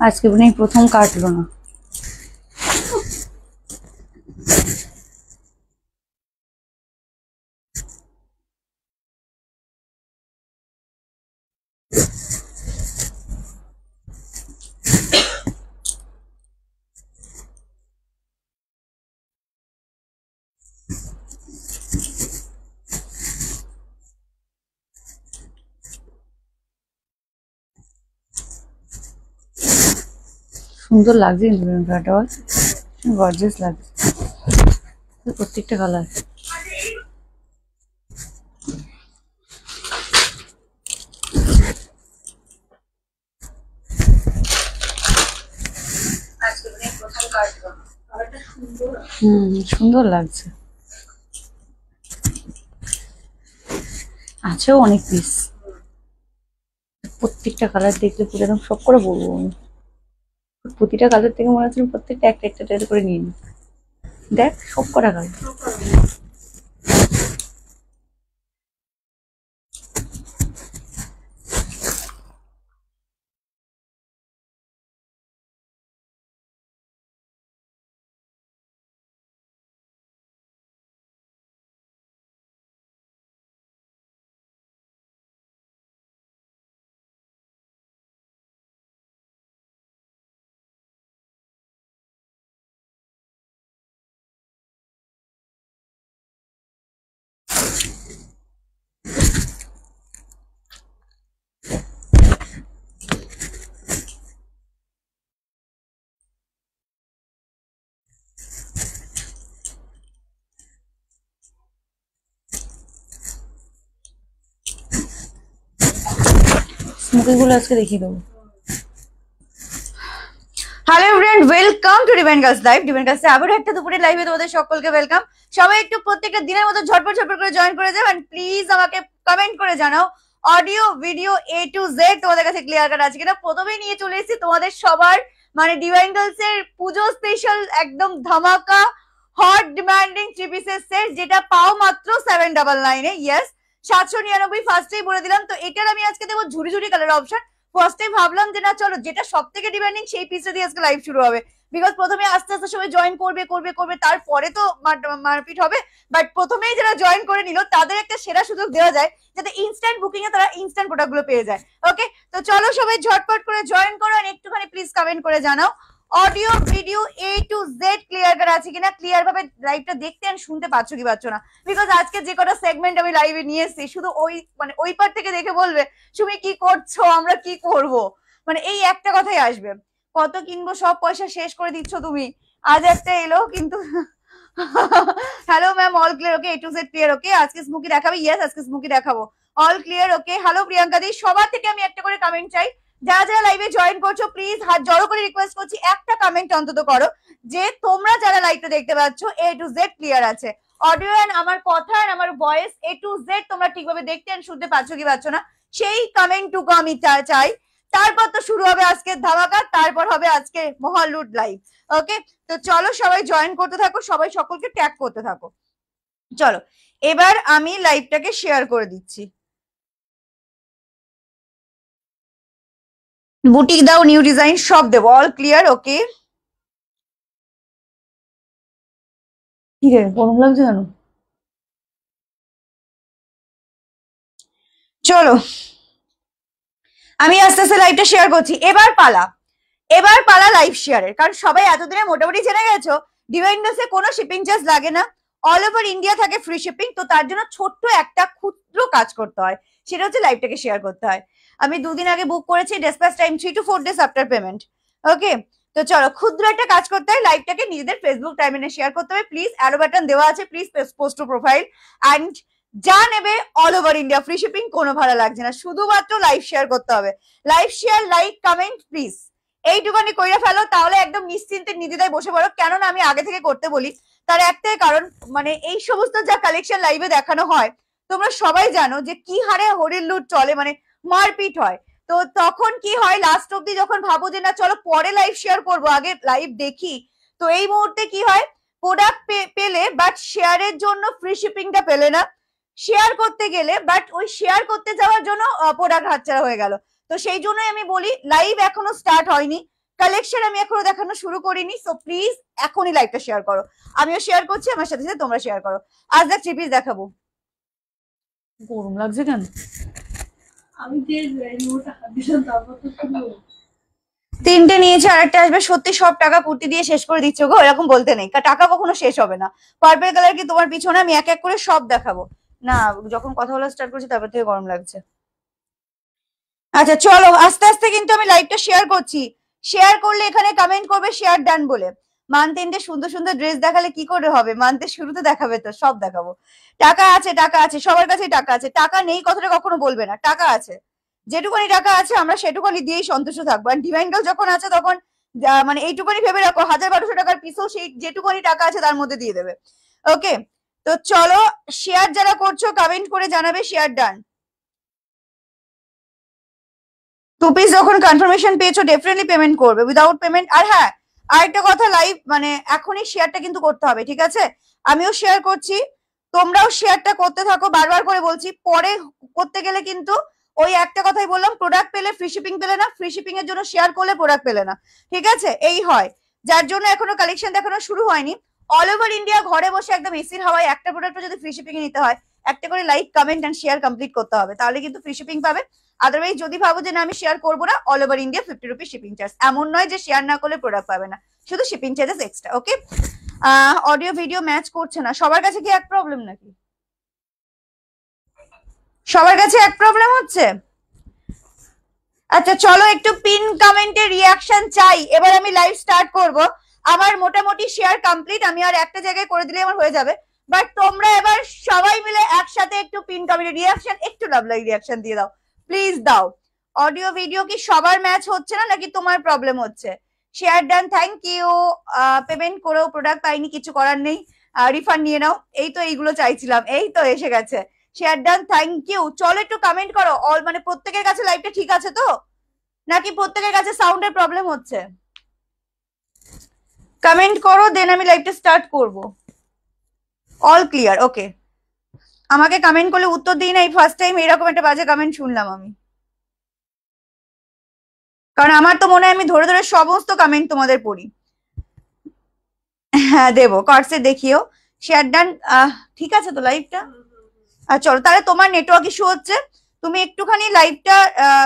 আজকে বোনেই প্রথম কাটলো না। সুন্দর লাগছে কিন্তু ব্যাটা গর্জিয়াস লাগছে প্রত্যেকটা কালার। সুন্দর লাগছে। আছেও অনেক পিস, প্রত্যেকটা কালার দেখলে পুরো একদম সব করে বলবো আমি। প্রতিটা কালার থেকে মনে হচ্ছে প্রত্যেকটা একটা একটা করে নিয়ে নি। দেখ সব করা কালার। স্মোকিগুলো আজকে দেখিয়ে দেবো। Hello friend, welcome to divine girls live. ডিভাইন গার্লসে আবার একটা দুপুরে লাইভে তোমাদের সকলকে ওয়েলকাম। সবাই একটু প্রত্যেকটা দিনের মতো ঝটপট ঝটপট করে জয়েন করে যাও এন্ড প্লিজ আমাকে কমেন্ট করে জানাও audio video A to Z তোমাদের কাছে ক্লিয়ার কাট আছে কিনা। প্রথমেই নিয়ে চলে এসেছি তোমাদের সবার মানে ডিভাইন গার্লস এর পুজো স্পেশাল একদম ধামাকা হট ডিমান্ডিং থ্রি পিসের সেট, যেটা পাও মাত্র 799 এ। ইয়েস, 799 ফার্স্টেই বলে দিলাম। তো এটার আমি আজকে দেবো ঝুড়ি ঝুড়ি কালার অপশন। ফার্স্টে ভাবলাম যে না চলো যেটা সব থেকে ডিমান্ডিং সেই পিসটা দিয়ে আজকে লাইভ শুরু হবে, বিকজ প্রথমে আস্তে আস্তে সবাই জয়েন করবে করবে করবে তারপরে তো মারপিট হবে। বাট প্রথমেই যারা জয়েন করে নিল তাদের একটা সেরা সুযোগ দেওয়া যায় যাতে ইনস্ট্যান্ট বুকিং এ তারা ইনস্ট্যান্ট প্রোডাক্ট গুলো পেয়ে যায়। ওকে, তো চলো সবাই ঝটপট করে জয়েন করো আর একটুখানি প্লিজ কমেন্ট করে জানাও audio video A to Z clear cut আছে কিনা, ক্লিয়ার ভাবে লাইভটা দেখতে আর শুনতে পাচ্ছ কি পাচ্ছ না। বিকজ আজকে যে কটা সেগমেন্ট আমি লাইভে নিয়ে এসেছি শুধু ওই মানে ওই পার থেকে দেখে বলবে তুমি কি করছো, আমরা কি করব, মানে এই একটা কথাই আসবে, কত কিনবো সব পয়সা শেষ করে দিচ্ছ তুমি। আজ একটা এলো কিন্তু hello ma'am, all clear? Okay, A to Z clear? Okay, আজকে স্মোকি দেখাবে? ইয়েস, আজকে স্মোকি দেখাবো। All clear? Okay. Hello Priyanka di, সবার থেকে আমি একটা করে কমেন্ট চাই। যারা যারা লাইভে জয়েন করছো প্লিজ হাত জড়ো করে রিকোয়েস্ট করছি একটা কমেন্ট অন্তত করো যে তোমরা যারা লাইভটা দেখতে পাচ্ছ এ টু জেড ক্লিয়ার আছে। অডিও এন্ড আমার কথা আর আমার ভয়েস এ টু জেড তোমরা ঠিকভাবে দেখতে আর শুনতে পাচ্ছ কি পাচ্ছ না, সেই কমেন্টটুকু আমি চাই। তারপর তো শুরু হবে আজকে ধামাকা, তারপর হবে আজকে মহালুট লাইভ। ওকে, তো চলো সবাই জয়েন করতে থাকো, সবাই সকলকে ট্যাগ করতে থাকো। চলো এবার আমি লাইভটাকে শেয়ার করে দিচ্ছি। বুটিক দাও, নিউ ডিজাইন সব দেবো, অল ক্লিয়ার? ওকে। কি রে গরম লাগছে কেন? চলো আমি আস্তে আস্তে লাইভটা শেয়ার করছি। এবার পালা লাইভ শেয়ারের, কারণ সবাই এতদিনে মোটামুটি জেনে গেছো ডিভাইন গার্লসে কোনো শিপিং চার্জ লাগে না, অল ওভার ইন্ডিয়া থাকে ফ্রি শিপিং। তো তার জন্য ছোট্ট একটা ক্ষুদ্র কাজ করতে হয়, সেটা হচ্ছে লাইভটাকে শেয়ার করতে হয়। আমি দুদিন আগে বুক করেছি, dispatch time 3 to 4 days after payment. Okay, তো চলো ক্ষুদ্র একটা কাজ করতে হয়, লাইভটাকে নিজেদের ফেসবুক টাইমলাইনে শেয়ার করতে হবে। প্লিজ অ্যারো বাটন দেওয়া আছে, please post to profile and যা নেবে all over India free shipping, কোনো ভাড়া লাগছে না, শুধুমাত্র লাইভ শেয়ার করতে হবে। Live share, like, comment please এইটুখানি কইরা ফেলো, তাহলে একদম নিশ্চিন্তে নিজেরাই বসে পড়ো। কেননা আমি আগে থেকে করতে বলি তার একটাই কারণ, মানে এই সমস্ত যা কালেকশন লাইভে দেখানো হয় তোমরা সবাই জানো যে কি হারে হরির লুট চলে, মানে মারপিট হয়। তো তখন কি হয়, লাস্ট অব্দি যখন ভাবো যে না চলো পরে লাইভ শেয়ার করবো, আগে লাইভ দেখি, তো এই মুহূর্তে কি হয়, প্রোডাক্ট পেলে বাট শেয়ারের জন্য ফ্রি শিপিংটা পেলে না, শেয়ার করতে গেলে বাট ওই শেয়ার করতে যাওয়ার জন্য প্রোডাক্ট হাতছাড়া হয়ে গেল। তো সেই জন্যই আমি বলি লাইভ এখনো স্টার্ট হয়নি, কালেকশন আমি এখনো দেখানো শুরু করিনি, সো প্লিজ এখনই লাইভটা শেয়ার করো। আমিও শেয়ার করছি, আমার সাথে সাথে তোমরা শেয়ার করো। আজ দেখ থ্রি পিস দেখাবো। গরম লাগছে কেন? আমি যে রিমোটটা হাত দিলাম তারপর তো তিনটে নিয়েছে, আরেকটা আসবে। সত্যি সব টাকা কুর্তি দিয়ে শেষ করে দিচ্ছ গো, এরকম বলতে নেই, টাকা কখনো শেষ হবে না। পার্পল কালার কি তোমার পিছনে? আমি এক এক করে সব দেখাবো না, যখন কথা বলা স্টার্ট করছি তারপর থেকে গরম লাগছে। আচ্ছা চলো আস্তে আস্তে কিন্তু আমি লাইভটা শেয়ার করছি। শেয়ার করলে এখানে কমেন্ট করবে শেয়ার ডান বলে। মান্থ এন্ডে সুন্দর সুন্দর ড্রেস দেখালে কি করে হবে? মান্থের শুরুতে দেখাবে তো, সব দেখাবো। টাকা আছে, টাকা আছে, সবার কাছে টাকা আছে। টাকা নেই কথাটা কখনো বলবে না, টাকা আছে। যেটুকুনি টাকা আছে আমরা সেটুকুনি দিয়েই সন্তুষ্ট থাকবো। আর ডিভাইন গার্ল যখন আছে তখন মানে এইটুকুনি ভেবে রাখো, 1000-1200 টাকার পিসও সেই যেটুকুনি টাকা আছে তার মধ্যে দিয়ে দেবে। ওকে, তো চলো শেয়ার যারা করছো কমেন্ট করে জানাবে শেয়ার ডান। টু পিস যখন কনফার্মেশন পেয়েছো ডেফিনেটলি পেমেন্ট করবে, উইদাউট পেমেন্ট। আর হ্যাঁ, আরেকটা কথা, লাইভ মানে এখনই শেয়ারটা কিন্তু করতে হবে, ঠিক আছে? আমিও শেয়ার করছি, তোমরাও শেয়ারটা করতে থাকো। বারবার করে বলছি, পরে করতে গেলে কিন্তু ওই একটা কথাই বললাম, প্রোডাক্ট পেলে ফ্রি শিপিং পেলে না, ফ্রি শিপিং এর জন্য শেয়ার করলে প্রোডাক্ট পেলে না, ঠিক আছে? এই হয়, যার জন্য এখনো কালেকশন দেখানো শুরু হয়নি। অল ওভার ইন্ডিয়া ঘরে বসে একদম এসির হাওয়ায় একটা প্রোডাক্ট যদি ফ্রি শিপিং এ নিতে হয়, একটা করে like comment and share complete করতে হবে, তাহলে কিন্তু ফ্রি শিপিং পাবে। আদারওয়াইজ যদি ভাবো যে না আমি শেয়ার করবো না, all over India 50 rupees shipping charge. এমন নয় যে শেয়ার না করলে প্রোডাক্ট পাবে না, শুধু শিপিং চার্জেস এক্সট্রা। ওকে, অডিও ভিডিও ম্যাচ করছে না, সবার কাছে কি এক প্রবলেম নাকি? সবার কাছে এক প্রবলেম হচ্ছে? আচ্ছা চলো একটু পিন কমেন্টে রিয়াকশন চাই। এবার আমি লাইভ স্টার্ট করব। আমার মোটামুটি শেয়ার কমপ্লিট, আমি আর একটা জায়গায় করে দিলে আমার হয়ে যাবে। বাট তোমরা এবার সবাই মিলে একসাথে একটু পিন কমেন্টে রিয়াকশন, একটু লাভ লাইক রিয়াকশন দিয়ে দাও, প্লিজ দাও। অডিও ভিডিও কি সবার ম্যাচ হচ্ছে না নাকি তোমার প্রবলেম হচ্ছে? Share done, thank you. Payment করেও প্রোডাক্ট পাইনি, কিছু করার নেই, রিফান্ড নিয়ে নাও। এই তো এইগুলো চাইছিলাম, এই তো এসে গেছে। Share done, thank you. চলো একটু কমেন্ট করো অল, মানে প্রত্যেকের কাছে লাইভটা ঠিক আছে তো, নাকি প্রত্যেকের কাছে সাউন্ডের প্রবলেম হচ্ছে? কমেন্ট করো, দেন আমি লাইভটা স্টার্ট করব। অল ক্লিয়ার, ওকে। আমাকে কমেন্ট করলে উত্তর দিই না, এই ফার্স্ট টাইম এরকম একটা বাজে কমেন্ট শুনলাম আমি। কারণ আমার তো মনে হয় আমি ধরে ধরে সমস্ত কমেন্ট তোমাদের পড়ি। হ্যাঁ দেবো, কার্ডসে দেখিও। শেয়ার ডান, ঠিক আছে তো লাইভটা? চলো তাহলে, তোমার নেটওয়ার্ক ইস্যু হচ্ছে, তুমি একটুখানি লাইভটা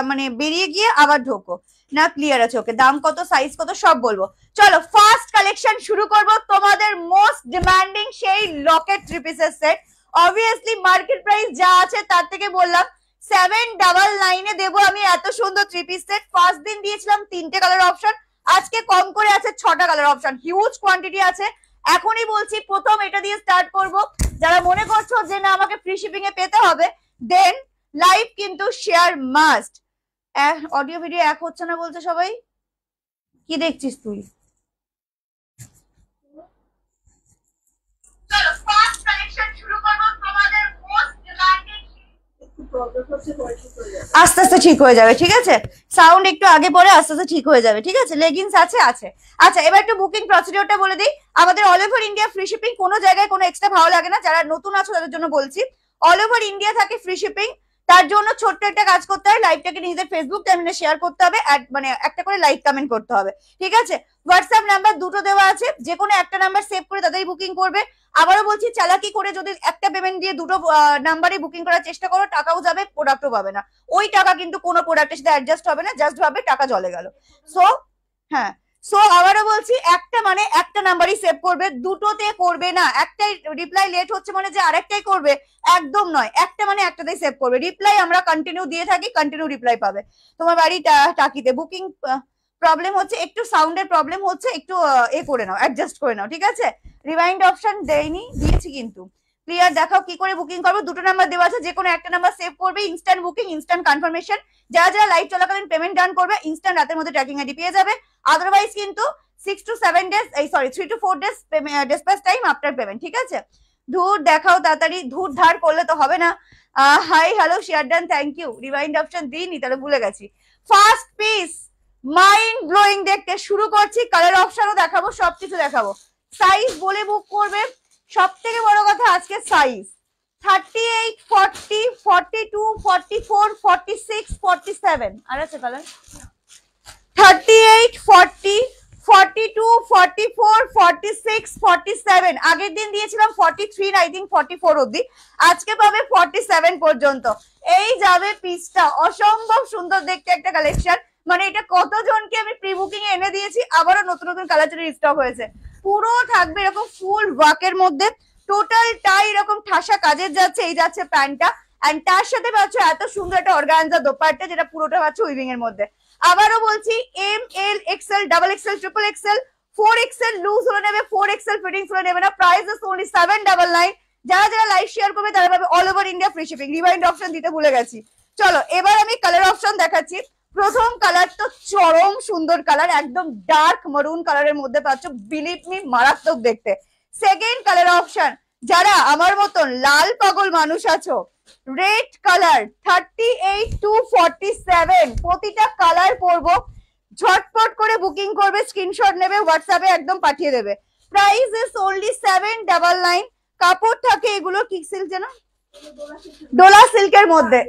মানে বেরিয়ে গিয়ে আবার ঢোকো। না ক্লিয়ার আছে, ওকে। দাম কত, সাইজ কত, সব বলবো। চলো ফার্স্ট কালেকশন শুরু করব, তোমাদের মোস্ট ডিমান্ডিং সেই লকেট থ্রি পিসের সেট। অবভিয়াসলি মার্কেট প্রাইস যা আছে তার থেকে বললাম 799 এ দেবো আমি এত সুন্দর থ্রি পিস সেট। ফার্স্ট দিন দিয়েছিলাম 3টে কালার অপশন, আজকে কম করে আছে 6টা কালার অপশন, হিউজ কোয়ান্টিটি আছে। এখনই বলছি প্রথম এটা দিয়ে স্টার্ট করব। যারা মনে করছো যে না আমাকে ফ্রি শিপিং এ পেতে হবে, দেন লাইভ কিন্তু শেয়ার মাস্ট। অডিও ভিডিও এক হচ্ছে না বলছে সবাই, কি দেখছিস তুই? চলো ফার্স্ট কালেকশন শুরু করব, তোমাদের মোস্ট ডিমান্ডিং। আস্তে আস্তে ঠিক হয়ে যাবে, ঠিক আছে? সাউন্ড একটু আগে পরে আস্তে আস্তে ঠিক হয়ে যাবে, ঠিক আছে? লেগিংস আছে আছে। আচ্ছা এবার একটু বুকিং প্রসিডিওরটা বলে দিই। আমাদের all over India free shipping, কোনো জায়গায় কোনো এক্সট্রা ভালো লাগে না। যারা নতুন আছো তাদের জন্য বলছি, অল ওভার ইন্ডিয়া থাকে ফ্রি শিপিং। তার জন্য ছোট্ট একটা কাজ করতে হয়, লাইভটাকে নিজেদের ফেসবুক টাইমে শেয়ার করতে হবে, মানে একটা করে লাইক কমেন্ট করতে হবে, ঠিক আছে? হোয়াটসঅ্যাপ নাম্বার দুটো দেওয়া আছে, যে কোনো একটা নাম্বার সেভ করে তাদেরই বুকিং করবে। আবারও বলছি, চালাকি করে যদি একটা পেমেন্ট দিয়ে দুটো নাম্বারে বুকিং করার চেষ্টা করো, টাকাও যাবে, প্রোডাক্টও পাবে না। ওই টাকা কিন্তু কোনো প্রোডাক্টের সাথে অ্যাডজাস্ট হবে না, জাস্ট ভাবে টাকা জলে গেল। সো হ্যাঁ, সো আবারও বলছি, একটা মানে একটা নাম্বারই সেভ করবে, দুটোতে করবে না। একটাই রিপ্লাই লেট হচ্ছে মানে যে আরেকটাই করবে, একদম নয়। একটা মানে একটাতেই সেভ করবে। রিপ্লাই আমরা কন্টিনিউ দিয়ে থাকি, কন্টিনিউ রিপ্লাই পাবে। তোমার বাড়ি টাকিতে, বুকিং প্রবলেম হচ্ছে, একটু সাউন্ডের প্রবলেম হচ্ছে, একটু এ করে নাও, অ্যাডজাস্ট করে নাও, ঠিক আছে? রিমাইন্ড অপশন দেয়নি, দিয়েছি কিন্তু। ক্লিয়ার দেখাও কি করে বুকিং করবো, দুটো নাম্বার দেওয়া আছে, যে কোনো একটা নাম্বার সেভ করবে। Instant booking, instant confirmation. যারা যারা লাইভ চলাকালীন পেমেন্ট ডান করবে, ইনস্ট্যান্ট রাতের মধ্যে ট্র্যাকিং আইডি পেয়ে যাবে। আদারওয়াইজ কিন্তু 6 to 7 days, এই sorry 3 to 4 days dispatch time after payment, ঠিক আছে? ধূর দেখাও তাড়াতাড়ি, ধূর ধার করলে তো হবে না। Hi hello share done, thank you. Remind option দিইনি, তাহলে ভুলে গেছি। ফার্স্ট পিস মাইন্ড ব্লোয়িং দেখতে শুরু করছি, কালার অপশনও দেখাবো, সবকিছু দেখাবো। সাইজ বলে বুক করবে, সব থেকে বড় কথা আজকে সাইজ 38, 40, 42, 44, 46, 47 আর আছে কালার 38, 40, 44, 46, 47, আগের দিন দিয়েছিলাম 43, আই থিঙ্ক 44 অবধি, আজকে পাবে 47 পর্যন্ত। এই যাবে পিসটা, অসম্ভব সুন্দর দেখতে একটা কালেকশন। মানে এটা কতজনকে আমি প্রি বুকিং এ এনে দিয়েছি, আবারও নতুন নতুন কালেকশনের স্টক হয়েছে। পুরো থাকবে এরকম ফুল ওয়ার্কের মধ্যে, টোটালটাই এরকম ঠাসা কাজের যাচ্ছে। এই যাচ্ছে প্যান্টটা, এন্ড তার সাথে পাচ্ছ এত সুন্দর একটা অর্গানজা দোপাট্টা, যেটা পুরোটা পাচ্ছ উইভিং এর মধ্যে। আবারও বলছি, M, L, XL, double XL, triple XL, 4XL loose হলে নেবে, 4XL ফিটিংস হলে নেবে না। Price is only 799। যারা যারা লাইভ শেয়ার করবে তারা পাবে all over India free shipping. Remind option দিতে ভুলে গেছি। চলো এবার আমি কালার অপশন দেখাচ্ছি। প্রথম কালার তো চরম সুন্দর কালার, একদম ডার্ক মারুন কালারের মধ্যে পাচ্ছ, বিলিভ মি মারাত্মক দেখতে। সেকেন্ড কালার অপশন, যারা আমার মতন লাল পাগল মানুষ আছো, রেড কালার 38 to 47, প্রতিটা কালার পরবো। ঝটপট করে বুকিং করবে, স্ক্রিনশট নেবে, হোয়াটসঅ্যাপে একদম পাঠিয়ে দেবে। Price is only 799। কাপড় থাকে এগুলো কি সিল্ক যেন, ডোলা সিল্কের মধ্যে।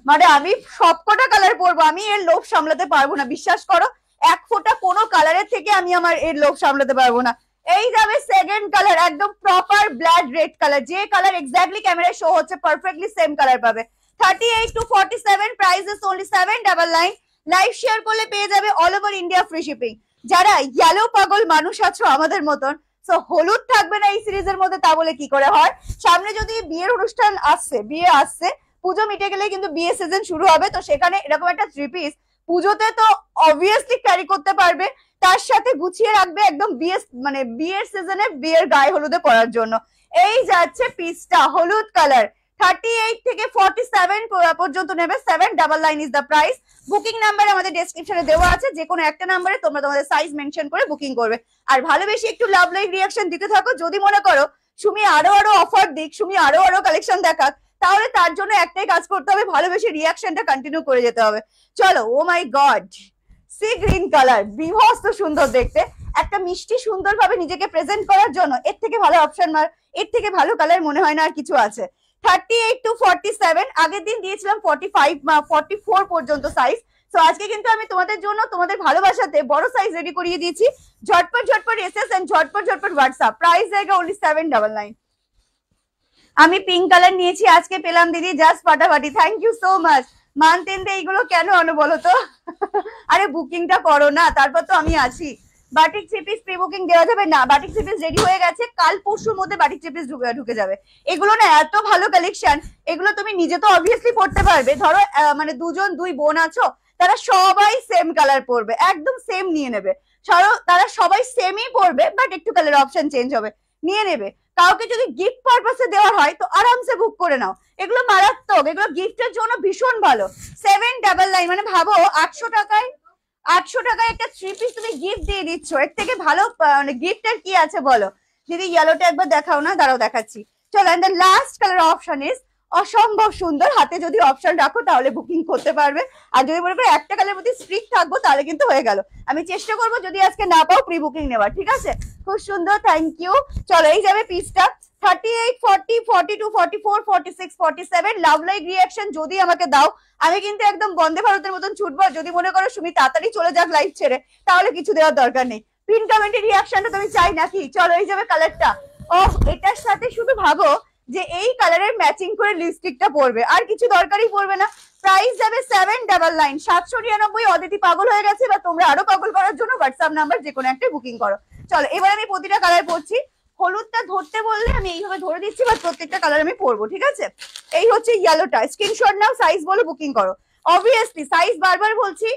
মানে আমি সবকটা কালার পরবো, আমি এর লোভ সামলাতে পারবো না, বিশ্বাস করো। এক ফোঁটা কোনো কালারের থেকে আমি আমার এর লোভ সামলাতে পারবো না। এই যাবে সেকেন্ড কালার, একদম প্রপার ব্লাড রেড কালার, যে কালার এক্স্যাক্টলি ক্যামেরায় শো হচ্ছে পারফেক্টলি সেম কালার পাবে। 38 to 47, price is only 799। Live share করলে পেয়ে যাবে all over India free shipping. যারা ইয়েলো পাগল মানুষ আছো আমাদের মতন, সো হলুদ থাকবে না এই সিরিজের মধ্যে, তা বলে কি করে হয়। সামনে যদি বিয়ের অনুষ্ঠান আসছে, বিয়ে আসছে, পুজো মিটে গেলে কিন্তু বিয়ে সিজন শুরু হবে, তো সেখানে এরকম একটা থ্রি পিস পুজোতে তো অবভিয়াসলি ক্যারি করতে পারবে, তার সাথে গুছিয়ে রাখবে একদম বিয়ে, মানে বিয়ের সিজনে বিয়ের গায়ে হলুদে পরার জন্য। এই যাচ্ছে পিসটা, হলুদ কালার, 38 থেকে 47 পর্যন্ত নেবে। 799 is the price. Booking number আমাদের ডেসক্রিপশনে দেওয়া আছে, যে কোনো একটা নাম্বারে তোমরা তোমাদের সাইজ মেনশন করে বুকিং করবে। আর ভালোবেসে একটু লাভ লাইভ রিঅ্যাকশন দিতে থাকো। যদি মনে করো সুমি আরো অফার দিক, সুমি আরো কালেকশন দেখাক, তাহলে তার জন্য একটাই কাজ করতে হবে, ভালোবেসে রিঅ্যাকশনটা কন্টিনিউ করে যেতে হবে। চলো, ও মাই গড, সি গ্রিন কালার, বিভৎস সুন্দর দেখতে। একটা মিষ্টি সুন্দর ভাবে নিজেকে প্রেজেন্ট করার জন্য এর থেকে ভালো অপশন, এর থেকে ভালো কালার মনে হয় না আর কিছু আছে। 38 to 47, আগের দিন দিয়েছিলাম 45 44 পর্যন্ত সাইজ। তো আজকে কিন্তু আমি তোমাদের জন্য তোমাদের ভালোবাসাতে বড় সাইজ রেডি করিয়ে দিয়েছি। ঝটপট ঝটপট এসএস এন্ড ঝটপট ঝটপট হোয়াটসঅ্যাপ। প্রাইস জায়গা অনলি 799। আমি পিঙ্ক কালার নিয়েছি, আজকে পেলাম দিদি, জাস্ট ফাটাফাটি, থ্যাংক ইউ সো মাচ। মানতেন্দে এইগুলো কেন আনো বলো তো? আরে বুকিংটা করো না, তারপর তো আমি আছি। Batik three piece pre booking দেওয়া যাবে না, বাটিক থ্রি পিস রেডি হয়ে গেছে, কাল পরশুর মধ্যে বাটিক থ্রি পিস ঢুকে যাবে। এগুলো না এত ভালো কালেকশন, এগুলো তুমি নিজে তো অবভিয়াসলি পড়তে পারবে। ধরো মানে দুই বোন আছো, তারা সবাই সেম কালার পরবে, একদম সেম নিয়ে নেবে। ধরো তারা সবাই সেমই পরবে, বাট একটু কালার অপশন চেঞ্জ হবে, নিয়ে নেবে। কাউকে যদি গিফট পারপাসে দেওয়ার হয় তো আরামসে বুক করে নাও। এগুলো মারাত্মক, এগুলো গিফটের জন্য ভীষণ ভালো। 799, মানে ভাবো 800 টাকায় একটা থ্রি পিস তুমি গিফট দিয়ে দিচ্ছ, এর থেকে ভালো মানে গিফট আর কি আছে বলো। দিদি ইয়েলোটা একবার দেখাও না, দাঁড়াও দেখাচ্ছি। চলো, and the last colour option is অসম্ভব সুন্দর। হাতে যদি অপশন রাখো তাহলে বুকিং করতে পারবে, আর যদি মনে করো একটা কালার প্রতি স্ট্রিক্ট থাকবো তাহলে কিন্তু হয়ে গেল। আমি চেষ্টা করবো যদি আজকে না পাও প্রি বুকিং নেওয়ার, ঠিক আছে? খুব সুন্দর, থ্যাংক ইউ। চলো, এই যাবে পিসটা। 38, 40, 42, 44, 46, 47, লাভ লাইক রিঅ্যাকশন যদি আমাকে দাও, আমি কিন্তু একদম বন্দে ভারতের মতন ছুটবো। যদি মনে করো সুমি তাড়াতাড়ি চলে যাক লাইভ ছেড়ে, তাহলে কিছু দেওয়ার দরকার নেই। পিন কমেন্টের রিঅ্যাকশনটা তুমি চাই নাকি? চলো, এই যাবে কালারটা। ও, এটার সাথে শুধু ভাবো যে এই কালারের ম্যাচিং করে লিপস্টিকটা পরবে, আর কিছু দরকারই পড়বে না। প্রাইস যাবে 799। 799। অদিতি পাগল হয়ে গেছে, বা তোমরা আরো পাগল করার জন্য হোয়াটসঅ্যাপ নাম্বার যে কোনো একটা বুকিং করো। চলো, এবার আমি প্রতিটা কালার পরছি। হলুদটা ধরতে বললে আমি এইভাবে ধরে দিচ্ছি, বা প্রত্যেকটা কালার আমি পরবো, ঠিক আছে? এই হচ্ছে ইয়েলোটা, স্ক্রিনশট নাও, সাইজ বলো, বুকিং করো। অবভিয়াসলি সাইজ বারবার বলছি,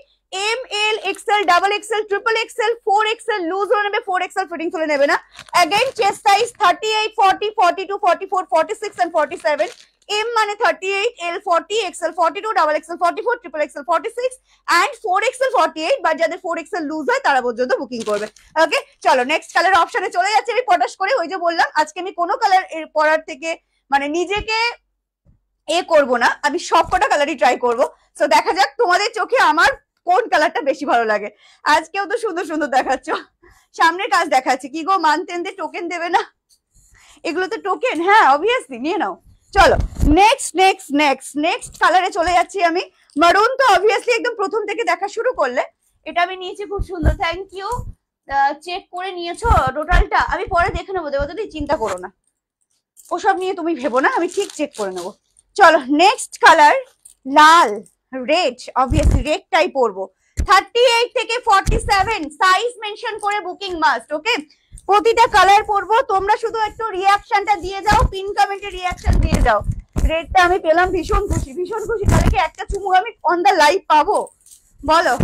M, L, XL, double XL, triple XL, 4XL loose হলে নেবে, 4XL ফিটিংস হলে নেবে না। Again chest size 38, 40, 42, 44, 46 and 47। M মানে 38, L 40, XL 42, double XL 44, triple XL 46 and 4XL 48, but যাদের 4XL লুজ হয় তারা পর্যন্ত বুকিং করবে। ওকে, চলো নেক্সট কালার অপশনে চলে যাচ্ছে আমি পটাশ করে। ওই যে বললাম আজকে আমি কোনো কালার পরার থেকে মানে নিজেকে করব না, আমি সবকটা কালারই ট্রাই করবো। সো দেখা যাক তোমাদের চোখে আমার কোন কালারটা বেশি ভালো লাগে। আজকেও তো সুন্দর সুন্দর দেখাচ্ছ, সামনের কাজ দেখাচ্ছি। কি গো, মানতেন্দে টোকেন দেবে না? এগুলো তো টোকেন, হ্যাঁ অবভিয়াসলি নিয়ে নাও। চলো নেক্সট কালারে চলে যাচ্ছি আমি। মারুন তো অবভিয়াসলি একদম প্রথম থেকে দেখা শুরু করলে, এটা আমি নিয়েছি, খুব সুন্দর, থ্যাংক ইউ। চেক করে নিয়েছো টোটালটা? আমি পরে দেখে নেবো দেবো, তুমি চিন্তা করো না, ওসব নিয়ে তুমি ভেবো না, আমি ঠিক চেক করে নেবো। চলো নেক্সট কালার লাল, রেড, অবভিয়াসলি রেডটাই পরবো। 38 থেকে 47 সাইজ মেনশন করে বুকিং মাস্ট, ওকে? প্রতিটা কালার পরবো, তোমরা শুধু একটু রিয়াকশনটা দিয়ে যাও, পিন কমেন্টে রিয়াকশন দিয়ে যাও। রেডটা আমি পেলাম, ভীষণ খুশি ভীষণ খুশি। তাহলে কি একটা চুমু আমি অন দা লাইভ পাবো বলো?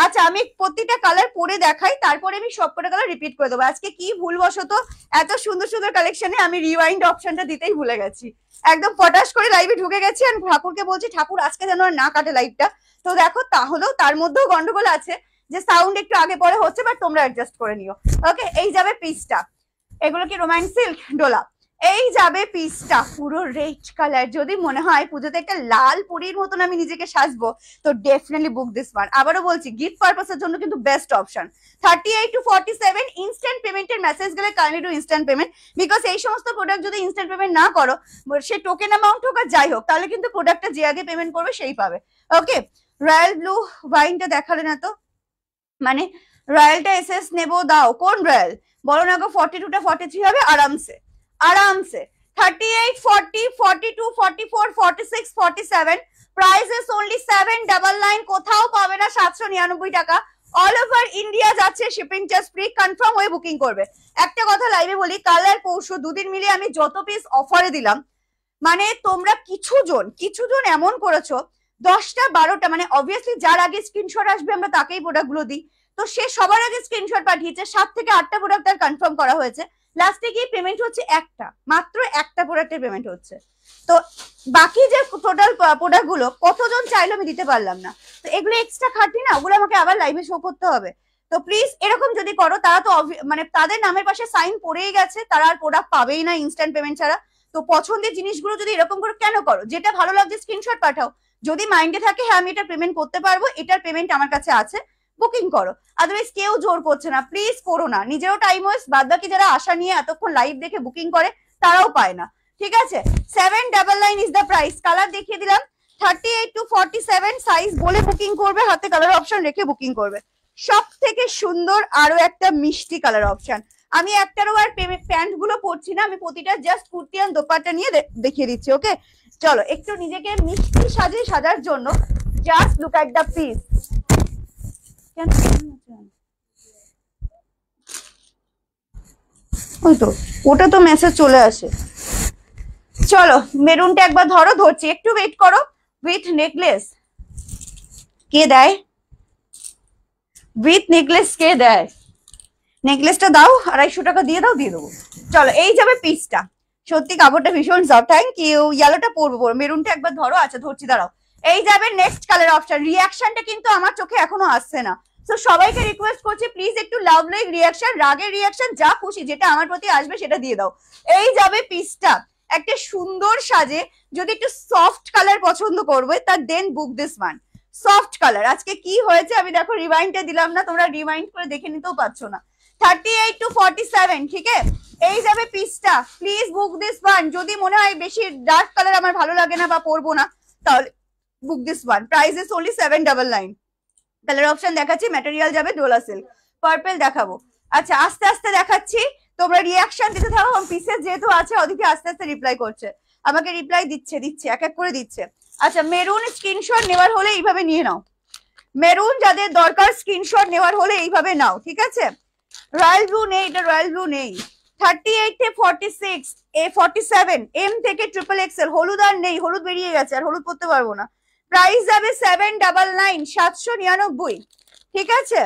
আচ্ছা আমি প্রতিটা কালার পরে দেখাই, তারপরে আমি সবকটা কালার রিপিট করে দেবো। আজকে কি ভুলবশত এত সুন্দর সুন্দর কালেকশনে আমি রিওয়াইন্ড অপশনটা দিতেই ভুলে গেছি, একদম পটাশ করে লাইভে ঢুকে গেছি। আর ঠাকুরকে বলছি ঠাকুর আজকে যেন আর না কাটে লাইভটা। তো দেখো তাহলেও তার মধ্যেও গন্ডগোল আছে যে সাউন্ড একটু আগে পরে হচ্ছে, বাট তোমরা অ্যাডজাস্ট করে নিও, ওকে? এই যাবে পিসটা, এগুলো কি রোম্যান্স সিল্ক ডোলা। এই যাবে পিসটা পুরো রেড কালার। যদি মনে হয় পুজোতে একটা লাল পুরীর মতন আমি নিজেকে সাজবো, তো ডেফিনেটলি বুক দিস ওয়ান। আবারও বলছি গিফট পারপাসের জন্য কিন্তু বেস্ট অপশন। 38 to 47 ইনস্ট্যান্ট পেমেন্টের মেসেজ গেলে kindly do instant payment, because এই সমস্ত প্রোডাক্ট যদি ইনস্ট্যান্ট পেমেন্ট না করো, সে টোকেন অ্যামাউন্ট হোক আর যাই হোক, তাহলে কিন্তু প্রোডাক্টটা যে আগে পেমেন্ট করবে সেই পাবে, ওকে? রয়্যাল ব্লু ওয়াইনটা দেখালে না তো, মানে রয়্যালটা এসএস নেবো, দাও কোন রয়্যাল বলো না গো? 42টা 43 হবে আরামসে আরামসে। 38, 40, 42, 44, 46, 47 প্রাইস ইজ অনলি 799, কোথাও পাবে না 799 টাকা। অল ওভার ইন্ডিয়া যাচ্ছে, শিপিং চার্জ ফ্রি। কনফার্ম হয়ে বুকিং করবে। একটা কথা লাইভে বলি, কাল আর পরশু দুদিন মিলে আমি যত পিস অফারে দিলাম, মানে তোমরা কিছুজন এমন করেছো 10টা 12টা, মানে অবভিয়াসলি যার আগে স্ক্রিনশট আসবে আমরা তাকেই প্রোডাক্ট গুলো দিই, তো সে সবার আগে স্ক্রিনশট পাঠিয়েছে, 7 থেকে 8টা প্রোডাক্ট তার কনফার্ম করা হয়েছে। লাস্টে গিয়ে পেমেন্ট হচ্ছে একটা, মাত্র একটা প্রোডাক্টের পেমেন্ট হচ্ছে। তো বাকি যে টোটাল প্রোডাক্ট গুলো কতজন চাইলো আমি দিতে পারলাম না, তো এগুলো এক্সট্রা খাটি না, ওগুলো আমাকে আবার লাইভে শো করতে হবে। তো প্লিজ এরকম যদি করো, তারা তো মানে তাদের নামের পাশে সাইন পড়েই গেছে, তারা আর প্রোডাক্ট পাবেই না ইনস্ট্যান্ট পেমেন্ট ছাড়া। তো পছন্দের জিনিসগুলো যদি এরকম করে কেন করো, যেটা ভালো লাগছে স্ক্রিনশট পাঠাও, যদি মাইন্ডে থাকে হ্যাঁ আমি এটা পেমেন্ট করতে পারবো, এটার পেমেন্ট আমার কাছে আছে, বুকিং করো। আদারওয়াইজ কেউ জোর করছে না, প্লিজ করো না, নিজেরও টাইম ওয়েস্ট, বাদ বাকি যারা আশা নিয়ে এতক্ষণ লাইভ দেখে বুকিং করে তারাও পায় না, ঠিক আছে? 799 ইজ দ্য প্রাইস। কালার দেখিয়ে দিলাম, 38 to 47 সাইজ বলে বুকিং করবে, হাতে কালার অপশন রেখে বুকিং করবে। সব থেকে সুন্দর আরো একটা মিষ্টি কালার অপশন। আমি একটারও আর প্যান্ট গুলো পরছি না, আমি প্রতিটা জাস্ট কুর্তি আর দোপাট্টা নিয়ে দেখিয়ে দিচ্ছি, ওকে? চলো একটু নিজেকে মিষ্টি সাজার জন্য just look at the piece. ওই তো ওটা তো মেসেজ চলে আসে। চলো মেরুনটা একবার ধরো, ধরছি, একটু ওয়েট করো। উইথ নেকলেস কে দেয়? উইথ নেকলেস কে দেয়? নেকলেসটা দাও, 250 টাকা দিয়ে দাও, দিয়ে দেবো। চলো এই যাবে পিসটা, সত্যি কাপড়টা ভীষণ সফট। Thank you. ইয়েলোটা পরবো, মেরুনটা একবার ধরো। আচ্ছা ধরছি, দাঁড়াও। এই যাবে নেক্সট কালার অপশন। রিয়াকশনটা কিন্তু আমার চোখে এখনো আসছে না, তো সবাইকে রিকোয়েস্ট করছি প্লিজ একটু লাভ লাইক রিয়াকশন, রাগের রিয়াকশন, যা খুশি যেটা আমার প্রতি আসবে সেটা দিয়ে দাও। এই যাবে পিসটা, একটা সুন্দর সাজে। যদি একটু সফট কালার পছন্দ করবে তার then book this one. Soft colour. আজকে কি হয়েছে আমি দেখো রিমাইন্ডটা দিলাম না, তোমরা রিমাইন্ড করে দেখে নিতেও পারছো না। 38 to 47, ঠিক আছে? এই যাবে পিসটা, প্লিজ বুক দিস ওয়ান। যদি মনে হয় বেশি ডার্ক কালার আমার ভালো লাগে না বা পরবো না, তাহলে বুক this one. Price is only 799। Colour option দেখাচ্ছি, ম্যাটেরিয়াল যাবে ডোলা সিল্ক। পার্পল দেখাবো। আচ্ছা আস্তে আস্তে দেখাচ্ছি, তোমরা রিয়াকশন দিতে থাকো। পিসেস যেহেতু আছে ওদিকে আস্তে আস্তে রিপ্লাই করছে, আমাকে রিপ্লাই দিচ্ছে এক এক করে দিচ্ছে। আচ্ছা মেরুন স্ক্রিনশট নেওয়ার হলে এইভাবে নিয়ে নাও, মেরুন যাদের দরকার স্ক্রিনশট নেওয়ার হলে এইভাবে নাও, ঠিক আছে? রয়্যাল ব্লু নেই, এটা রয়্যাল ব্লু নেই। 38 থেকে 46, এ 47, এম থেকে ট্রিপল এক্সেল। হলুদ আর নেই, হলুদ বেরিয়ে গেছে, আর হলুদ পরতে পারবো না। প্রাইস যাবে 799, 799, ঠিক আছে?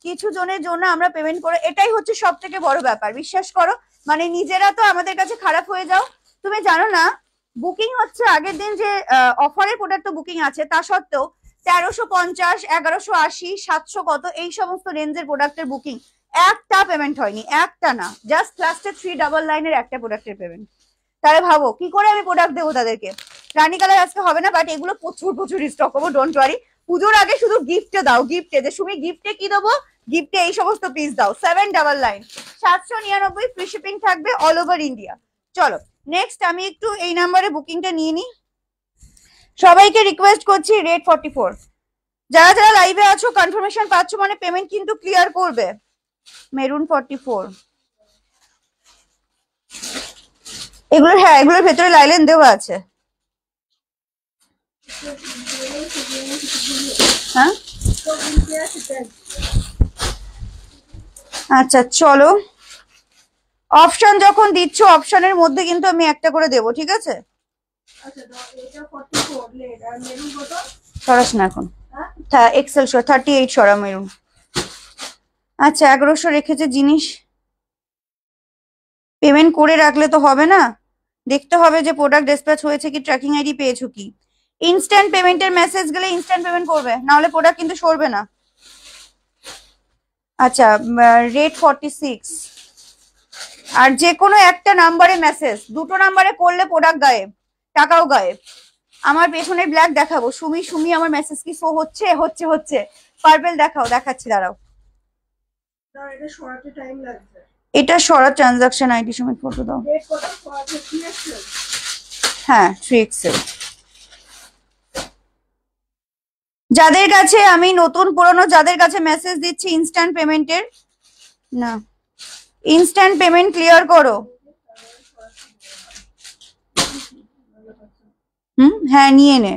কিছু জনের জন্য আমরা পেমেন্ট করে, এটাই হচ্ছে সব থেকে বড় ব্যাপার, বিশ্বাস করো। মানে নিজেরা তো আমাদের কাছে খারাপ হয়ে যাও, তুমি জানো না বুকিং হচ্ছে আগের দিন যে অফারের প্রোডাক্ট বুকিং আছে, তা সত্ত্বেও 1350, 1180, 700 কত এই সমস্ত রেঞ্জের প্রোডাক্টের বুকিং, একটা পেমেন্ট হয়নি, একটা না, জাস্ট লাস্টে 399 এর একটা প্রোডাক্টের পেমেন্ট। তাহলে ভাবো কি করে আমি প্রোডাক্ট দেবো তাদেরকে। রানী কালার আজকে হবে না, বাট এগুলো প্রচুর স্টক হবো, ডোন্ট ওয়ারি। পুজোর আগে শুধু গিফটে দাও, গিফটে যে সুমি গিফটে কি দেবো, গিফটে এই সমস্ত পিস দাও। 799, 799 ফ্রি শিপিং থাকবে অল ওভার ইন্ডিয়া। চলো নেক্সট আমি একটু এই নাম্বারে বুকিংটা নিয়ে নিই। সবাইকে রিকোয়েস্ট করছি রেট 44, যারা যারা লাইভে আছো কনফার্মেশন পাচ্ছ মানে পেমেন্ট কিন্তু ক্লিয়ার করবে। মেরুন 44। এগুলোর, হ্যাঁ এগুলোর ভেতরে লাইলেন দেওয়া আছে। হ্যাঁ আচ্ছা চলো, অপশন যখন দিচ্ছ অপশনের মধ্যে কিন্তু আমি একটা করে দেবো, ঠিক আছে? সরাস না এখন, এক্সেল 38 সরা মেরুন। আচ্ছা 1100 রেখেছে জিনিস, পেমেন্ট করে রাখলে তো হবে না, দেখতে হবে যে প্রোডাক্ট ডিসপ্যাচ হয়েছে কি, ট্র্যাকিং আইডি পেয়েছো কি। ইনস্ট্যান্ট পেমেন্টের মেসেজ গেলে ইনস্ট্যান্ট পেমেন্ট করবে, না হলে প্রোডাক্ট কিন্তু সরবে না। আচ্ছা রেট 46। আর যে কোনো একটা নাম্বারে মেসেজ, দুটো নাম্বারে করলে প্রোডাক্ট গায়েব, টাকাও গায়েব। আমার পেছনে ব্ল্যাক দেখাবো, সুমি সুমি আমার মেসেজ কি শো হচ্ছে? হচ্ছে হচ্ছে। পার্পল দেখাও, দেখাচ্ছি দাঁড়াও। এটা সরাতে টাইম লাগবে, এটা সরা ট্রানজাকশন আইডি সমেত ফটো দাও। হ্যাঁ 3XL। যাদের কাছে আমি নতুন পুরনো যাদের কাছে মেসেজ দিচ্ছি ইনস্ট্যান্ট পেমেন্টের, না ইনস্ট্যান্ট পেমেন্ট ক্লিয়ার করো। হ্যাঁ নিয়ে নে।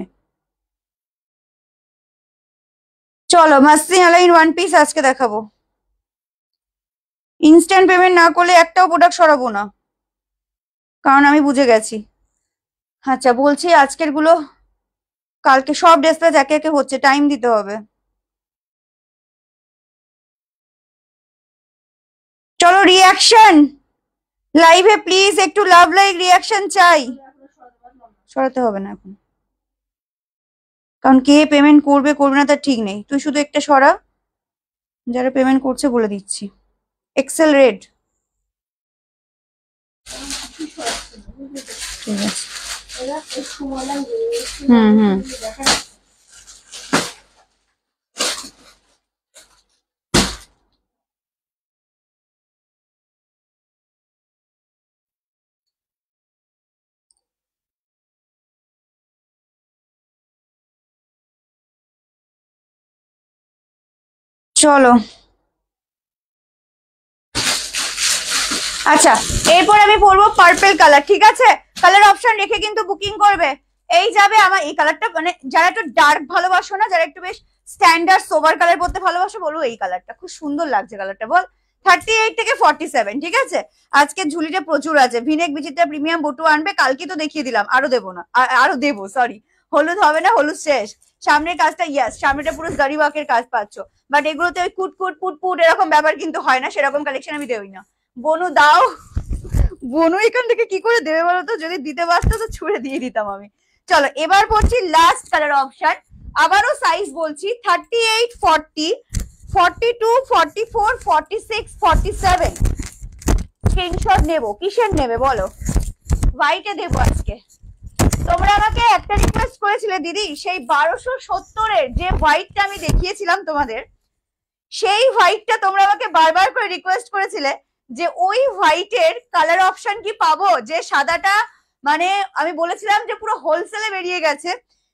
চলো মাস্তি আলাইন ওয়ান পিস আজকে দেখাবো। ইনস্ট্যান্ট পেমেন্ট না করলে একটাও প্রোডাক্ট সরাবো না, কারণ আমি বুঝে গেছি। আচ্ছা বলছি আজকের গুলো কালকে সব ডিসপ্যাচ একে একে হচ্ছে, টাইম দিতে হবে। চলো রিয়াকশন লাইভে প্লিজ, একটু লাভ লাইক রিয়াকশন চাই। সরাতে হবে না এখন, কারণ কে পেমেন্ট করবে করবে না তার ঠিক নেই। তুই শুধু একটা সরা, যারা পেমেন্ট করছে বলে দিচ্ছি। এক্সেল রেড, ঠিক আছে। হুম চলো। আচ্ছা এরপর আমি পরবো পার্পল কালার, ঠিক আছে? কালার অপশন রেখে কিন্তু বুকিং করবে। এই যাবে আমার এই কালারটা, মানে যারা একটু ডার্ক ভালোবাসো না, যারা একটু বেশ স্ট্যান্ডার্ড সোবার কালার পরতে ভালোবাসো, বলবো এই কালারটা খুব সুন্দর লাগছে। কালারটা বল 38 থেকে 47, ঠিক আছে? আজকে ঝুলিটা প্রচুর আছে। ভিনেক বিচিত্রা প্রিমিয়াম বটু আনবে, কালকে তো দেখিয়ে দিলাম, আরো দেবো না, আরো দেবো, সরি। হলুদ হবে না, হলুদ শেষ। সামনের কাজটা ইয়াস, সামনেটা পুরো গাড়ি ওয়াকের কাজ পাচ্ছ, বাট এগুলোতে ওই কুট কুট পুট পুট এরকম ব্যাপার কিন্তু হয় না, সেরকম কালেকশন আমি দেবই না। বনু দাও, বনু এখান থেকে কি করে দেবে বলতো? যদি দিতে পারতো তো ছুড়ে দিয়ে দিতাম আমি। চলো এবার পড়ছি লাস্ট কালার অপশন। আবারও সাইজ বলছি 38, 40, 42, 44, 46, 47। স্ক্রিনশট নেবো, কিসের নেবে বলো? হোয়াইটে দেবো আজকে। তোমরা আমাকে একটা রিকোয়েস্ট করেছিলে দিদি, সেই 1270-এর যে হোয়াইটটা আমি দেখিয়েছিলাম তোমাদের, সেই হোয়াইটটা তোমরা আমাকে বারবার করে রিকোয়েস্ট করেছিলে যে ওই হোয়াইটের কালার অপশন কি পাবো, যে সাদাটা মানে আমি বলেছিলাম যে পুরো হোলসেলে বেরিয়ে গেছে,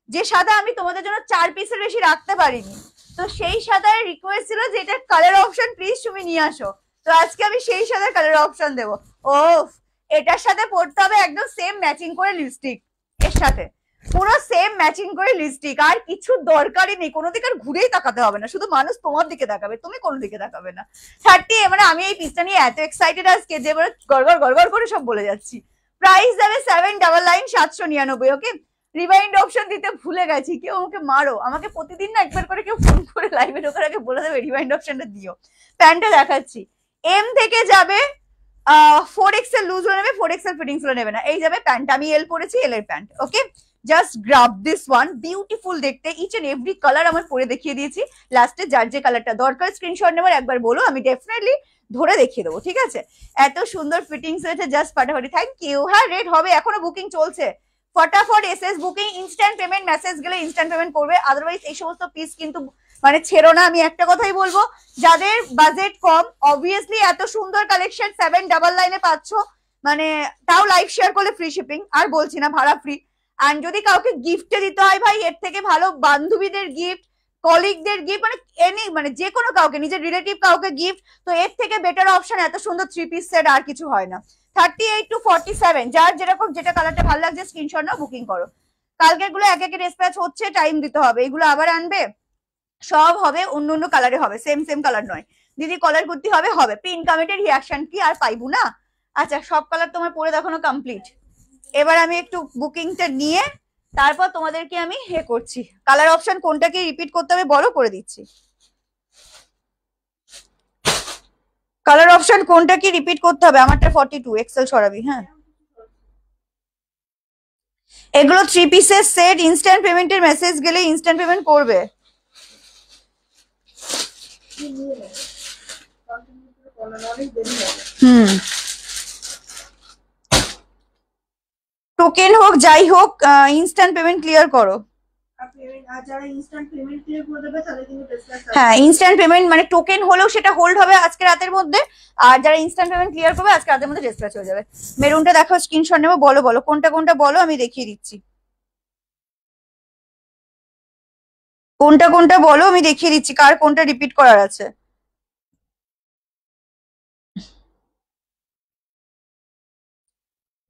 যে সাদা আমি তোমাদের জন্য 4 পিসের বেশি রাখতে পারিনি। তো সেই সাদার রিকোয়েস্ট ছিল যে এটা কালার অপশন প্লিজ তুমি নিয়ে আসো। তো আজকে আমি সেই সাদার কালার অপশন দেবো। ও এটার সাথে পড়তে হবে একদম সেম ম্যাচিং করে লিপস্টিক, এর সাথে পুরো সেম ম্যাচিং করে লিপস্টিক, আর কিছু দরকারই নেই, কোনো দিকে আর ঘুরেই তাকাতে হবে না, শুধু মানুষ তোমার দিকে তাকাবে, তুমি কোনো দিকে তাকাবে না। 30, মানে আমি এই পিসটা নিয়ে এত এক্সাইটেড আজকে যে এবার গড়গড় গড়গড় করে সব বলে যাচ্ছি। প্রাইস যাবে 799, 799। ওকে, রিমাইন্ড অপশন দিতে ভুলে গেছি, কেউ আমাকে মারো, আমাকে প্রতিদিন না একবার করে কেউ ফোন করে লাইভে ঢোকার আগে বলে দেবে রিমাইন্ড অপশনটা দিও। প্যান্টটা দেখাচ্ছি, এম থেকে যাবে 4XL লুজ হলে নেবে, 4XL ফিটিংস হলে নেবে না। এই যাবে প্যান্ট, আমি এল পরেছি, এল এর pant. Okay just grab this one, beautiful দেখতে, ইচ এন্ড এভরি কালার আমার পরে দেখিয়ে দিয়েছি। লাস্টে যার যে কালারটা দরকার স্ক্রিনশট নেবার একবার বলো, আমি ডেফিনেটলি ধরে দেখিয়ে দেবো, ঠিক আছে? এত সুন্দর ফিটিংস হয়েছে, জাস্ট ফাটাফাটি। Thank you. হ্যাঁ রেড হবে, এখনো বুকিং চলছে, ফটাফট SS booking. Instant payment message গেলে ইনস্ট্যান্ট পেমেন্ট করবে, আদারওয়াইজ এই সমস্ত পিস কিন্তু মানে ছেড়ো না। আমি একটা কথাই বলবো, যাদের বাজেট কম, অবভিয়াসলি এত সুন্দর কালেকশন 799 পাচ্ছ, মানে তাও লাইভ শেয়ার করলে ফ্রি শিপিং, আর বলছি না ভাড়া ফ্রি। আর যদি কাউকে গিফটে দিতে হয় ভাই, এর থেকে ভালো বান্ধবীদের গিফট, কলিগদের গিফট, মানে এনি মানে যে কোনো কাউকে, নিজের রিলেটিভ কাউকে গিফট, তো এর থেকে বেটার অপশন এত সুন্দর 3 পিস সেট আর কিছু হয় না। 38 to 47, যার যেরকম যেটা কালারটা ভালো লাগছে স্ক্রিনশট নাও, বুকিং করো। কালকের গুলো এক একে ডিসপ্যাচ হচ্ছে, টাইম দিতে হবে, এগুলো আবার আনবে, সব হবে অন্য অন্য কালারে হবে, সেম সেম কালার নয়। দিদি কলার কুর্তি হবে, হবে পিন কমেন্টের রিয়াকশন কি আর পাইবো না? আচ্ছা, সব কালার তোমার পরে দেখানো কমপ্লিট। এবার আমি একটু বুকিংটা নিয়ে তারপর তোমাদেরকে আমি করছি। কালার অপশন কোনটাকে রিপিট করতে হবে বলো, করে দিচ্ছি। কালার অপশন কোনটা কি রিপিট করতে হবে? আমারটা 42 এক্সেল সরাবি। হ্যাঁ, এগুলো 3 পিসের সেট, ইনস্ট্যান্ট পেমেন্টের মেসেজ গেলে ইনস্ট্যান্ট পেমেন্ট করবে। টোকেন হোক যাই হোক, ইনস্ট্যান্ট পেমেন্ট ক্লিয়ার করো। হ্যাঁ, ইনস্ট্যান্ট পেমেন্ট মানে টোকেন হলেও সেটা হোল্ড হবে আজকে রাতের মধ্যে, আর যারা ইনস্ট্যান্ট পেমেন্ট ক্লিয়ার করবে আজকে রাতের মধ্যে ডিসপ্যাচ হয়ে যাবে। মেরুনটা দেখো, স্ক্রিনশট নেবো, বলো বলো কোনটা কোনটা বলো, আমি দেখিয়ে দিচ্ছি। কোনটা কোনটা বলো, আমি দেখিয়ে দিচ্ছি কার কোনটা রিপিট করার আছে।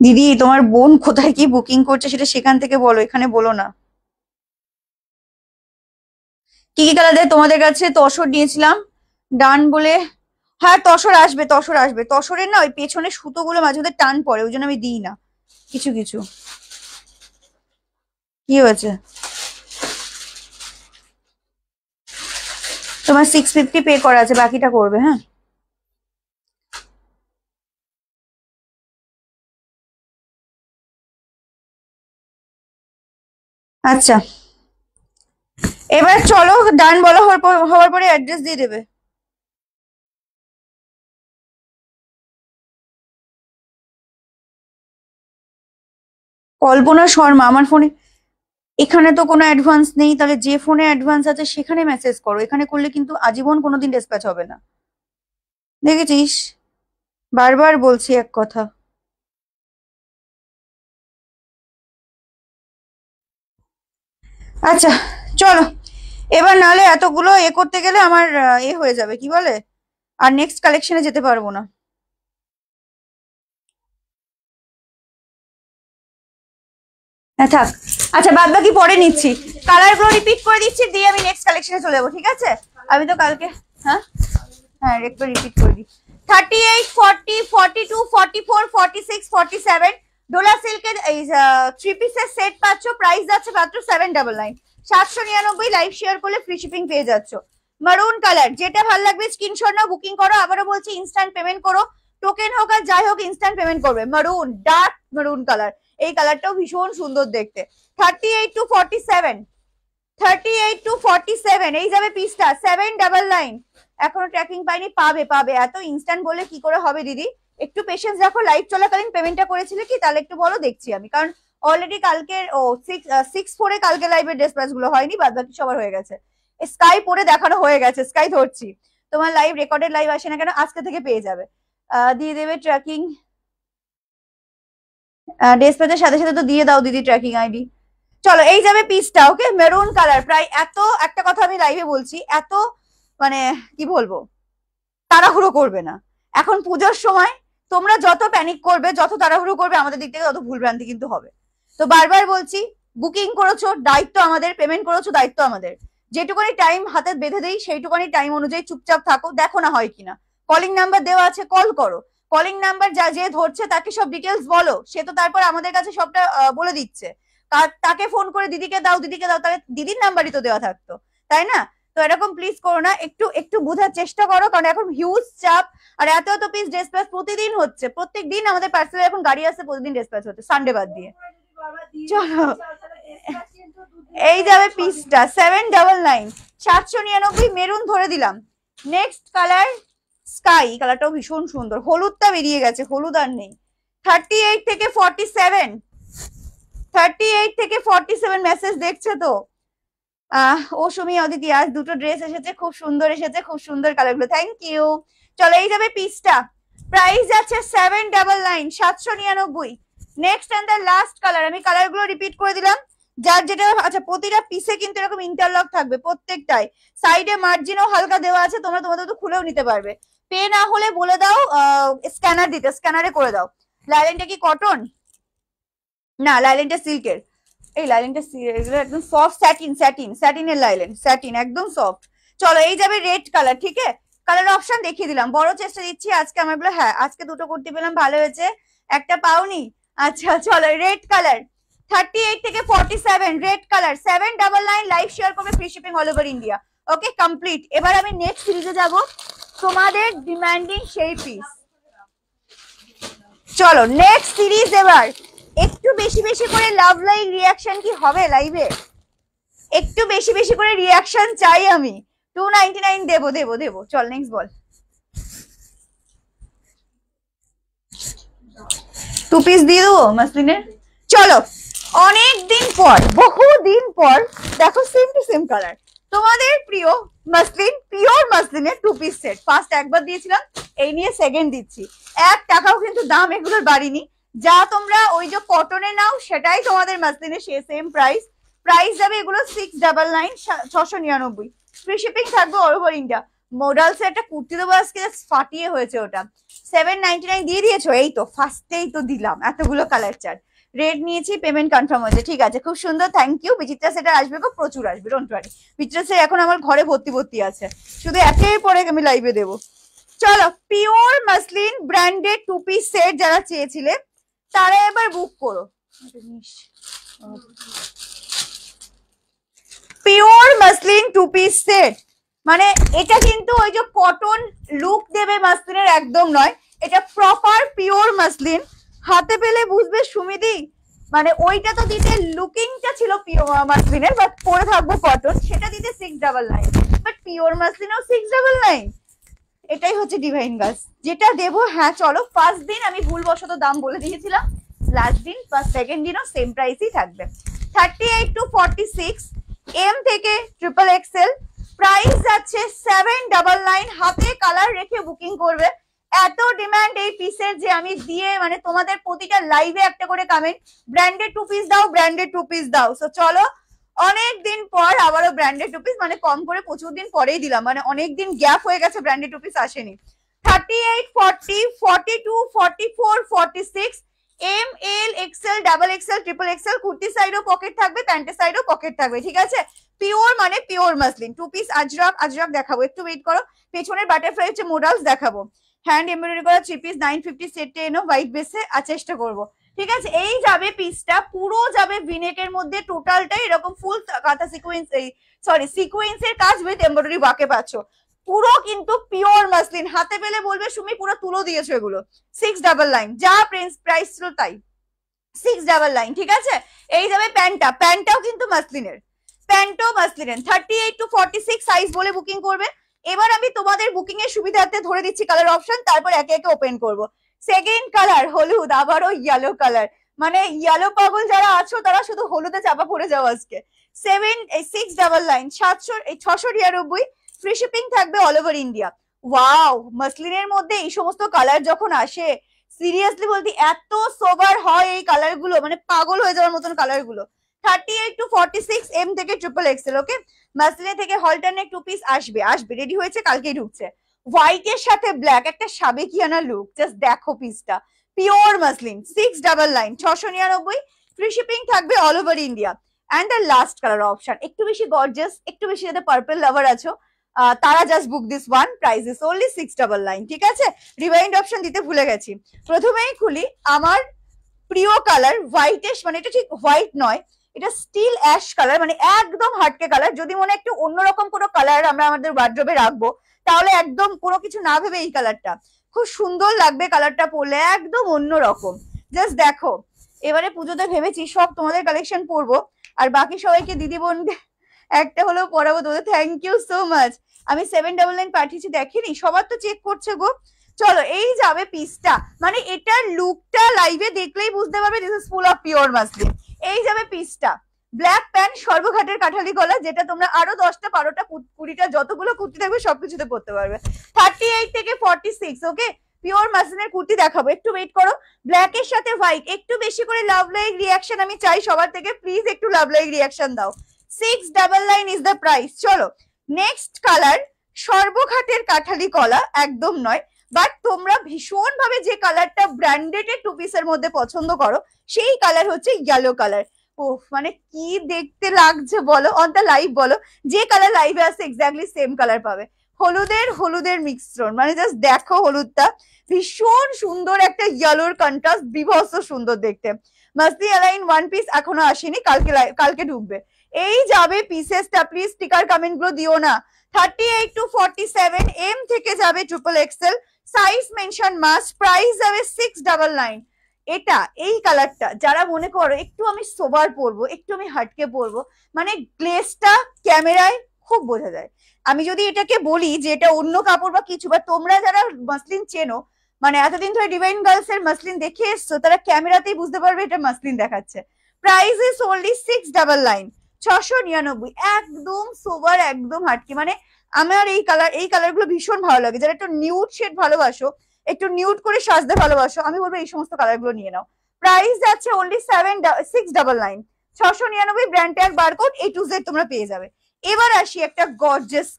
দিদি তোমার বোন কোথায় কি বুকিং করছে সেটা সেখান থেকে বলো, এখানে বলো না। কি কি কালার দেয় তোমাদের কাছে? তসর নিয়েছিলাম, ডান বলে। হ্যাঁ, তসর আসবে, তসর আসবে। তসরের না ওই পেছনে সুতোগুলো মাঝে মধ্যে টান পড়ে, ওই জন্য আমি দিই না কিছু কিছু। কি হয়েছে? তোমার 650 পে করা আছে, বাকিটা করবে। হ্যাঁ, আচ্ছা এবার চলো, ডান বলা হওয়ার পরে অ্যাড্রেস দিয়ে দেবে। কল্পনা শর্মা, আমার ফোনে এখানে তো কোনো অ্যাডভান্স নেই, তাহলে যে ফোনে অ্যাডভান্স আছে সেখানে মেসেজ করো, এখানে করলে কিন্তু আজীবন কোনোদিন ডিসপ্যাচ হবে না। দেখেছিস, বারবার বলছি এক কথা। আচ্ছা চলো, এবার নাহলে এতগুলো করতে গেলে আমার হয়ে যাবে, কি বলে, আর নেক্সট কালেকশনে যেতে পারবো না। হ্যাঁ থাক, আচ্ছা বাদ বাকি পরে নিচ্ছি, কালার গুলো রিপিট করে দিচ্ছি, দিয়ে আমি নেক্সট কালেকশনে চলে যাবো, ঠিক আছে? আমি তো কালকে, হ্যাঁ হ্যাঁ একটু রিপিট করে দিই। 38, 40, 42, 44, 46, 47 ডোলা সিল্কের এই 3 পিসের সেট পাচ্ছ, প্রাইস যাচ্ছে মাত্র 799, 799। লাইভ শেয়ার করলে ফ্রি শিপিং পেয়ে যাচ্ছ। মারুন কালার, যেটা ভালো লাগবে স্ক্রিনশট নাও, বুকিং করো। আবারও বলছি, ইনস্ট্যান্ট পেমেন্ট করো, টোকেন হোক আর যাই হোক ইনস্ট্যান্ট পেমেন্ট করবে। মারুন, ডার্ক মারুন কালার, এই কালারটাও ভীষণ সুন্দর দেখতে। 38 to 47, 38 to 47 এই যাবে পিসটা, 799। এখনো ট্র্যাকিং পাইনি, পাবে পাবে, এত ইনস্ট্যান্ট বলে কি করে হবে দিদি, একটু পেশেন্স রাখো। লাইভ চলাকালীন পেমেন্টটা করেছিলে কি তাহলে একটু বলো, দেখছি আমি, কারণ অলরেডি কালকের 6/4 কালকে লাইভের ডিসপ্যাচ গুলো হয়নি, বাদ বাকি সবার হয়ে গেছে। স্কাই পরে দেখানো হয়ে গেছে, স্কাই ধরছি, তোমার লাইভ রেকর্ডেড লাইভ আসে না কেন, আজকে থেকে পেয়ে যাবে। দিয়ে দেবে ট্র্যাকিং, ডিসপ্যাচের সাথে সাথে তো দিয়ে দাও দিদি ট্র্যাকিং আইডি। চলো, এই যাবে পিসটা, ওকে, মেরুন কালার। প্রায় এত একটা কথা আমি লাইভে বলছি, এত মানে কি বলবো, তাড়াহুড়ো করবে না, এখন পুজোর সময়। তোমরা যত প্যানিক করবে, যত তাড়াহুড়ো করবে, আমাদের দিক থেকে তত ভুলভ্রান্তি কিন্তু হবে। তো বারবার বলছি, বুকিং করেছো দায়িত্ব আমাদের, পেমেন্ট করেছো দায়িত্ব আমাদের। যেটুকুনি টাইম হাতে বেঁধে দেই সেইটুকুনি টাইম অনুযায়ী চুপচাপ থাকো, দেখো না হয় কিনা। কলিং নাম্বার দেওয়া আছে, কল করো। কলিং নাম্বার যা যে ধরছে তাকে সব ডিটেলস বলো, সে তো তারপর আমাদের কাছে সবটা বলে দিচ্ছে। তাকে ফোন করে দিদিকে দাও, দিদিকে দাও, তাহলে দিদির নাম্বারই তো দেওয়া থাকতো, তাই না? তো এরকম প্লিজ করো না, একটু একটু বোঝার চেষ্টা করো, কারণ এখন হিউজ চাপ, আর এত এত পিস ডিসপ্যাচ প্রতিদিন হচ্ছে, প্রত্যেক দিন আমাদের পার্সেলে এখন গাড়ি আসছে, প্রতিদিন ডিসপ্যাচ হচ্ছে, সানডে বাদ দিয়ে। চলো, এই যাবে পিসটা 799, 799 মেরুন ধরে দিলাম। নেক্সট কালার স্কাই, কালারটাও ভীষণ সুন্দর, হলুদটা বেরিয়ে গেছে, হলুদ আর নেই। 38 থেকে 47, 38 থেকে 47 মেসেজ দেখছে তো। ও সুমি, অদিতি, আজ দুটো ড্রেস এসেছে, খুব সুন্দর এসেছে, খুব সুন্দর কালারগুলো, থ্যাংক ইউ। চলো, এই যাবে পিসটা, প্রাইস আছে 799, 799। Next and the last colour, আমি কালারগুলো রিপিট করে দিলাম। যার যেটা, আচ্ছা প্রতিটা পিসে কিন্তু এরকম ইন্টারলক থাকবে প্রত্যেকটাই, সাইডে মার্জিনও হালকা দেওয়া আছে, তোমরা তোমাদের তো খুলেও নিতে পারবে। পে না হলে বলে দাও স্ক্যানার দিতে, স্ক্যানারে করে দাও। লাইলেনটা কি কটন? না লাইলেনটা সিল্কের। এই লাইলেনটা একদম সফট, স্যাটিন স্যাটিন স্যাটিনের লাইলেন, স্যাটিন একদম সফট। চলো এই যাবে রেড কালার, ঠিক আছে? কালার অপশন দেখিয়ে দিলাম, বড় চেষ্টা দিচ্ছি আজকে আমার বলে, হ্যাঁ আজকে দুটো কুর্তি পেলাম, ভালো হয়েছে, একটা পাওনি। আচ্ছা চলো রেড কালার 38 থেকে 47, রেড কালার 799, লাইভ শেয়ার করবে, free shipping all over India. ওকে কমপ্লিট। এবার আমি নেক্সট সিরিজে যাব, তোমাদের ডিমান্ডিং সেই পিস। চলো নেক্সট সিরিজ। এবার একটু বেশি বেশি করে লাভ লাইক রিয়াকশন কি হবে লাইভে? একটু বেশি বেশি করে রিয়াকশন চাই আমি। 299 দেবো দেবো দেবো। চল নেক্সট বল। টু পিস দিয়ে দেবো মাসলিনের। চলো অনেক দিন পর, বহু দিন পর দেখো সেম টু সেম কালার, তোমাদের প্রিয় মাসলিন, পিওর মাসলিনের টু পিস সেট। ফার্স্ট একবার দিয়েছিলাম, এই নিয়ে সেকেন্ড দিচ্ছি। 1 টাকাও কিন্তু দাম এগুলোর বাড়িনি, যা তোমরা ওই যে কটনে নাও সেটাই তোমাদের মাসলিনের সে সেম প্রাইস। প্রাইস যাবে এগুলো 699, 699, ফ্রি শিপিং থাকবে অল ওভার ইন্ডিয়া। মোডালস একটা কুর্তি দেবো আজকে, ফাটিয়ে হয়েছে ওটা, 799 দিয়ে দিয়েছো। এই তো ফার্স্টেই তো দিলাম এতগুলো কালার চার্ট। রেড নিয়েছি, পেমেন্ট কনফার্ম হয়েছে, ঠিক আছে খুব সুন্দর, থ্যাংক ইউ। বিচিত্রা সেটা আসবে গো, প্রচুর আসবে, ডোন্ট ওয়ারি। বিচিত্রা সেট এখন আমার ঘরে ভর্তি ভর্তি আছে, শুধু একের পরে আমি লাইভে দেবো। চলো pure muslin branded two piece set যারা চেয়েছিলে তারা এবার বুক করো। Pure muslin two piece set মানে এটা কিন্তু ওই যে কটন লুক দেবে মাসলিনের, একদম নয়, এটা প্রপার পিওর মাসলিন। হাতে পেলে বুঝবে সুমিদি, মানে ওইটা তো দিতে লুকিংটা ছিল পিওর মাসলিনের, বাট পরে থাকবো কটন, সেটা দিতে 699, বাট পিওর মাসলিনেও 699। এটাই হচ্ছে ডিভাইন গার্লস যেটা দেবো। হ্যাঁ চলো, ফার্স্ট দিন আমি ভুলবশত দাম বলে দিয়েছিলাম, লাস্ট দিন ফার্স্ট সেকেন্ড দিনও সেম প্রাইসই থাকবে। 38 to 46, এম থেকে ট্রিপল এক্সেল, প্রাইস যাচ্ছে 799। হাতে কালার রেখে বুকিং করবে, এত ডিমান্ড এই পিসের যে আমি দিয়ে, মানে তোমাদের প্রতিটা লাইভে একটা করে কমেন্ট, ব্র্যান্ডেড টু পিস দাও, ব্র্যান্ডেড টু পিস দাও। সো চলো অনেক দিন পর আবারও ব্র্যান্ডেড টু পিস, মানে কম করে প্রচুর দিন পরেই দিলাম, মানে অনেক দিন গ্যাপ হয়ে গেছে ব্র্যান্ডেড টু পিস আসেনি। 38, 40, 42, 44, 46, M, L, XL, double XL, triple XL, kurti সাইডও পকেট থাকবে, প্যান্টের সাইডও পকেট থাকবে, ঠিক আছে? পিওর মানে pure muslin two piece. Ajrak, Ajrak দেখাবো, একটু ওয়েট করো। পেছনের বাটারফ্লাই হচ্ছে মোডালস দেখাবো। হ্যান্ড এমব্রয়ডারি করা 3 পিস 950 সেটে এনো হোয়াইট বেসে, আর চেষ্টা করবো, ঠিক আছে? এই যাবে পিসটা, পুরো যাবে ভিনেকের মধ্যে, টোটালটাই এরকম ফুল কাঁথা সিকোয়েন্স, এই সরি সিকোয়েন্সের কাজ উইথ এমব্রয়ডারি ওয়ার্কে পাচ্ছ, পুরো কিন্তু পিওর মাসলিন। হাতে পেলে বলবে সুমি পুরো তুলো দিয়েছো এগুলো। 699, যা প্রাইস ছিল তাই, 699, ঠিক আছে? এই যাবে প্যান্টটা, প্যান্টটাও কিন্তু মাসলিনের, প্যান্টও মাসলিনের। 38 to 46 সাইজ বলে বুকিং করবে। এবার আমি তোমাদের বুকিং এর সুবিধার্থে ধরে দিচ্ছি কালার অপশন, তারপর একে একে ওপেন করব। সেকেন্ড কালার হলুদ, আবারও ইয়েলো কালার, মানে ইয়েলো পাগল যারা আছো তারা শুধু হলুদে চাপা পড়ে যাও আজকে। 699, 699, ফ্রি শিপিং থাকবে অল ওভার ইন্ডিয়া। ওয়াও, মাসলিনের মধ্যে এই সমস্ত কালার যখন আসে, সিরিয়াসলি বলতে এত সোবার হয় এই কালার গুলো, মানে পাগল হয়ে যাওয়ার মতন কালার গুলো। 38 to 46, এম থেকে ট্রিপল এক্সেল। ওকে, মাসলিনের থেকে হলটারনেট টু পিস আসবে, আসবে, রেডি হয়েছে, কালকেই ঢুকছে। হোয়াইটের সাথে ব্ল্যাক, একটা সাবেকিয়ানা লুক, জাস্ট দেখো পিসটা। পিওর মাসলিন 699, 699, ফ্রি শিপিং থাকবে all over India. And the last colour option, একটু বেশি গর্জিয়াস, একটু বেশি যাতে পার্পল লাভার আছো তারা just book this one, price is only 699, ঠিক আছে? রিভাইন্ড অপশন দিতে ভুলে গেছি। প্রথমেই খুলি আমার প্রিয় কালার হোয়াইটেশ, মানে এটা ঠিক হোয়াইট নয়, এটা স্টিল অ্যাশ কালার, মানে একদম হাটকে কালার। যদি মনে একটু অন্যরকম কোনো কালার আমরা আমাদের ওয়ার্ড্রোবে রাখবো, তাহলে একদম কোনো কিছু না ভেবে এই কালারটা খুব সুন্দর লাগবে, কালারটা পরলে একদম অন্যরকম। জাস্ট দেখো, এবারে পুজোতে ভেবেছি সব তোমাদের কালেকশন পরবো, আর বাকি সবাইকে দিদি বোনকে একটা হলেও পরাবো তোমাদের। Thank you so much. আমি 799 পাঠিয়েছি, দেখেনি, সবার তো চেক করছে গো। চলো এই যাবে পিসটা, মানে এটার লুকটা লাইভে দেখলেই বুঝতে পারবে this is full of pure muslin. এই যাবে পিসটা, ব্ল্যাক প্যান্ট, সর্বঘাটের কাঠালি গলা, যেটা তোমরা আরো 10টা 12টা 20টা যতগুলো কুর্তি থাকবে সবকিছুতে পরতে পারবে। 38 থেকে 46, ওকে, পিওর মাসলিনের কুর্তি দেখাবো, একটু ওয়েট করো। ব্ল্যাক এর সাথে হোয়াইট, একটু বেশি করে লাভ লাইক রিয়াকশন আমি চাই সবার থেকে, প্লিজ একটু লাভ লাইক রিয়াকশন দাও। 699 ইজ দ্য প্রাইস। চলো নেক্সট কালার, সর্বঘাটের কাঠালি কলা একদম নয়, বাট তোমরা ভীষণ ভাবে যে কালারটা ব্র্যান্ডেড এর টু পিসের মধ্যে পছন্দ করো সেই কালার হচ্ছে ইয়েলো কালার। ও মানে কি দেখতে লাগছে বলো, অন দ্য লাইভ বলো, যে কালার লাইভে আছে এক্স্যাক্টলি সেম কালার পাবে। হলুদের মিশ্রণ, মানে জাস্ট দেখো হলুদটা ভীষণ সুন্দর, একটা ইয়েলোর কন্ট্রাস্ট বিভৎস সুন্দর দেখতে। মাসলি অ্যালাইন ওয়ান পিস এখনো আসেনি, কালকে ঢুকবে। এই যাবে পিসেসটা, প্লিজ স্টিকার কমেন্ট গুলো দিও না। 38 to 47 এম থেকে যাবে triple Excel, size mention must, price যাবে 699। এটা এই কালারটা যারা মনে করো একটু আমি সোবার পরবো, একটু আমি হাটকে পরবো, মানে গ্লেজটা ক্যামেরায় খুব বোঝা যায়। আমি যদি এটাকে বলি যে এটা অন্য কাপড় বা কিছু, বা তোমরা যারা মাসলিন চেনো, মানে এতদিন ধরে ডিভাইন গার্লস এর মাসলিন দেখে এসছো, তারা ক্যামেরাতেই বুঝতে পারবে এটা মাসলিন দেখাচ্ছে। প্রাইস ইজ ওনলি 699, 699, একদম সোবার, একদম হাটকি। মানে আমার এই কালার গুলো ভীষণ ভালো লাগে। যারা একটু নিউড শেড ভালোবাসো, একটু নিউড করে সাজতে ভালোবাসো, আমি বলবো এই সমস্ত কালার গুলো নিয়ে নাও। প্রাইস যাচ্ছে only 699, 699, brand tag barcode A to Z তোমরা পেয়ে যাবে। এবার আসি একটা গর্জিয়াস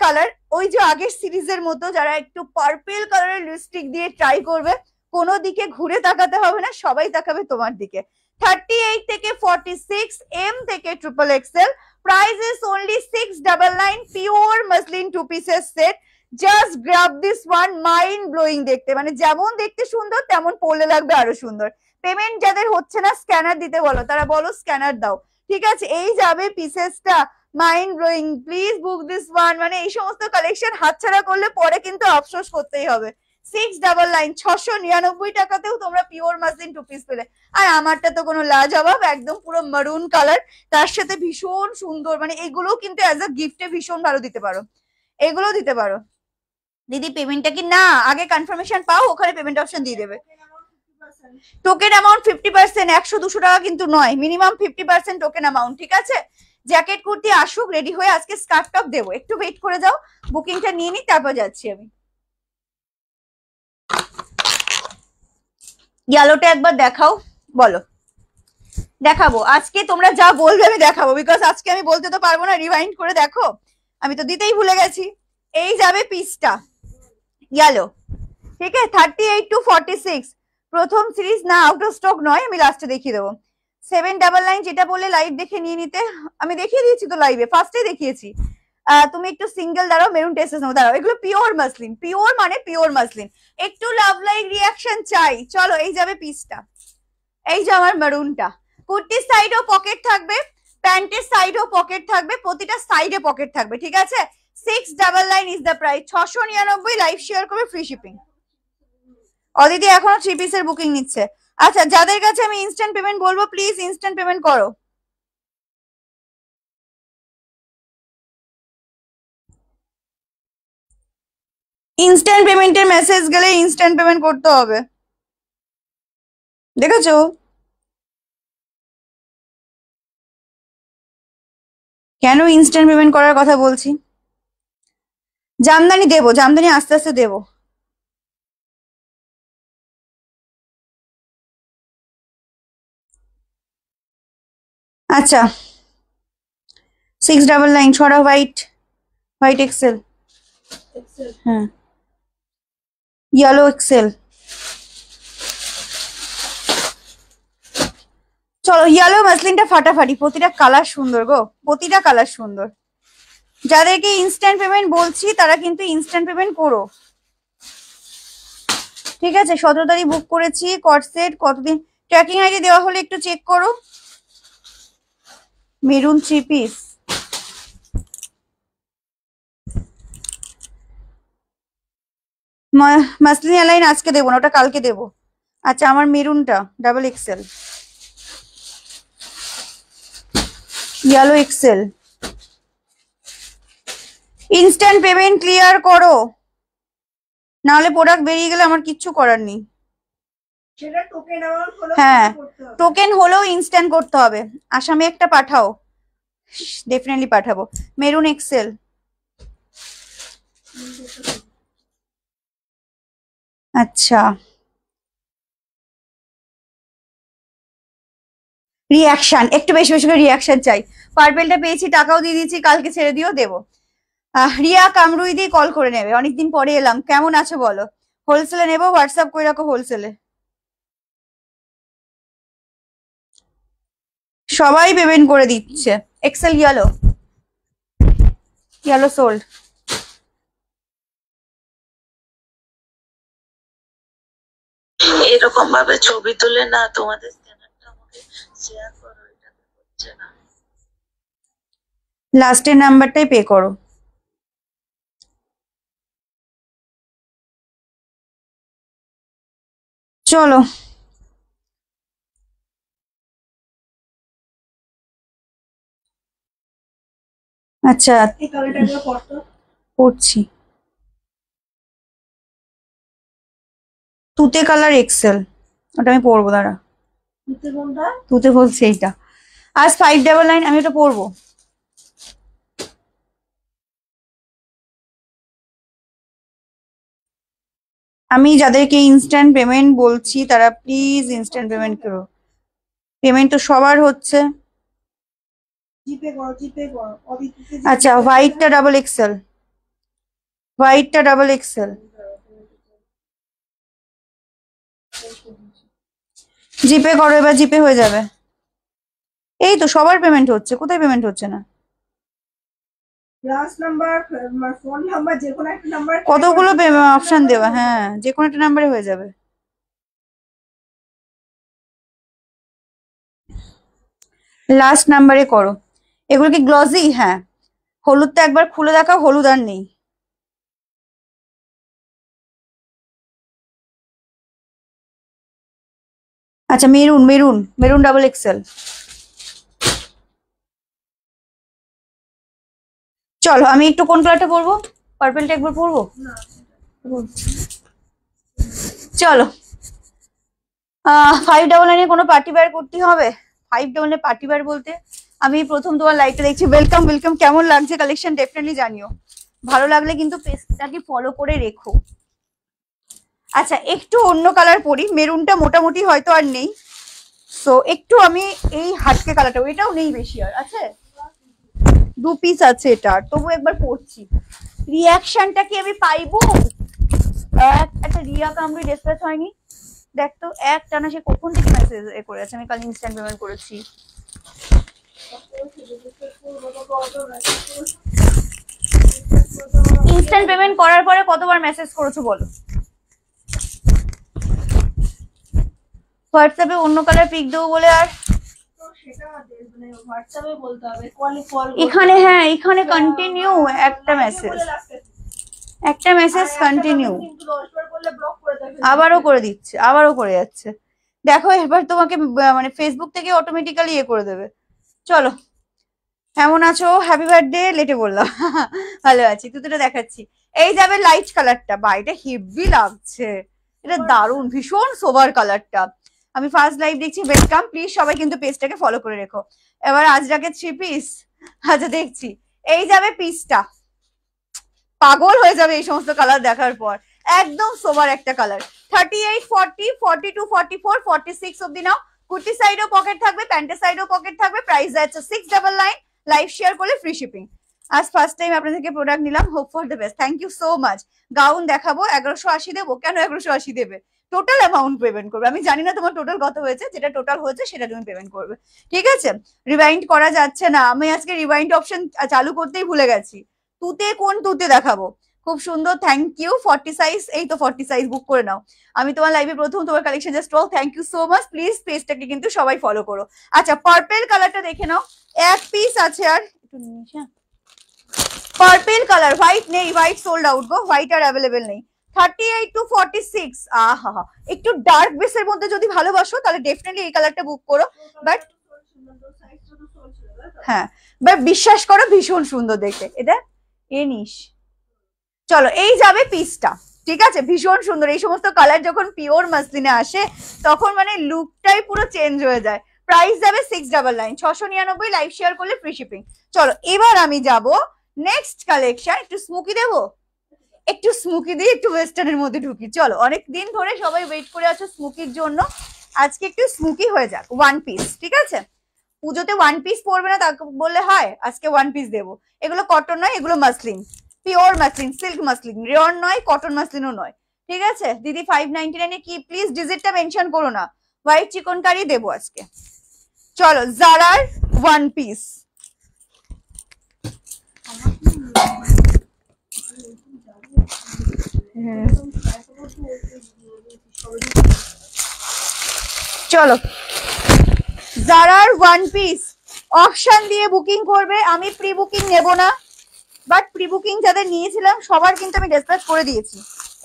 কালার, ওই যে আগের সিরিজের মতো যারা একটু পার্পল কালারের লিপস্টিক দিয়ে ট্রাই করবে, কোনো দিকে ঘুরে তাকাতে হবে না, সবাই তাকাবে তোমার দিকে। 38 থেকে 46 এম থেকে triple XL, price is only 699, pure muslin two pieces set. Just grab this one, mind blowing দেখতে, মানে যেমন দেখতে সুন্দর তেমন পরলে লাগবে আরো সুন্দর। পেমেন্ট যাদের হচ্ছে না স্ক্যানার দিতে বলো, তারা বলো স্ক্যানার দাও, ঠিক আছে? এই যাবে পিসেসটা, mind blowing, please book this one. মানে এই সমস্ত কালেকশন হাতছাড়া করলে পরে কিন্তু আফসোস করতেই হবে। 699, 699 টাকাতেও তোমরা পিওর মাসলিন টু পিস পেলে। আর আমারটা তো কোনো লাজবাব, একদম পুরো মারুন কালার, তার সাথে ভীষণ সুন্দর, মানে এগুলো কিন্তু অ্যাজ আ গিফটে ভীষণ ভালো দিতে পারো, এগুলো দিতে পারো। দিদি পেমেন্টটা কি না, আগে কনফার্মেশন পাও, ওখানে পেমেন্ট অপশন দিয়ে দেবে। টোকেন অ্যামাউন্ট 50%, 100-200 টাকা কিন্তু নয়, মিনিমাম 50% টোকেন অ্যামাউন্ট, ঠিক আছে? জ্যাকেট কুর্তি আসুক রেডি হয়ে, আজকে স্কার্ট টপ দেবো, একটু ওয়েট করে যাও, বুকিংটা নিয়ে নি তারপর যাচ্ছি আমি। ইয়েলোটা একবার দেখাও, বলো। দেখাবো আজকে, তোমরা যা বলবে আমি দেখাবো, বিকজ আজকে আমি বলতে তো পারবো না, রিভাইন্ড করে দেখো, আমি তো দিতেই ভুলে গেছি। এই যাবে পিসটা ইয়েলো, ঠিক আছে? 38 to 46, প্রথম সিরিজ না, আউট অফ স্টক নয়, আমি লাস্টে দেখিয়ে দেবো। 799 যেটা বললে লাইভ দেখে নিয়ে নিতে, আমি দেখিয়ে দিয়েছি তো লাইভে, ফার্স্টে দেখিয়েছি। তুমি একটু সিঙ্গেল দাঁড়াও, মেরুন টেস্টেস নাও, দাঁড়াও, এগুলো পিওর মাসলিন, পিওর মানে পিওর মাসলিন। একটু লাভ লাইক রিয়াকশন চাই। চলো এই যাবে পিসটা, এই যে আমার মেরুনটা, কুর্তির সাইডেও পকেট থাকবে, প্যান্টের সাইডেও পকেট থাকবে, প্রতিটা সাইডে পকেট থাকবে, ঠিক আছে? 699 is the price, 699, live share করবে, ফ্রি শিপিং। অদিতি এখনো 3 পিসের বুকিং নিচ্ছে। আচ্ছা, যাদের কাছে আমি ইনস্ট্যান্ট পেমেন্ট বলবো, প্লিজ ইনস্ট্যান্ট পেমেন্ট করো। ইনস্ট্যান্ট পেমেন্টের মেসেজ গেলে ইনস্ট্যান্ট পেমেন্ট করতে হবে, দেখেছো? কেন ইনস্ট্যান্ট পেমেন্ট করার কথা বলছি? জামদানি দেবো, জামদানি আস্তে আস্তে দেবো। আচ্ছা 699, ছড়া হোয়াইট এক্সেল, হ্যাঁ ইয়েলো এক্সেল। চলো ইয়েলো মাসলিনটা ফাটাফাটি, প্রতিটা কালার সুন্দর গো, প্রতিটা কালার সুন্দর। যাদেরকে ইনস্ট্যান্ট পেমেন্ট বলছি তারা কিন্তু ইনস্ট্যান্ট পেমেন্ট করো, ঠিক আছে? 17 তারিখ বুক করেছি, কটসেট কতদিন, ট্র্যাকিং আইডি দেওয়া হলে একটু চেক করো। মেরুন 3 পিস, মাসলিন অ্যালাইন আজকে দেবো না, ওটা কালকে দেবো। আচ্ছা আমার মেরুনটা double XL, yellow XL, instant payment clear করো, নাহলে প্রোডাক্ট বেরিয়ে গেলে আমার কিচ্ছু করার নেই। হ্যাঁ টোকেন হলেও ইনস্ট্যান্ট করতে হবে। আসামে একটা পাঠাও, ডেফিনেটলি পাঠাবো। মেরুন এক্সেল, আচ্ছা, রিয়াকশন একটু বেশি বেশি করে রিয়াকশন চাই। পার্পেলটা পেয়েছি, টাকাও দিয়ে দিয়েছি, কালকে ছেড়ে দিও, দেবো। রিয়া কামরুই দিয়ে কল করে নেবে, অনেকদিন পরে এলাম, কেমন আছো বলো। হোলসেলে নেবো, হোয়াটসঅ্যাপ করে রাখো হোলসেলে। সবাই পেমেন্ট করে দিচ্ছে। XL yellow, yellow sold. এরকম ভাবে ছবি তুলে না তোমাদের স্ক্যানারটা আমাকে শেয়ার করো, এটা হচ্ছে না। লাস্টের নাম্বারটাই পে করো। চলো, আচ্ছা করছি। তুতে কালার এক্সেল, ওটা আমি পরবো, দাঁড়া। তুতে বলছি এইটা, আজ 599, আমি ওটা পরবো। আমি যাদেরকে ইনস্ট্যান্ট পেমেন্ট বলছি তারা প্লিজ ইনস্ট্যান্ট পেমেন্ট করো। পেমেন্ট তো সবার হচ্ছে। আচ্ছা, হোয়াইটটা ডাবল এক্সেল, হোয়াইটটা ডাবল এক্সেল। জিপে করো, এবার জিপে হয়ে যাবে। এই তো সবার পেমেন্ট হচ্ছে, কোথায় পেমেন্ট হচ্ছে না? কতগুলো অপশন দেওয়া, হ্যাঁ যে কোনো একটা নাম্বারে হয়ে যাবে। লাস্ট নাম্বারে করো। এগুলো কি গ্লসি? হ্যাঁ। হলুদটা একবার খুলে দেখাও, হলুদ আর নেই। আচ্ছা, maroon, maroon, maroon double XL. চলো, আমি একটু কোন কালারটা পরবো? পার্পেলটা একবার পরবো। চলো, 599 কোনো পার্টি ওয়্যার করতে হবে। 599 পার্টি ওয়্যার বলতে, আমি প্রথম তোমার লাইভটা দেখছি। ওয়েলকাম ওয়েলকাম, কেমন লাগছে কালেকশন ডেফিনেটলি জানিও। ভালো লাগলে কিন্তু পেজটাকে ফলো করে রেখো। আচ্ছা, একটু অন্য কালার পরি, মেরুনটা মোটামুটি হয়তো আর নেই, সো একটু আমি এই হাটকে কালারটা, এটাও নেই বেশি আর আছে, 2 পিস আছে এটা, তবু একবার পড়ছি। রিয়াকশনটা কি আমি পাইবো? একটা রিয়া কামড়ি ডিসপ্যাচ হয়নি, দেখ তো এক টানা সে কখন থেকে মেসেজ করে আছে, আমি কাল ইনস্ট্যান্ট পেমেন্ট করেছি। ইনস্ট্যান্ট পেমেন্ট করার পরে কতবার মেসেজ করেছো বলো? হোয়াটসঅ্যাপে অন্য কালার পিক দেবো বলে আর এখানে, হ্যাঁ এখানে কন্টিনিউ একটা মেসেজ, একটা মেসেজ কন্টিনিউ, আবারও করে দিচ্ছে, আবারও করে যাচ্ছে। দেখো এবার তোমাকে মানে ফেসবুক থেকে অটোমেটিক্যালি ইয়ে করে দেবে। চলো, কেমন আছো? হ্যাপি বার্থডে, লেটে বললাম। ভালো আছি, তুই দেখাচ্ছি। এই যাবে লাইট কালারটা, বা এটা হেভি লাগছে, এটা দারুণ, ভীষণ সোবার কালারটা। আমি ফার্স্ট লাইভ দেখছি, ওয়েলকাম, প্লিজ সবাই কিন্তু পেজটাকে ফলো করে রেখো। এবার আজরাকে 3 পিস, আচ্ছা দেখছি। এই যাবে পিসটা, পাগল হয়ে যাবে এই সমস্ত কালার দেখার পর। একদম সোবার একটা কালার। 38, 40, 42, 44, 46 অব্দি নাও। কুর্তি সাইডও পকেট থাকবে, প্যান্টের সাইডও পকেট থাকবে। প্রাইস যাচ্ছে 699, লাইভ শেয়ার করলে ফ্রি শিপিং। আজ ফার্স্ট টাইম আপনাদের থেকে প্রোডাক্ট নিলাম, hope for the best, thank you so much. Gown দেখাবো, 1180 দেবো, কেন 1180 দেবে? টোটাল অ্যামাউন্ট পেমেন্ট করবে, আমি জানি না তোমার টোটাল কত হয়েছে, যেটা টোটাল হয়েছে সেটা তুমি পেমেন্ট করবে, ঠিক আছে? রিওয়াইন্ড করা যাচ্ছে না, আমি আজকে রিওয়াইন্ড অপশন চালু করতেই ভুলে গেছি। তুতে কোন তুতে দেখাবো? খুব সুন্দর, থ্যাংক ইউ। 40 সাইজ, এই তো 40 সাইজ বুক করে নাও। আমি তোমার লাইভে প্রথম, তোমার collection just wow, thank you so much. Please পেজটাকে কিন্তু সবাই ফলো করো। আচ্ছা, পার্পেল কালারটা দেখে নাও, এক পিস আছে আর একটু নিয়ে। পার্পেল কালার, হোয়াইট নেই, হোয়াইট সোল্ড আউট গো, হোয়াইট আর অ্যাভেলেবেল নেই। 38 to 46, আহা, একটু ডার্ক বেসের মধ্যে যদি ভালোবাসো তাহলে ডেফিনেটলি এই কালারটা বুক করো। বাট হ্যাঁ, বাট বিশ্বাস করো ভীষণ সুন্দর দেখতে এটা, এ নিস। চলো, এই যাবে পিসটা, ঠিক আছে? ভীষণ সুন্দর, এই সমস্ত কালার যখন পিওর মাসলিনে আসে তখন মানে লুকটাই পুরো চেঞ্জ হয়ে যায়। প্রাইস যাবে 699, 699, লাইভ শেয়ার করলে ফ্রি শিপিং। চলো, এবার আমি যাব নেক্সট কালেকশন, একটু স্মোকি দেবো, একটু স্মোকি দিয়ে একটু ওয়েস্টার্নের মধ্যে ঢুকি। চলো, অনেক দিন ধরে সবাই ওয়েট করে আছো স্মোকির জন্য, আজকে একটু স্মোকি হয়ে যাক। ওয়ান পিস, ঠিক আছে? পুজোতে ওয়ান পিস পরবে না তা বললে হয়, আজকে ওয়ান পিস দেবো। এগুলো কটন নয়, এগুলো muslin, pure muslin, silk muslin, rayon নয়, কটন মাসলিনও নয়, ঠিক আছে? দিদি 599 কি প্লিজ ডিজিটটা মেনশন করো না। হোয়াইট চিকন কারি দেবো আজকে। চলো, জারার ওয়ান পিস। চলো, জারার ওয়ান পিস অপশন দিয়ে বুকিং করবে। আমি প্রি বুকিং নেব না, বাট প্রি বুকিং যাদের নিয়েছিলাম সবার কিন্তু আমি ডিসপ্যাচ করে দিয়েছি।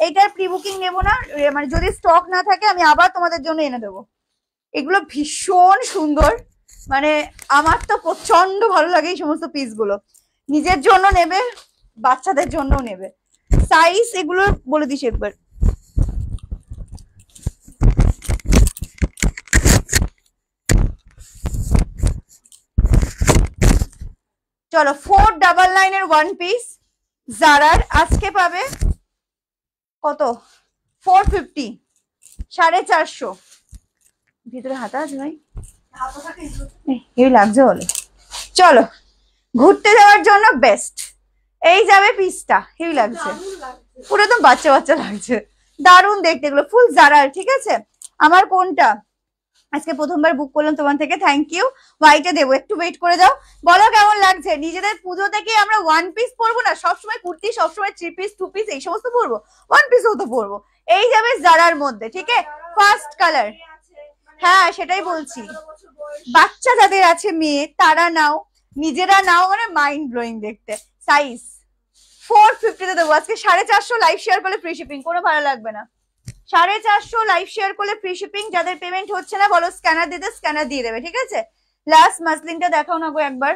এইটার প্রি বুকিং নেব না, মানে যদি স্টক না থাকে আমি আবার তোমাদের জন্য এনে দেবো। এগুলো ভীষণ সুন্দর, মানে আমার তো প্রচন্ড ভালো লাগে এই সমস্ত পিসগুলো। নিজের জন্য নেবে, বাচ্চাদের জন্য নেবে। সাইজ এগুলো বলে দিস একবার। চলো, 499 এর ওয়ান পিস জারার আজকে পাবে কত? 450, 450। ভিতরে হাতা আছে ভাই, এই লাগছে বলে। চলো, ঘুরতে যাওয়ার জন্য বেস্ট। এই যাবে পিসটা, হেভি লাগছে, পুরো একদম বাচ্চা বাচ্চা লাগছে, দারুণ দেখতে। এগুলো ফুল জারার, ঠিক আছে? আমার কোনটা আজকে প্রথমবার বুক করলাম তোমার থেকে, থ্যাংক ইউ। হোয়াইটে দেবো, একটু ওয়েট করে দাও। বলো কেমন লাগছে। নিজেদের পুজো থেকে আমরা ওয়ান পিস পরবো না, সবসময় কুর্তি, সবসময় থ্রি পিস, টু পিস এই সমস্ত পরবো, ওয়ান পিসও তো পরবো। এই যাবে জারার মধ্যে, ঠিক আছে? ফার্স্ট কালার, হ্যাঁ সেটাই বলছি। বাচ্চা যাদের আছে মেয়ে তারা নাও, নিজেরা নাও, মানে মাইন্ড ব্লোয়িং দেখতে। সাইজ 450 দেবো আজকে। 450 লাইভ শেয়ার করলে ফ্রি শিপিং, কোনো ভালো লাগবে না। 450 লাইভ শেয়ার করলে ফ্রি শিপিং। যাদের পেমেন্ট হচ্ছে না বলো স্ক্যানার দিতে, স্ক্যানার দিয়ে দেবে, ঠিক আছে? লাস্ট মাসলিনটা দেখাও না গো একবার,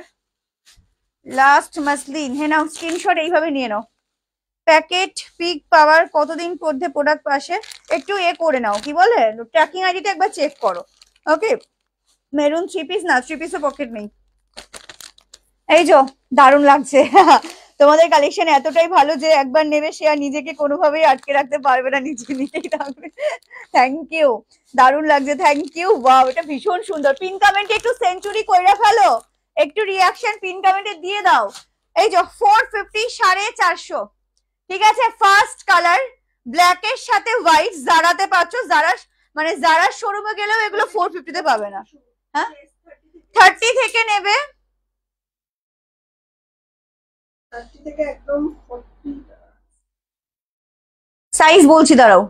লাস্ট মাসলিন। হ্যাঁ নাও স্ক্রিনশট, এইভাবে নিয়ে নাও। প্যাকেট পিক পাওয়ার কতদিন মধ্যে প্রোডাক্ট আসে একটু করে নাও, কি বলে ট্র্যাকিং আইডিটা একবার চেক করো। ওকে, মেরুন থ্রি পিস না, থ্রি পিসের পকেট নেই। এই যো, দারুণ লাগছে। তোমাদের কালেকশন এতটাই ভালো যে একবার নেবে সে আর নিজেকে কোনোভাবেই আটকে রাখতে পারবে না, নিজে নিতেই থাকবে। থ্যাংক ইউ, দারুণ লাগছে, থ্যাংক ইউ। ওয়াও, এটা ভীষণ সুন্দর। পিন কমেন্টে একটু সেঞ্চুরি কইরা ফেলো, একটু রিয়াকশন পিন কমেন্টে দিয়ে দাও। এই যে 450, 450, ঠিক আছে? ফার্স্ট কালার ব্ল্যাক এর সাথে হোয়াইট, জারাতে পাচ্ছ। জারা মানে জারার শোরুমে গেলেও এগুলো 450 তে পাবে না। হ্যাঁ, 30 থেকে নেবে, সাইজ বলছি দাঁড়াও।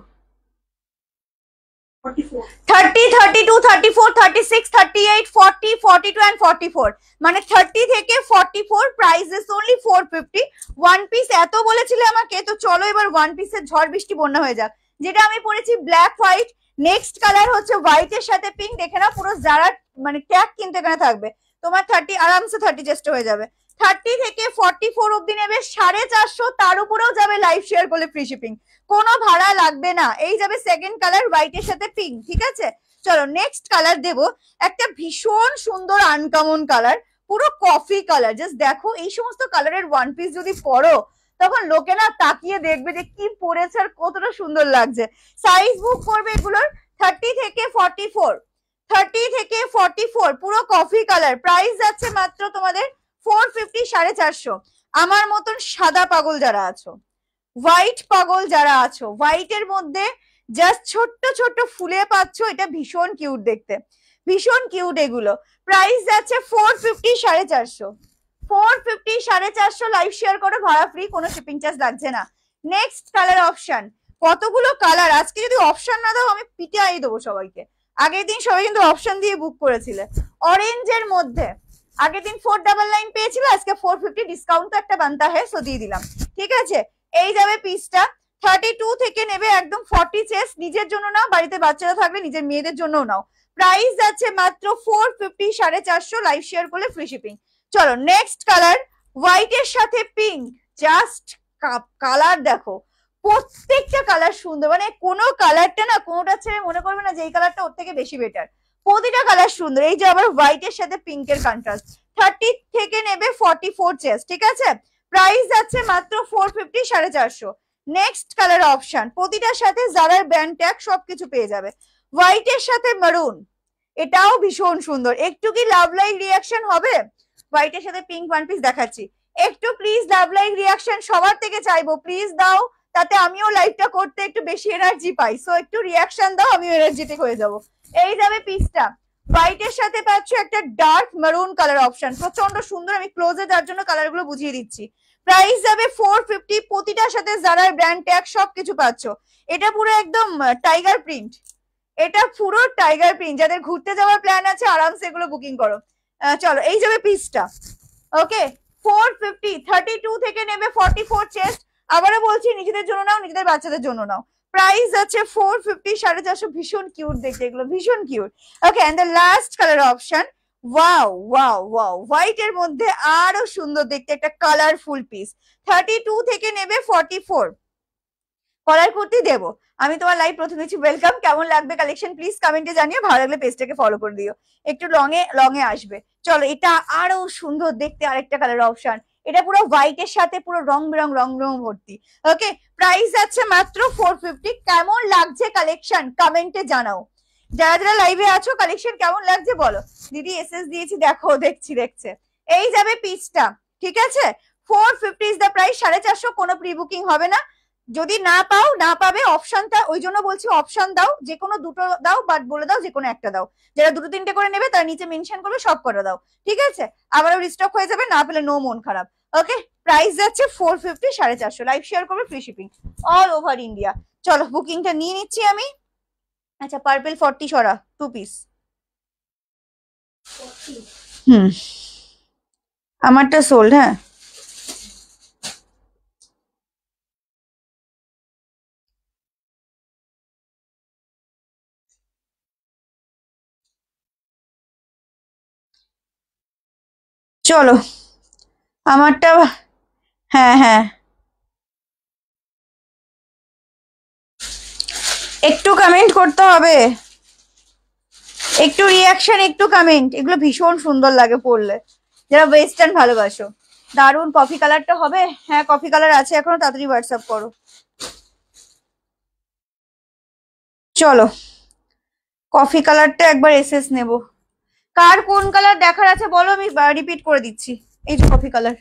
30, 32, 34, 36, 38, 40, 42 and 44, মানে 30 থেকে 44। Price is only 450। One piece এত বলেছিলে আমাকে, তো চলো এবার ওয়ান পিসের ঝড় বৃষ্টি বন্যা হয়ে যাক। যেটা আমি পরেছি ব্ল্যাক হোয়াইট, নেক্সট কালার হচ্ছে হোয়াইট এর সাথে পিঙ্ক। দেখে না পুরো যারা মানে ট্যাগ কিন্তু এখানে থাকবে। তোমার 30 আরামসে 30 চেস্ট হয়ে যাবে। 30 থেকে 44 অব্দি নেবে 450, তার উপরেও যাবে লাইভ শেয়ার করলে ফ্রি শিপিং, কোনো ভাড়া লাগবে না। এই যাবে সেকেন্ড কালার হোয়াইট এর সাথে পিঙ্ক, ঠিক আছে? চলো নেক্সট কালার দেবো, একটা ভীষণ সুন্দর আনকমন কালার, পুরো কফি কালার। জাস্ট দেখো, এই সমস্ত কালারের ওয়ান পিস যদি পরো তখন লোকে না তাকিয়ে দেখবে যে কি পরেছে আর কতটা সুন্দর লাগছে। সাইজ বুক করবে এগুলোর 30 থেকে 44, 30 থেকে 44, পুরো কফি কালার। প্রাইস যাচ্ছে মাত্র তোমাদের 450, 450। আমার মতন সাদা পাগল যারা আছো, হোয়াইট পাগল যারা আছো, হোয়াইট এর মধ্যে জাস্ট ছোট্ট ছোট্ট ফুলে পাচ্ছ, এটা ভীষণ কিউট দেখতে, ভীষণ কিউট এগুলো। প্রাইস যাচ্ছে 450, 450, 450, 450। লাইভ শেয়ার করো, ভাড়া ফ্রি, কোনো শিপিং চার্জ লাগছে না। নেক্সট কালার অপশন, কতগুলো কালার। আজকে যদি অপশন না দাও আমি পিটে আই দেবো সবাইকে। আগের দিন সবাই কিন্তু অপশন দিয়ে বুক করেছিলে। অরেঞ্জের মধ্যে আগের দিন 499 পেয়েছিল, আজকে 450 ডিসকাউন্ট তো একটা বানতা হ্যাঁ, সো দিয়ে দিলাম, ঠিক আছে? এই যাবে পিসটা। 32 থেকে নেবে একদম 40 চেস্ট, নিজের জন্য নাও, বাড়িতে বাচ্চারা থাকবে নিজের মেয়েদের জন্যও নাও। প্রাইস যাচ্ছে মাত্র 450, 450। লাইভ শেয়ার করলে ফ্রি শিপিং। চলো নেক্সট কালার হোয়াইট এর সাথে পিঙ্ক। জাস্ট কালার দেখো, প্রত্যেকটা কালার সুন্দর, মানে কোনো কালারটা না কোনোটা ছেড়ে মনে করবে না যে এই কালারটা ওর থেকে বেশি বেটার। প্রতিটা কালার সুন্দর। এই যে আবার হোয়াইট এর সাথে পিঙ্কের কন্ট্রাস্ট। 30 থেকে নেবে 44 চেস্ট, ঠিক আছে? প্রাইস যাচ্ছে মাত্র 450, 450। নেক্সট কালার অপশন, প্রতিটার সাথে জারার ব্র্যান্ড ট্যাগ সবকিছু পেয়ে যাবে। হোয়াইটের সাথে মারুন, এটাও ভীষণ সুন্দর। একটু কি লাভ লাইক রিয়াকশন হবে? হোয়াইটের সাথে পিঙ্ক ওয়ান পিস দেখাচ্ছি, একটু প্লিজ লাভ লাইক রিয়াকশন সবার থেকে চাইবো, প্লিজ দাও, তাতে আমিও লাইভটা করতে একটু বেশি এনার্জি পাই। সো একটু রিয়াকশন দাও, আমিও এনার্জেটিক হয়ে যাব। এই যাবে পিসটা, হোয়াইটের সাথে পাচ্ছ একটা ডার্ক মারুন কালার অপশন, প্রচন্ড সুন্দর। আমি ক্লোজে যার জন্য কালার গুলো বুঝিয়ে দিচ্ছি। প্রাইস যাবে 450, প্রতিটার সাথে জারার ব্র্যান্ড ট্যাগ সবকিছু পাচ্ছ। এটা পুরো একদম টাইগার প্রিন্ট, এটা পুরো টাইগার প্রিন্ট। যাদের ঘুরতে যাওয়ার প্ল্যান আছে আরামসে এগুলো বুকিং করো। চলো এই যাবে পিসটা। ওকে 450, 32 থেকে নেবে 44 চেস্ট। আবারও বলছি নিজেদের জন্য নাও, নিজেদের বাচ্চাদের জন্য নাও। প্রাইস আছে 450, 450। ভীষণ কিউট দেখতে এগুলো, ভীষণ cute. Okay and the last colour option, wow wow wow, white এর মধ্যে আরো সুন্দর দেখতে একটা কালারফুল পিস। 32 থেকে নেবে 44, কলার কুর্তি দেবো। আমি তোমার লাইভ প্রথম দেখছি, ওয়েলকাম। কেমন লাগবে কালেকশন প্লিজ কমেন্টে জানিও, ভালো লাগলে পেজটাকে ফলো করে দিও। একটু লং এ আসবে। চলো এটা আরো সুন্দর দেখতে আরেকটা কালার অপশন, এটা পুরো হোয়াইটের সাথে পুরো রং বেরং ভর্তি। ওকে প্রাইস আছে মাত্র 450। কেমন লাগছে কালেকশন কমেন্টে জানাও। যারা যারা লাইভে আছো কালেকশন কেমন লাগছে বলো। দিদি এসএস দিয়েছি, দেখছে। এই যাবে পিসটা, ঠিক আছে। 450 ইজ দ্য প্রাইস, 450। কোনো প্রি বুকিং হবে না। যদি না পাবে অপশনটা, ওই জন্য বলছি অপশন দাও, যে কোনো দুটো দাও, বাট বলে দাও যে কোনো একটা দাও। যারা দুটো তিনটে করে নেবে তার নিচে মেনশন করবে সব করে দাও, ঠিক আছে। আবারও রিস্টক হয়ে যাবে, না পেলে নো মন খারাপ। ওকে প্রাইস যাচ্ছে 450, 450। লাইভ শেয়ার করবে, free shipping all over India. চলো বুকিংটা নিয়ে নিচ্ছি আমি। আচ্ছা পার্পল 40 সরা 2 পিস। আমারটা সোল্ড। হ্যাঁ চলো আমারটা, হ্যাঁ একটু কমেন্ট করতে হবে, একটু রিয়াকশন, একটু কমেন্ট, এগুলো ভীষণ সুন্দর লাগে পড়লে। যারা ওয়েস্টার্ন ভালোবাসো, দারুন। কফি কালারটা হবে? হ্যাঁ কফি কালার আছে এখনো, তাড়াতাড়ি হোয়াটসঅ্যাপ করো। চলো কফি কালারটা একবার এসএস নেব। কার কোন কালার দেখার আছে বলো, আমি রিপিট করে দিচ্ছি। এই যে কফি কালার,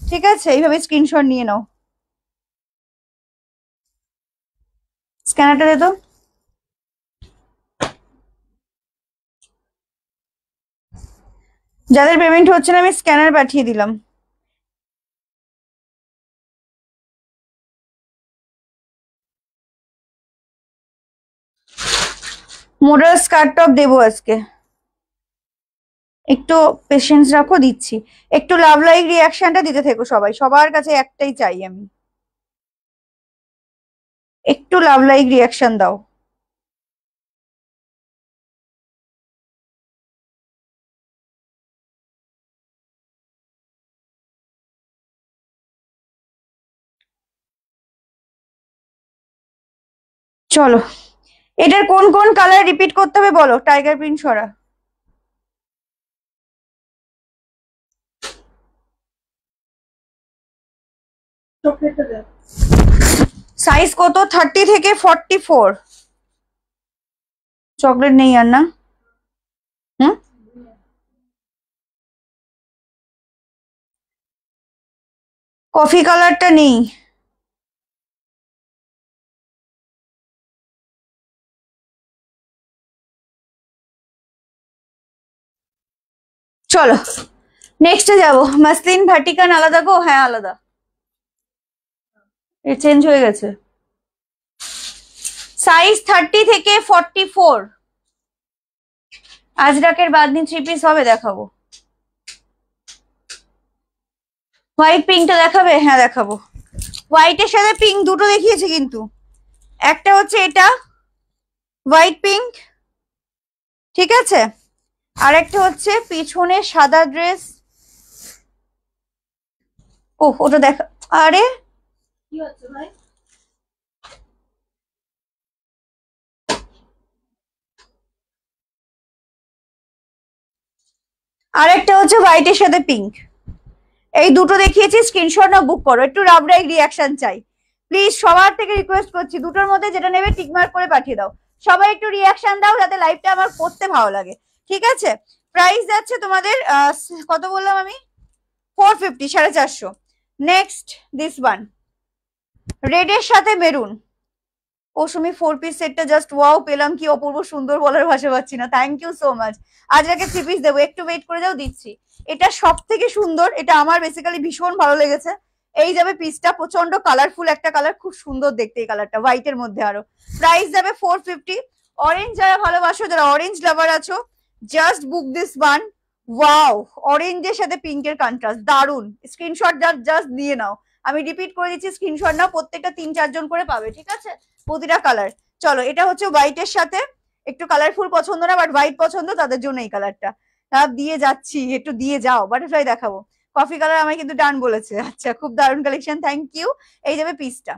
ঠিক আছে। এইভাবে স্ক্রিনশট নিয়ে নাও। স্ক্যানারটা দে তো। যাদের পেমেন্ট হচ্ছে না আমি স্ক্যানার পাঠিয়ে দিলাম। মোডাল স্কার্ট টপ দেবো আজকে, একটু পেশেন্স রাখো, দিচ্ছি। একটু লাভ লাইক রিয়াকশনটা দিতে থেকো সবাই, সবার কাছে একটাই চাই আমি, একটু লাভ লাইক রিয়াকশন দাও। চলো এটার কোন কোন কালার রিপিট করতে হবে বলো, টাইগার প্রিন্ট সরা। সাইজ কত? 30 থেকে 44। চকলেট নেই আর না? হুম কফি কালারটা নেই। চলো নেক্সটে যাবো। মাসলিন ভাটিকান আলাদা গো? হ্যাঁ আলাদা, এ চেঞ্জ হয়ে গেছে। সাইজ 30 থেকে 44। আজরাকের বাদনি 3 পিস হবে, দেখাবো। হোয়াইট পিঙ্কটা দেখাবে? হ্যাঁ দেখাবো। হোয়াইটের সাথে পিঙ্ক দুটো দেখিয়েছে কিন্তু, একটা হচ্ছে এটা হোয়াইট পিঙ্ক, ঠিক আছে, আর একটা হচ্ছে পিছনে সাদা ড্রেস। ও ওটা দেখা, আরে কি হচ্ছে ভাই? আর একটা হচ্ছে হোয়াইটের সাথে পিঙ্ক। এই দুটো দেখিয়েছি, স্ক্রিনশট না বুক করো। একটু রাবরাই রিয়াকশন চাই প্লিজ সবার থেকে রিকোয়েস্ট করছি, দুটোর মধ্যে যেটা নেবে টিকমার্ক করে পাঠিয়ে দাও। সবাই একটু রিয়াকশন দাও যাতে লাইভটা আমার করতে ভালো লাগে, ঠিক আছে? প্রাইস যাচ্ছে তোমাদের কত বললাম আমি, 450, 450। নেক্সট দিস ওয়ান, রেড এর সাথে মেরুন। পৌসুমি 4 পিস সেটটা জাস্ট ওয়াও, পেলাম কি অপূর্ব সুন্দর, বলার ভাষা পাচ্ছি না। Thank you so much. আজকে 3 পিস দেবো, একটু ওয়েট করে যাও, দিচ্ছি। এটা সব থেকে সুন্দর, এটা আমার বেসিক্যালি ভীষণ ভালো লেগেছে। এই যাবে পিসটা, প্রচন্ড কালারফুল একটা কালার, খুব সুন্দর দেখতে এই কালারটা, হোয়াইট এর মধ্যে আরো। প্রাইস যাবে 450। অরেঞ্জ যারা ভালোবাসো, যারা অরেঞ্জ লাভার আছো, just book this one. Wow, অরেঞ্জের সাথে পিঙ্কের কন্ট্রাস্ট দারুন। স্ক্রিনশট জাস্ট দিয়ে নাও, আমি রিপিট করে দিচ্ছি, স্ক্রিনশট নাও, প্রত্যেকটা 3-4 জন করে পাবে, ঠিক আছে? প্রতিটা কালার। চলো, এটা হচ্ছে হোয়াইটের সাথে, একটু কালারফুল পছন্দ না বাট হোয়াইট পছন্দ, তাদের জন্য এই কালারটা দিয়ে যাচ্ছি। একটু দিয়ে যাও, বাটারফ্লাই দেখাবো। কফি কালার আমায় কিন্তু ডান বলেছে। আচ্ছা, খুব দারুণ কালেকশন, থ্যাংক ইউ। এই যাবে পিসটা,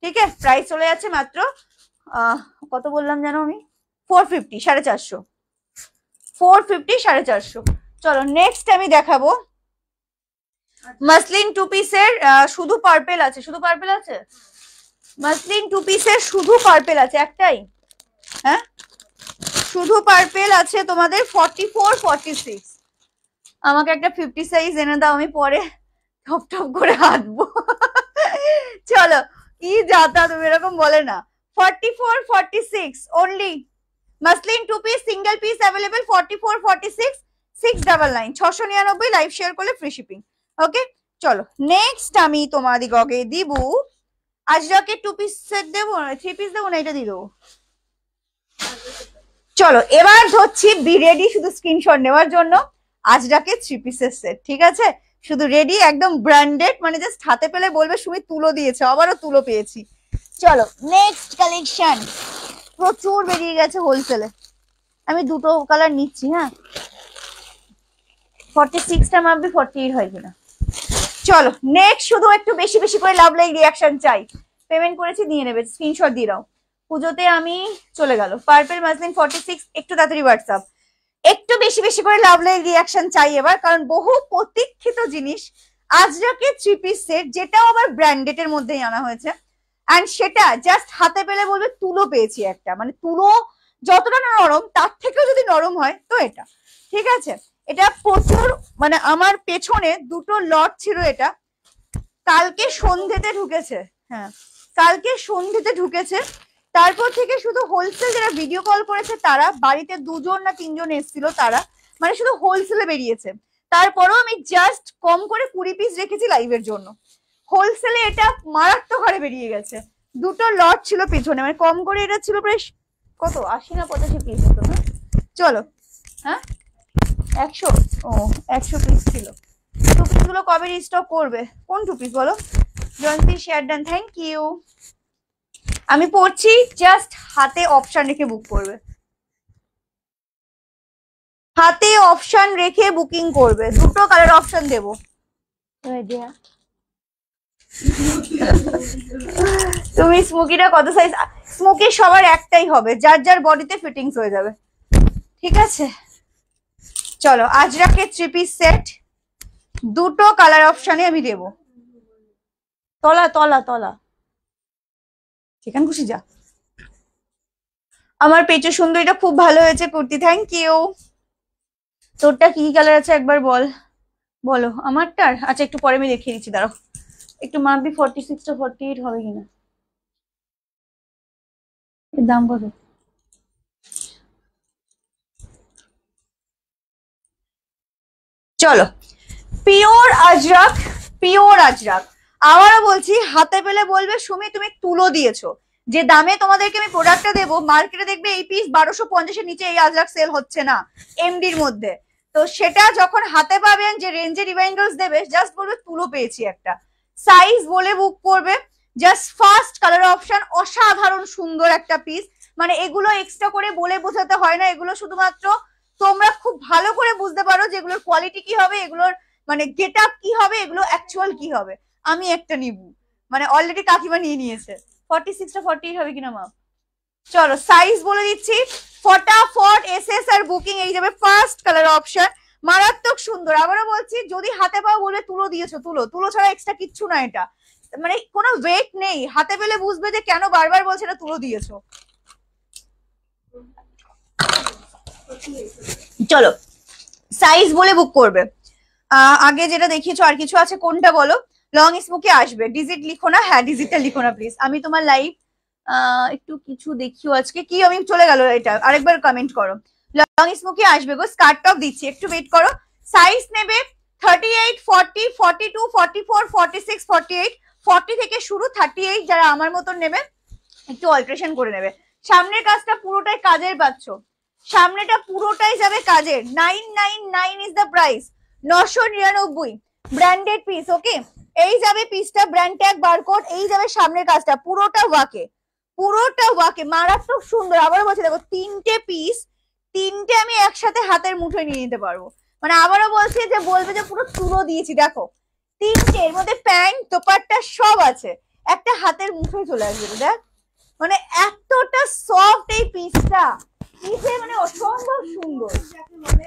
ঠিক আছে? প্রাইস চলে যাচ্ছে মাত্র কত বললাম জানো আমি, 450, 450, 450, 450। চলো নেক্সট আমি দেখাবো মাসলিন 2 পিসের, শুধু পার্পেল আছে, শুধু পার্পেল আছে। মাসলিন 2 পিসের শুধু পার্পেল আছে একটাই, হ্যাঁ শুধু পার্পেল আছে তোমাদের 44, 46। আমাকে একটা 50 সাইজ এনে দাও, আমি পরে টপ টপ করে হাঁটবো। চলো, কি যাতা তুমি, এরকম বলে না। 44, 46 only. Muslin 2 piece single piece available 44, 46, 699, 699। Live share করলে ফ্রি শিপিং, ওকে? চলো নেক্সট আমি তোমাদিগকে দিব, আজরাকে 2 পিস সেট দেবো, 3 পিস দেবো না, এটা দিয়ে দেবো। চলো এবার ধরছি বি রেডি শুধু স্ক্রিনশট নেওয়ার জন্য। আজরাকে 3 পিসের সেট, ঠিক আছে? শুধু রেডি, একদম ব্র্যান্ডেড, মানে জাস্ট হাতে পেলে বলবে সুমি তুলো দিয়েছে, আবারও তুলো পেয়েছি। চলো নেক্সট কালেকশন, প্রচুর বেরিয়ে গেছে হোলসেলে। আমি দুটো কালার নিচ্ছি, হ্যাঁ 46টা মাপবে, 48 হয় কিনা। চলো নেক্সট, শুধু একটু বেশি বেশি করে লাভ লাইক রিয়াকশন চাই। পেমেন্ট করেছি, নিয়ে নেবে, স্ক্রিনশট দিয়ে দাও। পুজোতে আমি চলে গেল। পার্পল মাসলিন 46, একটু তাড়াতাড়ি হোয়াটসঅ্যাপ। একটু বেশি বেশি করে লাভ লাইক রিয়াকশন চাই এবার, কারণ বহু প্রতীক্ষিত জিনিস আজরাকে 3 পিস সেট, যেটাও আবার ব্র্যান্ডেড এর মধ্যেই আনা হয়েছে। এন্ড সেটা জাস্ট হাতে পেলে বলবে তুলো পেয়েছি একটা, মানে তুলো যতটা নরম তার থেকেও যদি নরম হয় তো এটা, ঠিক আছে? এটা প্রচুর, মানে আমার পেছনে দুটো লট ছিল, এটা কালকে সন্ধ্যেতে ঢুকেছে, হ্যাঁ কালকে সন্ধ্যেতে ঢুকেছে। তারপর থেকে শুধু হোলসেল যারা ভিডিও কল করেছে তারা, বাড়িতে 2 জন না 3 জন এসেছিল তারা, মানে শুধু হোলসেলে বেরিয়েছে। তারপরও আমি জাস্ট কম করে 20 পিস রেখেছি লাইভের জন্য। হোলসেলে এটা মারাত্মক হারে বেরিয়ে গেছে। দুটো লট ছিল পিছনে, মানে কম করে এটা ছিল প্রায় কত 80 না 85 পিস হতো না। চলো, হ্যাঁ 100, ও 100 পিস ছিল। 2 পিস গুলো কবে রিস্টক করবে? কোন 2 পিস বলো? জয়ন্তী শেয়ার ডান, থ্যাংক ইউ। আমি পড়ছি, জাস্ট হাতে অপশন রেখে বুক করবে, হাতে অপশন রেখে বুকিং করবে। দুটো কালার অপশন দেবো। তুমি স্মোকিটা কত সাইজ? স্মোকি সবার একটাই হবে, যার যার বডিতে ফিটিংস হয়ে যাবে, ঠিক আছে? চলো আজরাকে 3 পিস সেট, দুটো কালার অপশনে আমি দেবো। তলা তলা তলা, সেখান খুশি যা। আমার পেঁচো সুন্দরীটা খুব ভালো হয়েছে কুর্তি, থ্যাংক ইউ। তোরটা কি কালার আছে একবার বল, বলো আমারটার। আচ্ছা একটু পরে আমি দেখিয়ে দিচ্ছি, দাঁড়াও একটু মাপবি 46 টা 48 হবে কিনা। এর দাম কত? চলো পিওর আজরাক, পিওর আজরাক। আবারও বলছি, হাতে পেলে বলবে সুমি তুমি তুলো দিয়েছো। যে দামে তোমাদেরকে আমি প্রোডাক্টটা দেবো, মার্কেটে দেখবে এই পিস 1250 এর নিচে এই আজরাক সেল হচ্ছে না এমডির মধ্যে। তো সেটা যখন হাতে পাবেন, যে রেঞ্জে রিভাইন্ডার্স দেবে, জাস্ট বলবে তুলো পেয়েছি একটা। সাইজ বলে বুক করবে। জাস্ট ফার্স্ট কালার অপশন, অসাধারণ সুন্দর একটা পিস। মানে এগুলো এক্সট্রা করে বলে বোঝাতে হয় না, এগুলো শুধুমাত্র তোমরা খুব ভালো করে বুঝতে পারো যে এগুলোর কোয়ালিটি কি হবে, এগুলোর মানে গেট আপ কি হবে, এগুলো অ্যাকচুয়াল কি হবে। আমি একটা নিব, মানে অলরেডি কাকিমা নিয়ে নিয়েছে। 46 টা 48 হবে কিনা মাপ। চলো সাইজ বলে দিচ্ছি, ফটাফট এসএস আর বুকিং। এই যাবে ফার্স্ট কালার অপশন, মারাত্মক সুন্দর। আবারও বলছি, যদি হাতে পাও বলে তুলো দিয়েছো, তুলো তুলো ছাড়া এক্সট্রা কিচ্ছু না এটা। মানে কোনো ওয়েট নেই, হাতে পেলে বুঝবে যে কেন বারবার বলছে এটা তুলো দিয়েছো। চলো সাইজ বলে বুক করবে। আগে যেটা দেখিয়েছো আর কিছু আছে, কোনটা বলো? লং স্মোকি আসবে, ডিজিট লিখো না, হ্যাঁ ডিজিটটা লিখো না প্লিজ। আমি তোমার লাইভ একটু কিছু দেখিও আজকে, কি আমি চলে গেল এটা, আরেকবার কমেন্ট করো। লং স্মোকি আসবে গো, স্কার্ট টপ দিচ্ছি, একটু ওয়েট করো। সাইজ নেবে 38, 40, 42, 44, 46, 48, 40 থেকে শুরু, 38 যারা আমার মতন নেবে একটু অল্টারেশন করে নেবে। সামনের কাজটা পুরোটাই কাজের পাচ্ছ, সামনেটা পুরোটাই যাবে কাজের। 999 is the price, 999 branded piece. Okay, এই যাবে পিসটা, ব্র্যান্ড ট্যাগ বারকোড, এই যাবে সামনের কাজটা পুরোটা ওয়াকে, পুরোটা ওয়াকে, মারাত্মক সুন্দর। আবারও বলছি দেখো, তিনটে পিস, তিনটে আমি একসাথে হাতের মুঠোয় নিয়ে নিতে পারবো। মানে আবারও বলছি যে বলবে যে পুরো তুলো দিয়েছি, দেখো তিনটে, এর মধ্যে প্যান্ট দোপাট্টা সব আছে, একটা হাতের মুঠোয় চলে আসবে। দেখ মানে এতটা সফট এই পিসটা, পিসে মানে অসম্ভব সুন্দর,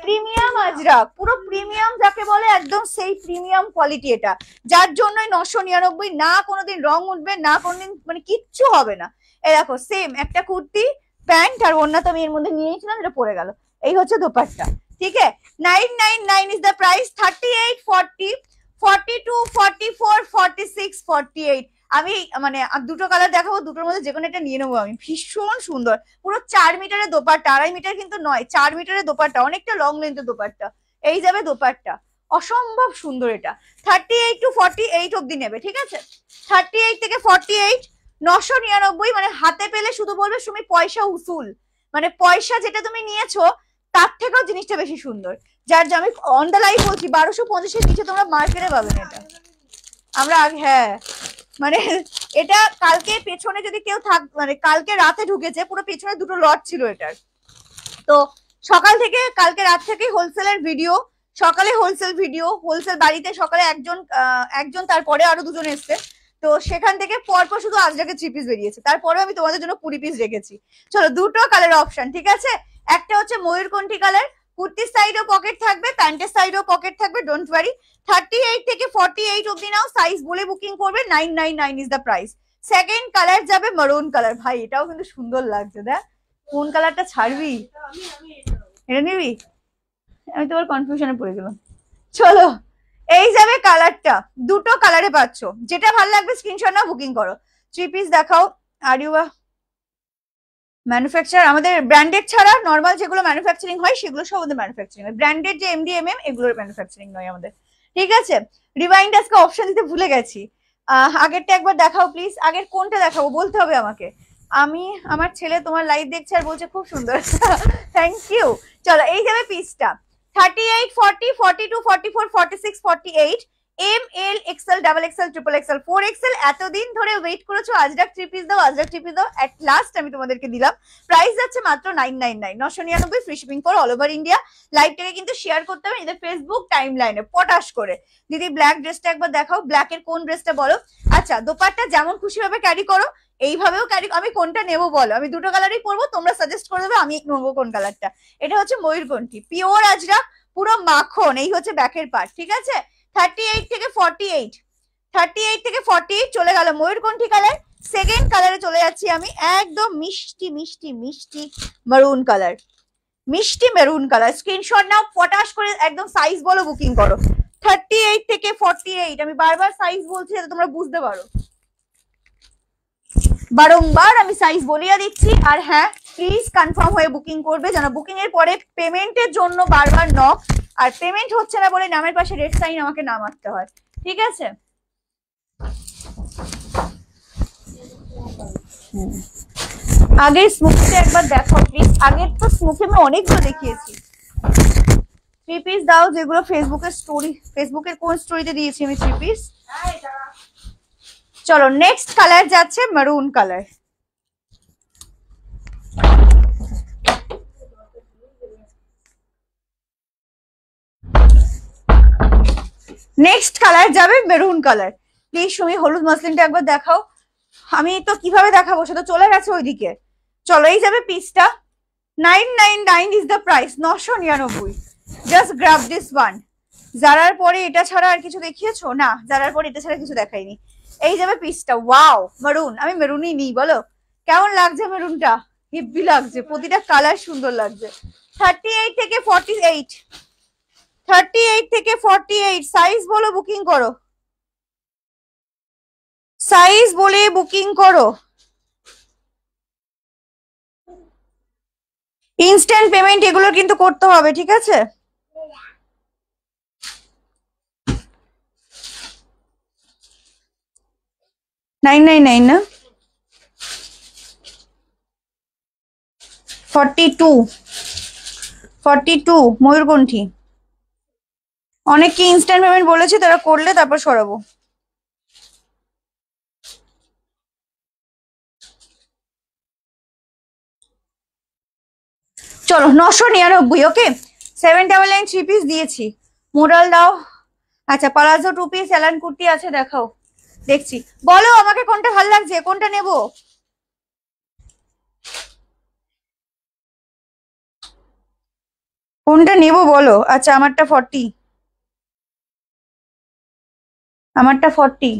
প্রিমিয়াম আজরাক, পুরো প্রিমিয়াম যাকে বলে একদম সেই প্রিমিয়াম কোয়ালিটি এটা, যার জন্যই 999। না কোনোদিন রং উঠবে না, কোনোদিন মানে কিচ্ছু হবে না। এই দেখো সেম একটা কুর্তি, প্যান্ট আর ওড়না তো আমি এর মধ্যে নিয়েছিলাম, এটা পরে গেল। এই হচ্ছে দোপাট্টা, ঠিক আছে। 999 ইজ দ্য প্রাইস। 38, 40, 42, 44, 46, 48। আমি মানে দুটো কালার দেখাবো, দুটোর মধ্যে যে কোনো একটা নিয়ে নেবো আমি। ভীষণ সুন্দর, পুরো 4 মিটারের দোপাট্টা, 2.5 মিটার কিন্তু নয়, 4 মিটারের দোপাট্টা, অনেকটা লং লেন্থের দোপাট্টা। এই যাবে দোপাট্টা, অসম্ভব সুন্দর এটা। 38 to 48 অব্দি নেবে, ঠিক আছে। 38 থেকে 48 999, মানে হাতে পেলে শুধু বলবে তুমি পয়সা উসুল, মানে পয়সা যেটা তুমি নিয়েছো তার থেকেও জিনিসটা বেশি সুন্দর। যার আমি অন দ্য লাইভ বলছি 1250 নিচে তোমরা মার্কেটে পাবে না এটা। আমরা হ্যাঁ মানে এটা কালকে পেছনে যদি কেউ থাক, মানে কালকে রাতে ঢুকেছে, পুরো পেছনে দুটো লট ছিল এটার। তো সকাল থেকে কালকে রাত থেকে হোলসেলের ভিডিও, সকালে হোলসেল ভিডিও, হোলসেল বাড়িতে সকালে একজন তারপরে আরো দুজন এসছে। তো সেখান থেকে পরপর শুধু আজরাকে 3 পিস বেরিয়েছে, তারপরে আমি তোমাদের জন্য 20 পিস রেখেছি। চলো দুটো কালার অপশন, ঠিক আছে। একটা হচ্ছে ময়ূরকণ্ঠী কালার, কুর্তির সাইডও পকেট থাকবে, প্যান্টের সাইডও পকেট থাকবে, ডোন্ট ওয়ারি। 38 থেকে 48 অব্দি নাও, সাইজ বলে বুকিং করবে। 999 is the price. Second colour যাবে মারুন কালার, ভাই এটাও কিন্তু সুন্দর লাগছে। দেখ কোন কালারটা ছাড়বি, এটা নিবি? আমি তো আবার কনফিউশনে পড়ে গেলাম। চলো এই যাবে কালারটা, দুটো কালারে পাচ্ছ, যেটা ভালো লাগবে স্ক্রিনশট নাও, বুকিং করো। 3 পিস দেখাও। আর ইউ ম্যানুফ্যাকচার আমাদের ব্র্যান্ডেড ছাড়া নর্মাল যেগুলো ম্যানুফ্যাকচারিং হয় সেগুলো সব আমাদের ম্যানুফ্যাকচারিং হয়, ব্র্যান্ডেড যে এমডিএমএম এগুলোর ম্যানুফ্যাকচারিং নয় আমাদের, ঠিক আছে। রিভাইন্ড আজকে অপশন দিতে ভুলে গেছি। আগেরটা একবার দেখাও প্লিজ, আগের কোনটা দেখাবো বলতে হবে আমাকে। আমার ছেলে তোমার লাইভ দেখছে আর বলছে খুব সুন্দর, থ্যাংক ইউ। চলো এই যাবে পিসটা, 38, 40, 42, 44, 46, 48, M L XL, double XL, triple XL, 4XL। এতদিন ধরে ওয়েট করেছো, আজরাক 3 পিস দাও, আজরাক 3 পিস দাও, এট লাস্ট আমি তোমাদেরকে দিলাম। প্রাইস যাচ্ছে মাত্র 999, 999, free shipping for all over India. লাইভটাকে কিন্তু শেয়ার করতে হবে এদের ফেসবুক টাইম লাইনে পটাশ করে। দিদি ব্ল্যাক ড্রেসটা একবার দেখাও, ব্ল্যাকের কোন ড্রেসটা বলো। আচ্ছা দোপাট্টা যেমন খুশি ভাবে ক্যারি করো, এইভাবেও ক্যারি। আমি কোনটা নেবো বলো, আমি দুটো কালারই পরবো, তোমরা সাজেস্ট করে দেবে আমি নেবো কোন কালারটা। এটা হচ্ছে ময়ূরকণ্ঠী পিওর আজরাক, পুরো মাখন। এই হচ্ছে ব্যাকের পার্ট, ঠিক আছে। 38 থেকে 48, 38 থেকে 48 চলে গেল ময়ূরকণ্ঠী কালার। সেকেন্ড কালারে চলে যাচ্ছি আমি, একদম মিষ্টি মিষ্টি মিষ্টি মেরুন কালার, মিষ্টি মেরুন কালার। স্ক্রিনশট নাও পটাশ করে, একদম সাইজ বলো, বুকিং করো। 38 থেকে 48, আমি বারবার সাইজ বলছি যাতে তোমরা বুঝতে পারো, বারংবার আমি সাইজ বলিয়া দিচ্ছি। আর হ্যাঁ প্লিজ কনফার্ম হয়ে বুকিং করবে, যেন বুকিং এর পরে পেমেন্টের জন্য বারবার নক, আর পেমেন্ট হচ্ছে না বলে নামের পাশে রেড সাইন আমাকে না মারতে হয়, ঠিক আছে। আগের স্মোকিটা একবার দেখো প্লিজ, আগের তো স্মোকি আমি অনেকগুলো দেখিয়েছি। 3 পিস দাও যেগুলো ফেসবুকের স্টোরি, ফেসবুকের কোন স্টোরিতে দিয়েছি আমি 3 পিস। চলো নেক্সট কালার যাচ্ছে মেরুন কালার। নেক্সট কালার যাবে মেরুন কালার। প্লিজ তুমি হলুদ মসলিনটা একবার দেখাও, আমি তো কিভাবে দেখাবো সেটা চলে গেছে ওইদিকে। চলো এই যাবে পিসটা, 999 is the price, 999। Just grab this one. জারার পরে এটা ছাড়া আর কিছু দেখিয়েছো না? জারার পরে এটা ছাড়া কিছু দেখাইনি। এই যাবে পিসটা, ওয়াও মেরুন, আমি মেরুনই নিই, বলো কেমন লাগছে মেরুনটা? হেভি লাগছে, প্রতিটা কালার সুন্দর লাগছে। 38 থেকে 48, 38 থেকে 48 সাইজ বলো, বুকিং করো, সাইজ বলে বুকিং করো। ইনস্ট্যান্ট পেমেন্ট এগুলো কিন্তু করতে হবে, ঠিক আছে? নাইন নাইন নাইন না, 42, 42 ময়ূরকণ্ঠী। অনেককে ইনস্ট্যান্ট পেমেন্ট বলেছে, তারা করলে তারপর সরাবো। চলো 999, ওকে। 799 3 পিস দিয়েছি, মোডাল দাও। আচ্ছা পালাজো 2 পিস এলান কুর্তি আছে, দেখাও, দেখছি। বলো আমাকে কোনটা ভালো লাগছে, কোনটা নেব? কোনটা নেব বলো। আচ্ছা আমারটা 40, আমারটা 40।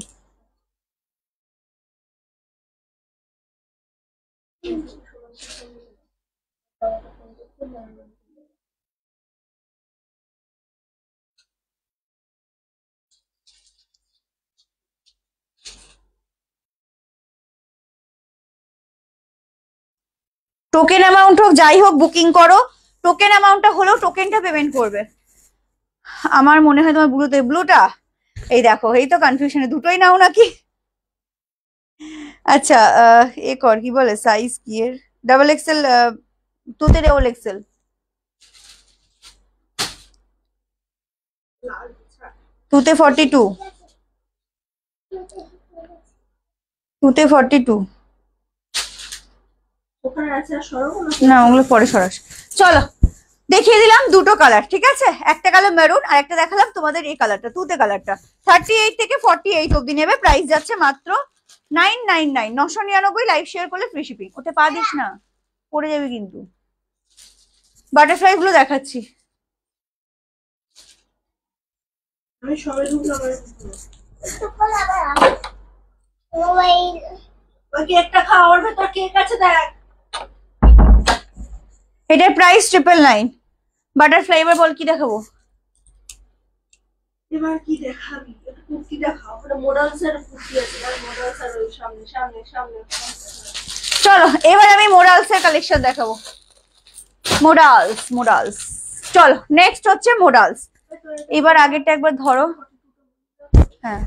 টোকেন অ্যামাউন্ট হোক যাই হোক বুকিং করো, টোকেন অ্যামাউন্টটা হলেও টোকেনটা পেমেন্ট করবে। আমার মনে হয় তোমার ব্লুতে, ব্লুটা এই দেখো, এই তো কনফিউশনে, দুটোই নাও নাকি? আচ্ছা এ কর, কি বলে সাইজ কি এর, ডাবল এক্সেল, টুতে ডাবল এক্সেল, টুতে 42, টুতে 42। না ওগুলো পরে সরাস। চলো দেখিয়ে দিলাম দুটো কালার, ঠিক আছে? একটা কালার মেরুন আর একটা দেখালাম তোমাদের এই কালারটা, তুতে কালারটা। 38 থেকে 48 অব্দি নেবে, প্রাইস যাচ্ছে মাত্র 999, 999। লাইভ শেয়ার করলে ফ্রি শিপিং। ওতে পা দিস না, পড়ে যাবে কিন্তু। বাটারফ্লাই গুলো দেখাচ্ছি, আমি সবাই ঢুকলাম। কেকটা খাওয়া, ওর ভেতর কেক আছে দেখ। এটার প্রাইস 999। বাটারফ্লাই এবার বল কি দেখাবো? এবার কি দেখাবি? একটা কুর্তি দেখাও, ওটা মডেলস এর কুর্তি আছে, আর মডেলস এর ওই সামনে সামনে সামনে। চলো এবার আমি মোডালস এর কালেকশন দেখাবো। Modals, modals. চলো নেক্সট হচ্ছে মোডালস। এবার আগেরটা একবার ধরো। হ্যাঁ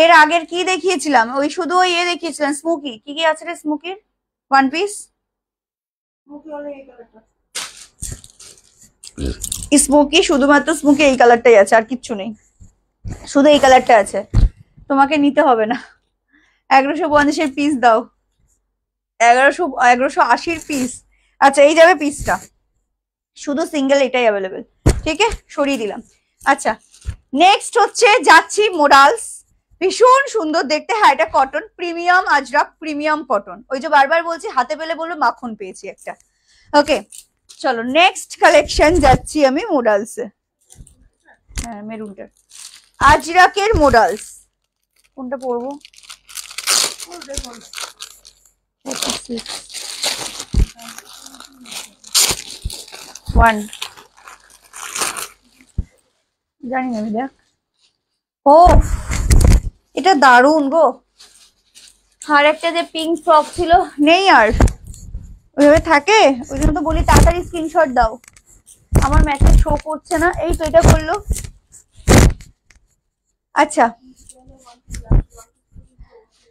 এর আগের কি দেখিয়েছিলাম? ওই শুধু ওই এ দেখিয়েছিলাম, স্মোকি। কি কি আছে রে স্মোকির? ওয়ান পিস স্মোকি, শুধুমাত্র স্মোকি এই কালারটাই আছে, আর কিচ্ছু নেই, শুধু এই কালারটা আছে। তোমাকে নিতে হবে না। 1150 পিস দাও, 1180 পিস। আচ্ছা এই যাবে পিসটা, শুধু সিঙ্গেল এটাই অ্যাভেলেবেল, ঠিক আছে? সরিয়ে দিলাম। আচ্ছা নেক্সট হচ্ছে যাচ্ছি মোডালস, ভীষণ সুন্দর দেখতে। হ্যাঁ এটা cotton, premium Ajrak, premium cotton. ওই যে বারবার বলছি, হাতে পেলে বললো মাখন পেয়েছি একটা। ওকে চলো নেক্সট কালেকশন যাচ্ছি আমি মোডালসে। হ্যাঁ মেরুনটা, আজরাকের মোডালস। কোনটা পরবো? 1 জানি না আমি, দেখ। ও এটা দারুন গো। আর একটা যে পিঙ্ক ফ্রক ছিল, নেই আর, ওইভাবে থাকে। ওই জন্য তো বলি তাড়াতাড়ি স্ক্রিনশট দাও। আমার ম্যাচে শো করছে না, এই তো এটা করলো। আচ্ছা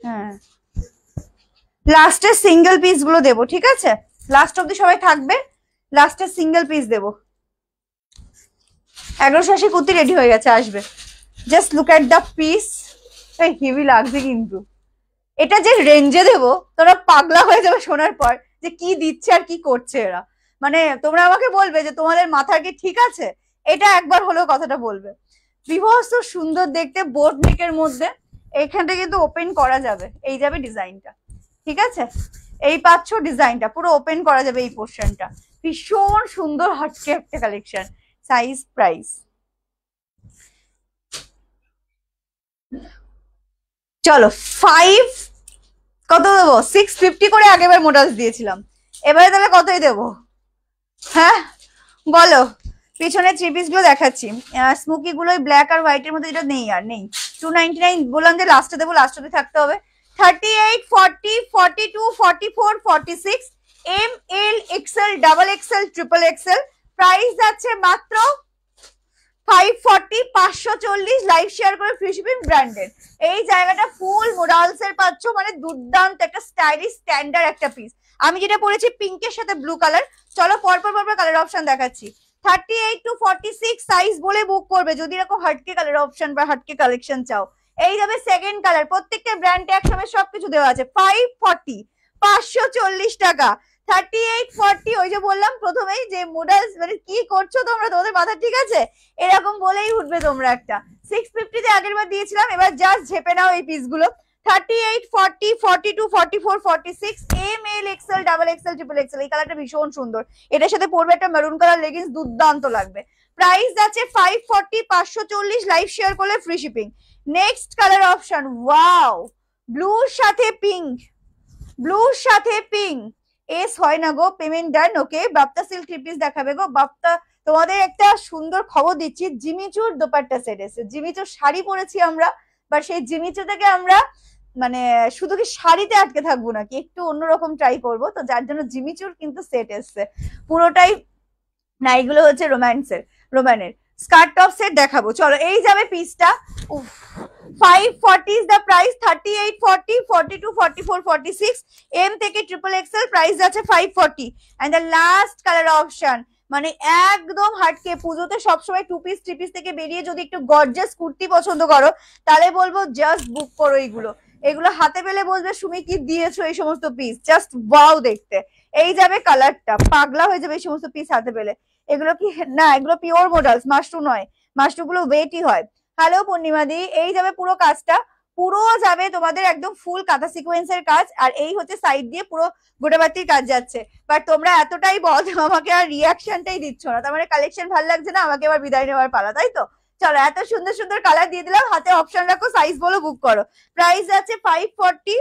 হ্যাঁ লাস্টের সিঙ্গেল পিস গুলো দেবো, ঠিক আছে? লাস্ট অব্দি সবাই থাকবে, লাস্টের সিঙ্গেল পিস দেবো। 1180 কুর্তি রেডি হয়ে গেছে, আসবে। Just look at the piece, heavy লাগছে কিন্তু। এটা যে রেঞ্জে দেবো, তোরা পাগলা হয়ে যাবে শোনার পর, যে কি দিচ্ছে আর কি করছে এরা। মানে তোমরা আমাকে বলবে যে তোমাদের মাথার কি ঠিক আছে, এটা একবার হলেও কথাটা বলবে। বিভৎস সুন্দর দেখতে, বোট নেকের মধ্যে। এইখানটা কিন্তু ওপেন করা যাবে, এই যাবে ডিজাইনটা, ঠিক আছে? এই পাচ্ছ ডিজাইনটা পুরো ওপেন করা যাবে, এই পোর্শনটা। ভীষণ সুন্দর হটকে একটা কালেকশন। সাইজ প্রাইস চলো 5 কত দেবো? 650 করে আগেবার মোডালস দিয়েছিলাম, এবারে তাহলে কতই দেবো? হ্যাঁ বলো। পিছনে থ্রি পিস গুলো দেখাচ্ছি, স্মোকি গুলো ব্ল্যাক আর হোয়াইটের মধ্যে, যেটা নেই আর নেই। 299 বললাম যে লাস্টে দেবো, লাস্ট অব্দি থাকতে হবে। 38, 40, 42, 44, 46 M L XL double XL triple XL, price যাচ্ছে মাত্র 540, 540 লাইভ শেয়ার করে ফ্রি শিপিং ব্র্যান্ডেড। এই জায়গাটা ফুল মোডালস এর পাচ্ছ, মানে দুর্দান্ত একটা স্টাইলিশ স্ট্যান্ডার্ড একটা পিস। আমি যেটা পরেছি পিঙ্কের সাথে ব্লু কালার। চলো পরপর পরপর কালার অপশন দেখাচ্ছি। 38 to 46 সাইজ বলে বুক করবে যদি এরকম হাটকে কালার অপশন বা হাটকে কালেকশন চাও। এই যাবে সেকেন্ড কালার, প্রত্যেকটা ব্র্যান্ডে একসঙ্গে সবকিছু দেওয়া আছে। 540, 540 টাকা। 38, 40 ওই যে বললাম প্রথমেই যে মোডালস, মানে কি করছো তোমরা, তোমাদের মাথা ঠিক আছে? এরকম বলেই উঠবে তোমরা একটা। 650 তে আগের বার দিয়েছিলাম, এবার জাস্ট ঝেপে নাও এই পিস গুলো। 38, 40, 42, 44, 46 M L XL double XL triple XL. এই কালারটা ভীষণ সুন্দর, এটার সাথে পরবে একটা মেরুন কালার লেগিংস, দুর্দান্ত লাগবে। প্রাইস আছে 540, 540 লাইভ শেয়ার করলে free shipping. Next colour option, wow, ব্লুর সাথে পিঙ্ক, ব্লুর সাথে পিঙ্ক। এস হয় না গো, payment done. Okay, Bapta silk three piece দেখাবে গো বাপ্তা। তোমাদের একটা সুন্দর খবর দিচ্ছি, জিমিচুর দোপাট্টা সেট এসেছে। জিমিচুর শাড়ি পরেছি আমরা, বাট সেই জিমিচু থেকে আমরা মানে শুধু কি শাড়িতে আটকে থাকবো নাকি, একটু অন্যরকম ট্রাই করবো, তো যার জন্য জিমিচুর কিন্তু সেট এসছে পুরোটাই। না এগুলো হচ্ছে রোমানের স্কার্ট টপ সেট দেখাবো। চলো এই যাবে পিসটা। 540 is the price, 38, 40, 42, 44, 46 এম থেকে ট্রিপল এক্সেল, প্রাইস আছে 540। And the last colour option, মানে একদম হাটকে, পুজোতে সবসময় টু পিস থ্রি পিস থেকে বেরিয়ে যদি একটু গর্জিয়াস কুর্তি পছন্দ করো, তাহলে বলবো জাস্ট বুক করো এগুলো। এগুলো হাতে পেলে বলবে সুমি কি দিয়েছো এই সমস্ত পিস, জাস্ট ওয়াও দেখতে। এই যাবে কালারটা, পাগলা হয়ে যাবে এই সমস্ত পিস হাতে পেলে। এগুলো কি না, এগুলো পিওর মোডালস, মাশরু নয়, মাশরু গুলো ওয়েটই হয়। হ্যালো পূর্ণিমা দি, এই যাবে পুরো কাজটা, পুরো যাবে তোমাদের একদম ফুল কাঁথা সিকোয়েন্সের কাজ, আর এই হচ্ছে সাইড দিয়ে পুরো গোটাবাতির কাজ যাচ্ছে। বাট তোমরা এতটাই বদ, আমাকে আর রিয়াকশনটাই দিচ্ছ না, তার মানে কালেকশন ভালো লাগছে না, আমাকে এবার বিদায় নেওয়ার পালা, তাই তো? চলো এত সুন্দর সুন্দর কালার দিয়ে দিলাম, হাতে অপশন রাখো, সাইজ বলো, বুক করো। প্রাইস আছে 540,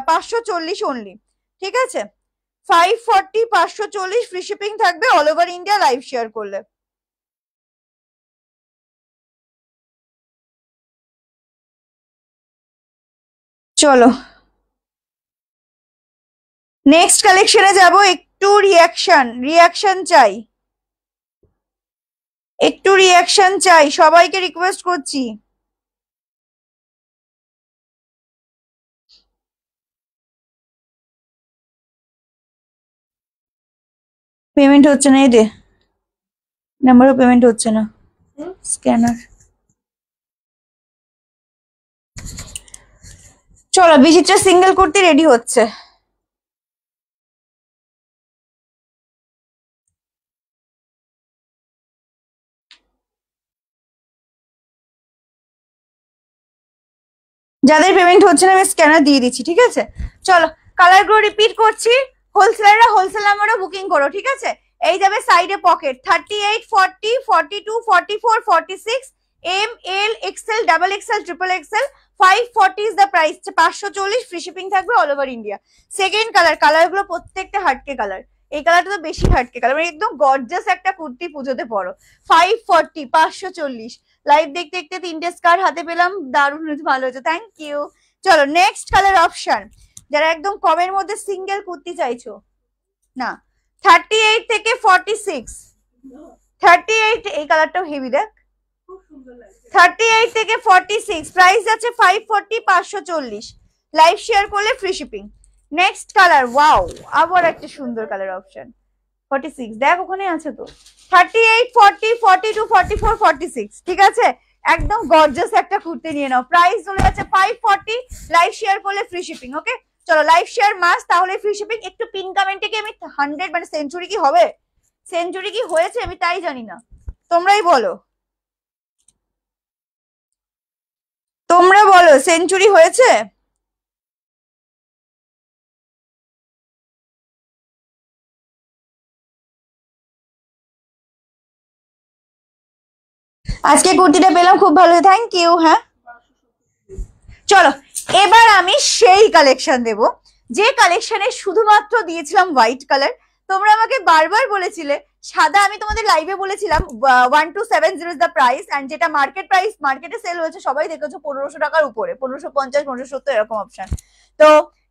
540 অনলি, ঠিক আছে? 540, 540 ফ্রি শিপিং থাকবে all over India live share করলে। চলো নেক্সট কালেকশনে যাব। একটু রিয়াকশন চাই, একটু রিয়াকশন চাই, সবাইকে রিকোয়েস্ট করছি। পেমেন্ট হচ্ছে না, এই দে নাম্বারও পেমেন্ট হচ্ছে না, স্ক্যানার। চলো বিচিত্রা সিঙ্গেল কুর্তি রেডি হচ্ছে। যাদের পেমেন্ট হচ্ছে না আমি স্ক্যানার দিয়ে দিচ্ছি, ঠিক আছে? চলো কালার গুলো রিপিট করছি, হোলসেলাররা হোলসেল নাম্বারও বুকিং করো, ঠিক আছে? এই যাবে সাইডে pocket, 38, 40, 42, 44, 46 M L XL double XL triple XL, 540 is the price, 540 free shipping থাকবে all over India. Second colour গুলো প্রত্যেকটা হাটকে কালার, এই কালারটা তো বেশি হাটকে কালার, মানে একদম গর্জাস একটা কুর্তি পুজোতে পরো। 540, 540 লাইভ দেখতে দেখতে তিনটে স্কার্ট হাতে পেলাম, দারুণ ভালো হয়েছে, থ্যাংক ইউ। চলো নেক্সট কালার অপশন, যারা একদম কমের মধ্যে সিঙ্গেল কুর্তি চাইছো না, 38 থেকে 46, 38 এই কালারটাও হেভি দেখ, 38 থেকে 46 প্রাইস আছে 540, 540 লাইভ শেয়ার করলে free shipping. Next colour, wow, আবার একটা সুন্দর কালার অপশন, 46 দেখ ওখানে আছে তো। 38, 40, 42, 44, 46, ঠিক আছে? একদম গর্জাস একটা কুর্তি নিয়ে নাও, প্রাইস চলে যাচ্ছে 540, লাইভ শেয়ার করলে ফ্রি শিপিং। ওকে চলো লাইভ শেয়ার মাস্ট, তাহলে ফ্রি শিপিং। একটু পিন কমেন্টে কি আমি 100 মানে সেঞ্চুরি কি হবে, সেঞ্চুরি কি হয়েছে আমি তাই জানি না, তোমরাই বলো, তোমরা বলো সেঞ্চুরি হয়েছে? আজকে কুর্তিটা পেলাম খুব ভালো, থ্যাংক ইউ। হ্যাঁ চলো এবার আমি সেই কালেকশন দেব যে কালেকশনে শুধুমাত্র দিয়েছিলাম হোয়াইট কালার। তোমরা আমাকে বারবার বলেছিলে সাদা, আমি তোমাদের লাইভে বলেছিলাম 1270 ইজ দ্য প্রাইস, এন্ড যেটা মার্কেট প্রাইস, মার্কেটে সেল হয়েছে সবাই দেখেছো 1500 টাকার উপরে, 1550 1570 এরকম অপশন। তো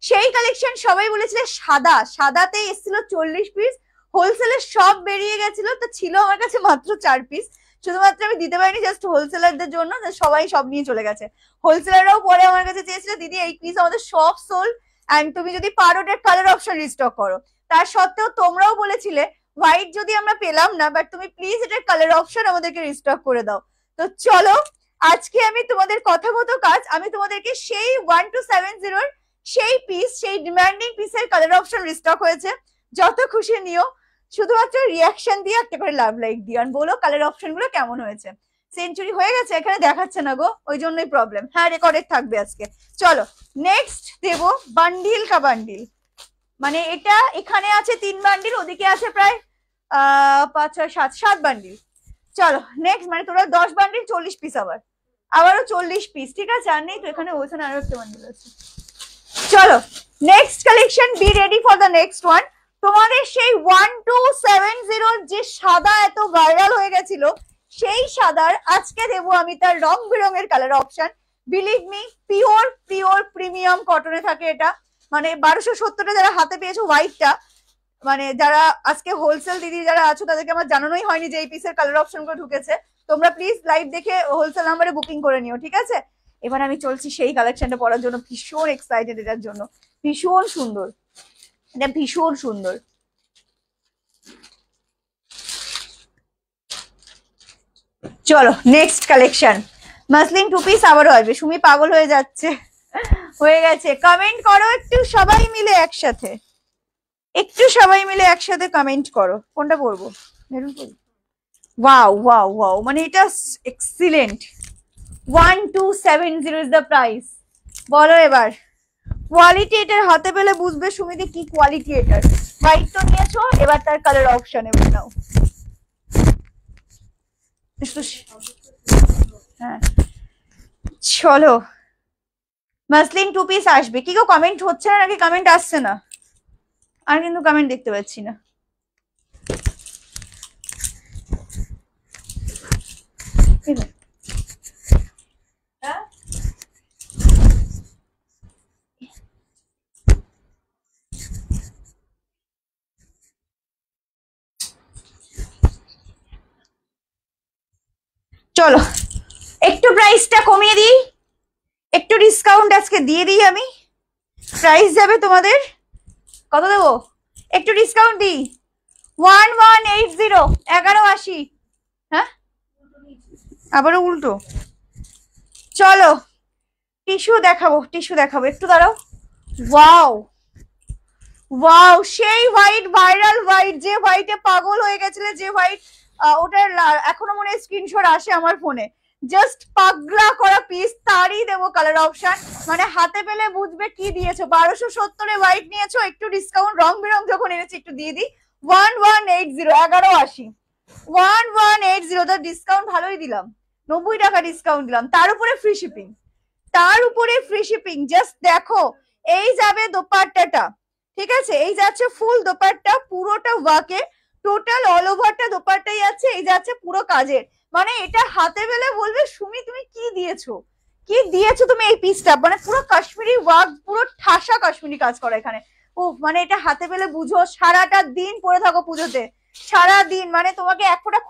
সেই কালেকশন সবাই বলেছিলে সাদা, সাদাতে এসেছিল 40 পিস, হোলসেলে সব বেরিয়ে গেছিল, তো ছিল আমার কাছে মাত্র 4 পিস। শুধুমাত্র আমি দিতে পারিনি জাস্ট হোলসেলারদের জন্য, সবাই সব নিয়ে চলে গেছে। হোলসেলাররাও পরে আমার কাছে চেয়েছিল দিদি এই পিস আমাদের সব সোল্ড, এন্ড তুমি যদি পারো কালার অপশন রিস্টক করো। তার সত্ত্বেও তোমরাও বলেছিলে হোয়াইট যদি আমরা পেলাম না, বাট তুমি প্লিজ এটার কালার অপশন আমাদেরকে রিস্টক করে দাও। তো চলো আজকে আমি তোমাদের কথা মতো কাজ, আমি তোমাদেরকে সেই 1270 সেই পিস, সেই ডিমান্ডিং পিসের কালার অপশন রিস্টক হয়েছে, যত খুশি নিও, শুধুমাত্র রিয়াকশন দিয়ে একটা করে লাভ লাইক দিও আর বলো কালার অপশন গুলো কেমন হয়েছে। সেঞ্চুরি হয়ে গেছে, এখানে দেখাচ্ছে না গো, ওই জন্যই প্রবলেম। হ্যাঁ রেকর্ডেড থাকবে আজকে। চলো নেক্সট দেবো বান্ডিল কা বান্ডিল, মানে এটা এখানে আছে 3 বান্ডিল, ওদিকে আছে প্রায় 5 6 7 7 বান্ডিল। চলো নেক্সট, মানে তোরা 10 বান্ডিল 40 পিস, আবারও 40 পিস, ঠিক আছে? আর নেই তো এখানে, ওইখানে আরো একটা বান্ডিল আছে। চলো next collection, be ready for the next one. তোমাদের সেই 1270 যে সাদা এত ভাইরাল হয়ে গেছিল, সেই সাদার আজকে দেবো আমি তার রং বেরঙের colour option. Believe me, pure pure premium কটনে থাকে এটা, মানে 1270 যারা হাতে পেয়েছো হোয়াইটটা, মানে যারা আজকে হোলসেল দিদি যারা আছো তাদেরকে আমার জানানোই হয়নি যে এই পিসের কালার অপশন গুলো ঢুকেছে। তোমরা প্লিজ লাইভ দেখে হোলসেল নাম্বারে বুকিং করে নিও, ঠিক আছে? এবার আমি চলছি সেই কালেকশনটা পড়ার জন্য, ভীষণ এক্সাইটেড এটার জন্য, ভীষণ সুন্দর, এটা ভীষণ সুন্দর। চলো নেক্সট কালেকশন, মাসলিন 2 পিস আবারও আসবে। সুমি পাগল হয়ে যাচ্ছে, হয়ে গেছে। কমেন্ট করো একটু সবাই মিলে একসাথে, একটু সবাই মিলে একসাথে কমেন্ট করো। কোনটা পরবো? মেরুন পরবো? ওয়াও ওয়াও ওয়াও, মানে এটা এক্সিলেন্ট। 1270 is the price. বলো এবার কোয়ালিটি এটার হাতে পেলে বুঝবে সুমিদি কি কোয়ালিটি এটার। হোয়াইট তো নিয়েছো, এবার তার কালার অপশন এবার নাও। হ্যাঁ চলো, মাসলিন 2 পিস আসবে। কি গো কমেন্ট হচ্ছে না নাকি কমেন্ট আসছে না? আর কিন্তু কমেন্ট দেখতে পাচ্ছি না। চলো একটু প্রাইসটা কমিয়ে দিই, একটু ডিসকাউন্ট আজকে দিয়ে দিই আমি। প্রাইস যাবে তোমাদের কত দেবো? একটু ডিসকাউন্ট দিই, 1180, 1180। হ্যাঁ আবারও উল্টো। চলো টিস্যু দেখাবো, টিস্যু দেখাবো, একটু দাঁড়াও। ওয়াও ওয়াও, সেই হোয়াইট, ভাইরাল হোয়াইট, যে হোয়াইটে পাগল হয়ে গেছিলে, যে হোয়াইট ওটার এখনো মনে স্ক্রিনশট আসে আমার ফোনে, জাস্ট পাগলা করা পিস, তারই দেবো কালার অপশন। মানে হাতে পেলে বুঝবে কি দিয়েছো। 1270 হোয়াইট নিয়েছো, একটু ডিসকাউন্ট রং বেরং যখন এনেছি একটু দিয়ে দিই। 1180, 1180, 1180, তার ডিসকাউন্ট ভালোই দিলাম, 90 টাকা ডিসকাউন্ট দিলাম, তার উপরে ফ্রি শিপিং, তার উপরে ফ্রি শিপিং। জাস্ট দেখো, এই যাবে দোপাট্টাটা, ঠিক আছে? এই যাচ্ছে ফুল দোপাট্টা, পুরোটা ওয়াকে, টোটাল অল ওভারটা দোপাট্টাই আছে, এই যাচ্ছে পুরো কাজের। মানে এটা হাতে পেলে বলবে সুমি তুমি কি দিয়েছো, কি দিয়েছো তুমি এই পিসটা। মানে পুরো কাশ্মীরি ওয়ার্ক, পুরো ঠাসা কাশ্মীরি কাজ করা এখানে। ও মানে এটা হাতে পেলে বুঝো, সারাটা দিন পরে থাকো পুজোতে, সারা দিন। মানে তোমাকে এক ফোঁটা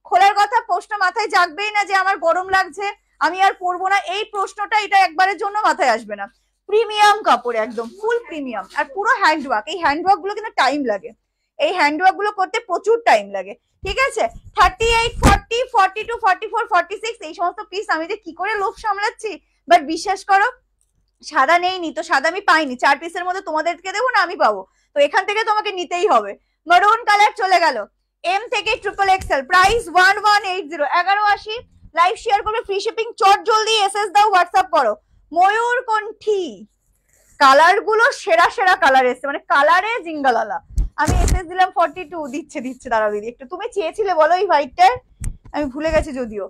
খোলার কথা প্রশ্ন মাথায় জাগবেই না যে আমার গরম লাগছে আমি আর পরবো না, এই প্রশ্নটা এটা একবারের জন্য মাথায় আসবে না। প্রিমিয়াম কাপড়, একদম ফুল প্রিমিয়াম, আর পুরো হ্যান্ডওয়ার্ক। এই হ্যান্ডওয়ার্ক গুলো কিন্তু টাইম লাগে, এই হ্যান্ডওয়ার্ক গুলো করতে প্রচুর টাইম লাগে, ঠিক আছে? 38, 40, 42, 44, 46 এই সমস্ত পিস আমি যে কি করে লোভ সামলাচ্ছি। বাট বিশ্বাস করো, সাদা নেইনি তো, সাদা আমি পাইনি, 4 পিসের মধ্যে তোমাদেরকে দেবো না আমি পাবো, তো এখান থেকে তোমাকে নিতেই হবে। মেরুন কালার চলে গেল, এম থেকে XXL, প্রাইস 1180, 1180। লাইভ শেয়ার করবে, ফ্রি শিপিং। চট জলদি এসএস দাও, হোয়াটসঅ্যাপ করো। ময়ূরকণ্ঠী কালার গুলো সেরা সেরা কালার এসছে, মানে কালারে জিঙ্গালালা। আমি এসএস দিলাম 42, দিচ্ছে দাঁড়াও দিদি একটু, তুমি চেয়েছিলে বলো এই হোয়াইটটার, আমি ভুলে গেছি যদিও।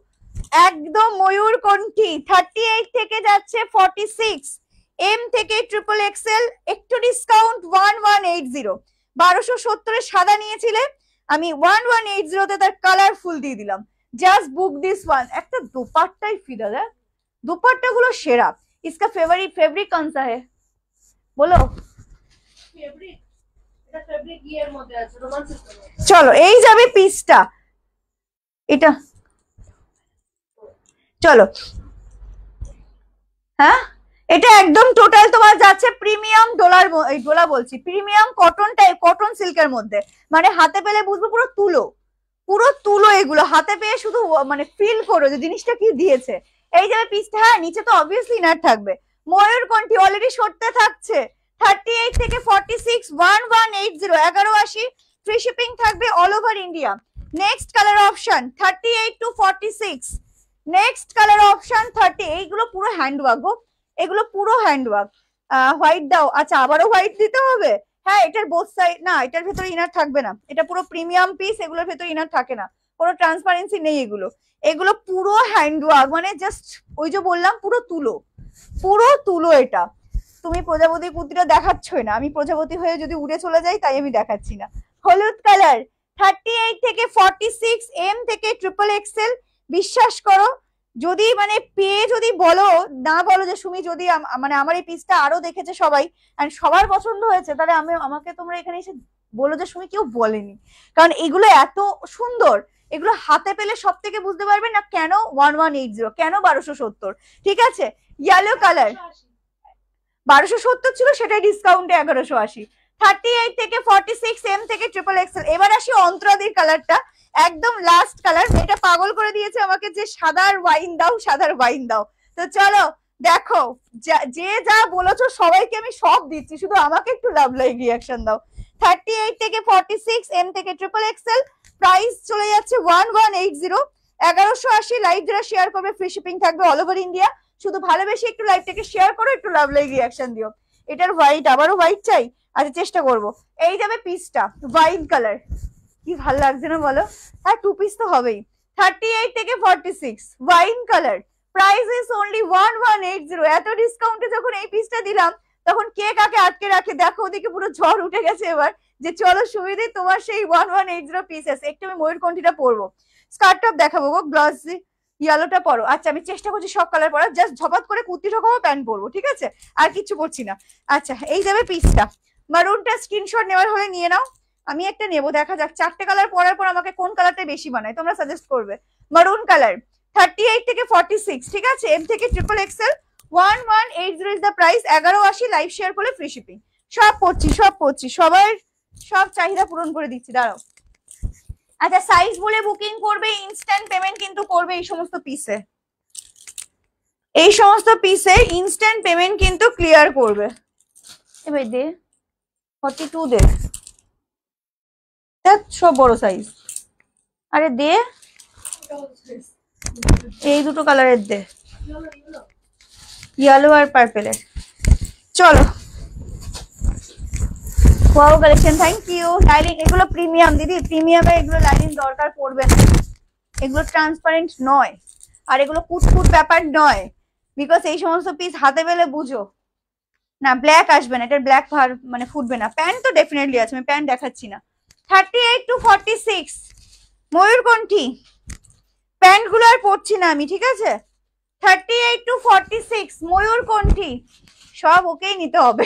একদম ময়ূরকণ্ঠী 38 থেকে যাচ্ছে 46, এম থেকে ট্রিপল এক্সেল, একটু ডিসকাউন্ট 1180। 1270 সাদা নিয়েছিলে, আমি 1180 তে তার কালারফুল দিয়ে দিলাম। Just book this one. একটা দুপাট্টাই ফিদা দেখ, দুপাট্টা গুলো সেরা। इसका फेवरिट कौन सा है बोलो? ফেব্রিক, এটা ফেব্রিক ইয়ের মধ্যে আছে, রোমান্সের মধ্যে। চলো এই যাবে পিসটা, এটা চলো। হ্যাঁ এটা একদম টোটাল তোমার যাচ্ছে প্রিমিয়াম ডোলা বলছি, প্রিমিয়াম কটন টাইপ, কটন সিল্কের মধ্যে। মানে হাতে পেলে বুঝবো পুরো তুলো, পুরো তুলো। এগুলো হাতে পেয়ে শুধু মানে ফিল করো যে জিনিসটা কি দিয়েছে। এই যাবে পিসটা। হ্যাঁ নিচে তো অবভিয়াসলি ইনার থাকবে। ময়ূরকণ্ঠী অলরেডি সরতে থাকছে 38 থেকে 46, 1180, 1180। ফ্রি শিপিং থাকবে all over India. Next colour option 38 to 46, next colour option 30। এইগুলো পুরো হ্যান্ডওয়ার্ক গো, এগুলো পুরো হ্যান্ডওয়ার্ক। হোয়াইট দাও, আচ্ছা আবারও হোয়াইট দিতে হবে। হ্যাঁ এটার বোথ সাইড, না এটার ভেতরে ইনার থাকবে না, এটা পুরো প্রিমিয়াম পিস, এগুলোর ভেতরে ইনার থাকে না, কোনো ট্রান্সপারেন্সি নেই। এগুলো এগুলো পুরো হ্যান্ডওয়ার্ক, মানে জাস্ট ওই যে বললাম পুরো তুলো, পুরো তুলো। এটা তুমি প্রজাপতি কুর্তিটা দেখাচ্ছই না, আমি প্রজাপতি হয়ে যদি উড়ে চলে যাই তাই আমি দেখাচ্ছি না। হলুদ কালার 38 থেকে 46, এম থেকে ট্রিপল এক্সেল। বিশ্বাস করো যদি মানে পেয়ে যদি বলো না বলো যে সুমি যদি মানে আমার এই পিসটা আরো দেখেছে সবাই এন্ড সবার পছন্দ হয়েছে, তাহলে আমাকে তোমরা এখানে এসে বলো যে সুমি কেউ বলেনি। কারণ এগুলো এত সুন্দর, এগুলো হাতে পেলে সব থেকে বুঝতে পারবে না কেন 1180, কেন 1270। ঠিক আছে ইয়েলো কালার 1270 ছিল, সেটাই ডিসকাউন্টে 1180। 38 থেকে 46, এম থেকে ট্রিপল এক্সেল। এবার আসি অন্তরাদির কালারটা, একদম লাস্ট কালার। এটা পাগল করে দিয়েছে আমাকে যে সাদার ওয়াইন দাও, সাদার ওয়াইন দাও। তো চলো দেখো, যে যা বলেছো সবাইকে আমি সব দিচ্ছি, শুধু আমাকে একটু লাভ লাইক রিয়াকশন দাও। 38 থেকে 46, এম থেকে ট্রিপল এক্সেল। প্রাইস চলে যাচ্ছে 1180, 1180। লাইভ যারা শেয়ার করবে ফ্রি শিপিং থাকবে অল ওভার ইন্ডিয়া। শুধু ভালোবেসে একটু লাইভটাকে শেয়ার করো, একটু লাভ লাইক রিয়াকশন দিও। এটার হোয়াইট, আবারও হোয়াইট চাই, আচ্ছা চেষ্টা করবো। এই যাবে পিসটা, হোয়াইট কালার, কি ভাল লাগছে না বলো? হ্যাঁ টু পিস তো হবেই। 38 থেকে 46, wine colour. Price is only 1180। এত ডিসকাউন্টে যখন এই পিসটা দিলাম তখন কে কাকে আটকে রাখে দেখো, ওদিকে পুরো ঝড় উঠে গেছে এবার যে চলো সুবিধে তোমার সেই 1180 পিসেস। একটু আমি ময়ূরকণ্ঠীটা পরবো, স্কার্ট টপ দেখাবো গো, গ্লসি ইয়েলোটা পরো। আচ্ছা আমি চেষ্টা করছি সব কালার পরার, জাস্ট ঝপাত করে কুর্তি ঢোকাবো, প্যান্ট পরবো, ঠিক আছে আর কিছু করছি না। আচ্ছা এই যাবে পিসটা, মারুনটা স্ক্রিনশট নেওয়ার হলে নিয়ে নাও। আমি একটা নেবো, দেখা যাক চারটে কালার পরার পর আমাকে কোন কালারটা বেশি বানায়, তোমরা সাজেস্ট করবে। মারুন কালার 38 থেকে 46, ঠিক আছে এম থেকে triple Excel. 1180 is the price. 1180 live share করলে ফ্রি শিপিং। সব পড়ছি সবার সব চাহিদা পূরণ করে দিচ্ছি, দাঁড়াও। আচ্ছা সাইজ বলে বুকিং করবে, ইনস্ট্যান্ট পেমেন্ট কিন্তু করবে এই সমস্ত পিসে, এই সমস্ত পিসে ইনস্ট্যান্ট পেমেন্ট কিন্তু ক্লিয়ার করবে। এবার দে 42 দে, সব বড় সাইজ। আরে দে এই দুটো কালারের দে, ইয়েলো আর পার্পেলের। চলো wow collection, thank you. Lining এগুলো প্রিমিয়াম দিদি, প্রিমিয়ামে এগুলো লাইনিং দরকার পড়বে না, এগুলো ট্রান্সপারেন্ট নয় আর এগুলো কুটকুট ব্যাপার নয়, বিকজ এই সমস্ত পিস হাতে পেলে বুঝো না ব্ল্যাক আসবে না, এটার ব্ল্যাক মানে ফুটবে না। প্যান্ট তো ডেফিনেটলি আছে, আমি প্যান্ট দেখাচ্ছি না। 38 to 46 ময়ূরকণ্ঠী, প্যান্ট গুলো আর পরছি না আমি, ঠিক আছে 38 to 46 ময়ূরকণ্ঠী, সব ওকেই নিতে হবে।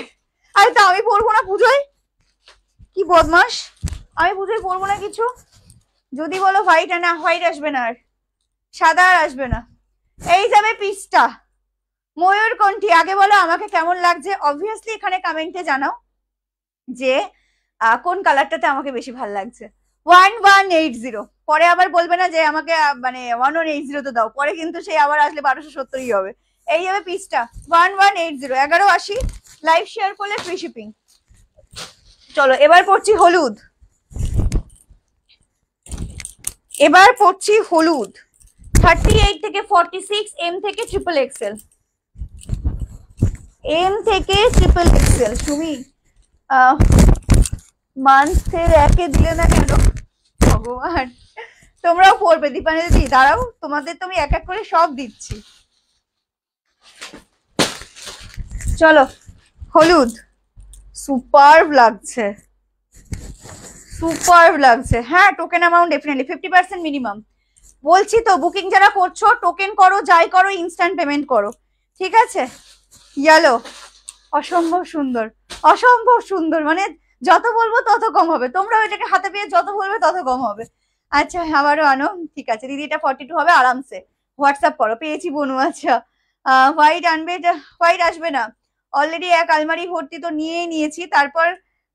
আরে তা আমি পরবো না পুজোয়, কি বদমাস, আমি পুজোয় পরবো না কিছু। যদি বলো হোয়াইট, না হোয়াইট আসবে না আর সাদা আর আসবে না। এই যাবে পিসটা ময়ূরকণ্ঠী। আগে বলো আমাকে কেমন লাগছে, অবভিয়াসলি এখানে কমেন্টে জানাও যে কোন কালারটাতে আমাকে বেশি ভালো লাগছে। 1180, পরে আবার বলবে না যে আমাকে মানে 1180 তো দাও, পরে কিন্তু সেই আবার আসলে 1270ই হবে। এই যাবে পিসটা 1180, 1180 লাইভ শেয়ার করলে ফ্রি শিপিং। চলো এবার পড়ছি হলুদ, এবার পড়ছি হলুদ 38 থেকে 46, এম থেকে ট্রিপল এক্সেল, এম থেকে ট্রিপল এক্সেল। তুমি মান্থের একে দিলে না কেন ভগবান, তোমরাও পড়বে। দীপাঞ্জলি দি দাঁড়াও, তোমাদের তুমি এক এক করে সব দিচ্ছি। চলো, হলুদ সুপারব লাগছে, সুপারব লাগছে। হ্যাঁ, টোকেন অ্যামাউন্ট ডেফিনেটলি 50% মিনিমাম। বলছি তো, বুকিং যারা করছো টোকেন করো, যাই করো ইনস্ট্যান্ট পেমেন্ট করো, ঠিক আছে? ইয়েলো অসম্ভব সুন্দর, অসম্ভব সুন্দর, মানে যত বলবো তত কম হবে। তোমরা এটাকে হাতে পেয়ে যত বলবে তত কম হবে। আচ্ছা, আবারও আনো, ঠিক আছে দিদি, এটা 42 হবে আরামসে। হোয়াটসঅ্যাপ করো, পেয়েছি বনু। আচ্ছা, হোয়াইট আনবে? হোয়াইট আসবে না, অলরেডি এক আলমারি ভর্তি তো নিয়েই নিয়েছি, তারপর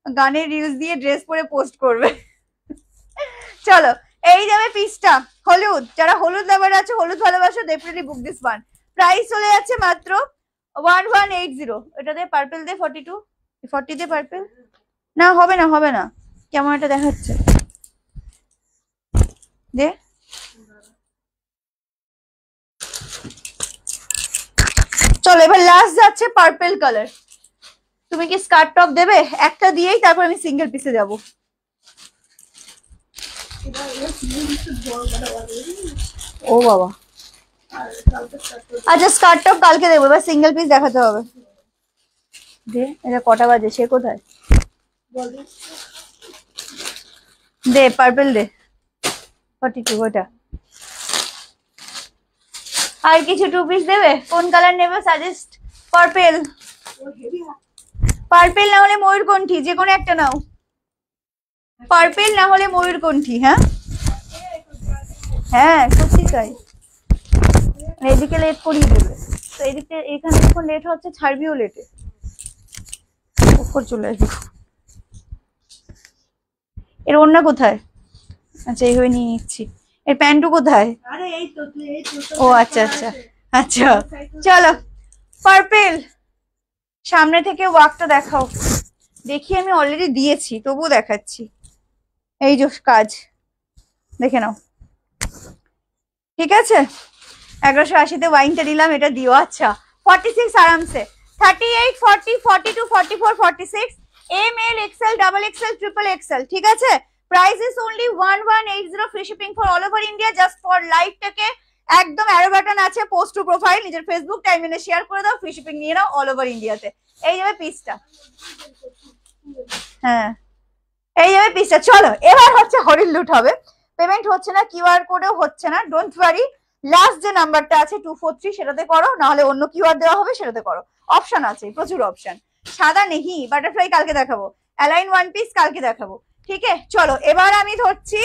গানের রিলস দিয়ে ড্রেস পরে পোস্ট করবে। চলো, এই যাবে পিসটা হলুদ। যারা হলুদ লাভার আছে, হলুদ ভালোবাসো, definitely book this one. Price চলে যাচ্ছে মাত্র 1180। এটা দিয়ে পার্পল দিয়ে 42, 40 দিয়ে পার্পল। না হবে না, হবে না, কেমন এটা দেখাচ্ছে দে। চলো, এবার লাস্ট যাচ্ছে পার্পল কালার। তুমি কি স্কার্ট টপ দেবে? একটা দিয়েই তারপর আমি সিঙ্গেল পিসে যাব। ও বাবা, আচ্ছা স্কার্ট টপ কালকে দেবো, এবার সিঙ্গেল পিস দেখাতে হবে। দে, এটা কটা বাজে, সে কোথায়? দে পার্পল দে, 42 ওটা। আর কিছু 2 পিস দেবে? কোন কালার নেবে সাজেস্ট? পার্পল, পার্পল না হলে ময়ূরকণ্ঠী, যে কোনো একটা নাও। পার্পল না হলে ময়ূরকণ্ঠী। হ্যাঁ হ্যাঁ, সত্যি তাই। এদিকে লেট করিয়ে দেবে তো, এদিকে এখানে যখন লেট হচ্ছে ছাড়বিও লেটে, ওপর চলে আসবি। এর ওড়না কোথায়? আচ্ছা, এইভাবে নিয়ে নিচ্ছি। এর প্যান্টু কোথায়? ও আচ্ছা আচ্ছা আচ্ছা। চলো, পার্পল সামনে থেকে ওয়াকটা দেখাও। দেখি, আমি অলরেডি দিয়েছি তবুও দেখাচ্ছি। এই যে কাজ দেখে নাও, ঠিক আছে? 1180-তে ওয়াইনটা দিলাম, এটা দিও। আচ্ছা, 46 আরামসে, 38, 40, 42, 44, 46, M L, XL, double XL, triple XL, ঠিক আছে? Price is only 1180, free shipping for all over India. Just for লাইভটাকে একদম অ্যারো বাটন আছে, পোস্ট টু প্রোফাইল, নিজের ফেসবুক টাইমলাইনে শেয়ার করে দাও, ফ্রি শিপিং নিয়ে নাও অল ওভার ইন্ডিয়াতে। এই যাবে পিসটা, হ্যাঁ এই যাবে পিসটা। চলো, এবার হচ্ছে হরিল লুট হবে। পেমেন্ট হচ্ছে না, কিউআর কোডেও হচ্ছে না, ডোন্ট ওয়ারি। লাস্ট যে নাম্বারটা আছে 243, সেটাতে করো, না হলে অন্য কিউআর দেওয়া হবে, সেটাতে করো। অপশন আছে, প্রচুর অপশন। সাদা নেহি বাটারফ্লাই কালকে দেখাবো, অ্যালাইন ওয়ান পিস কালকে দেখাবো, ঠিক আছে? চলো, এবার আমি ধরছি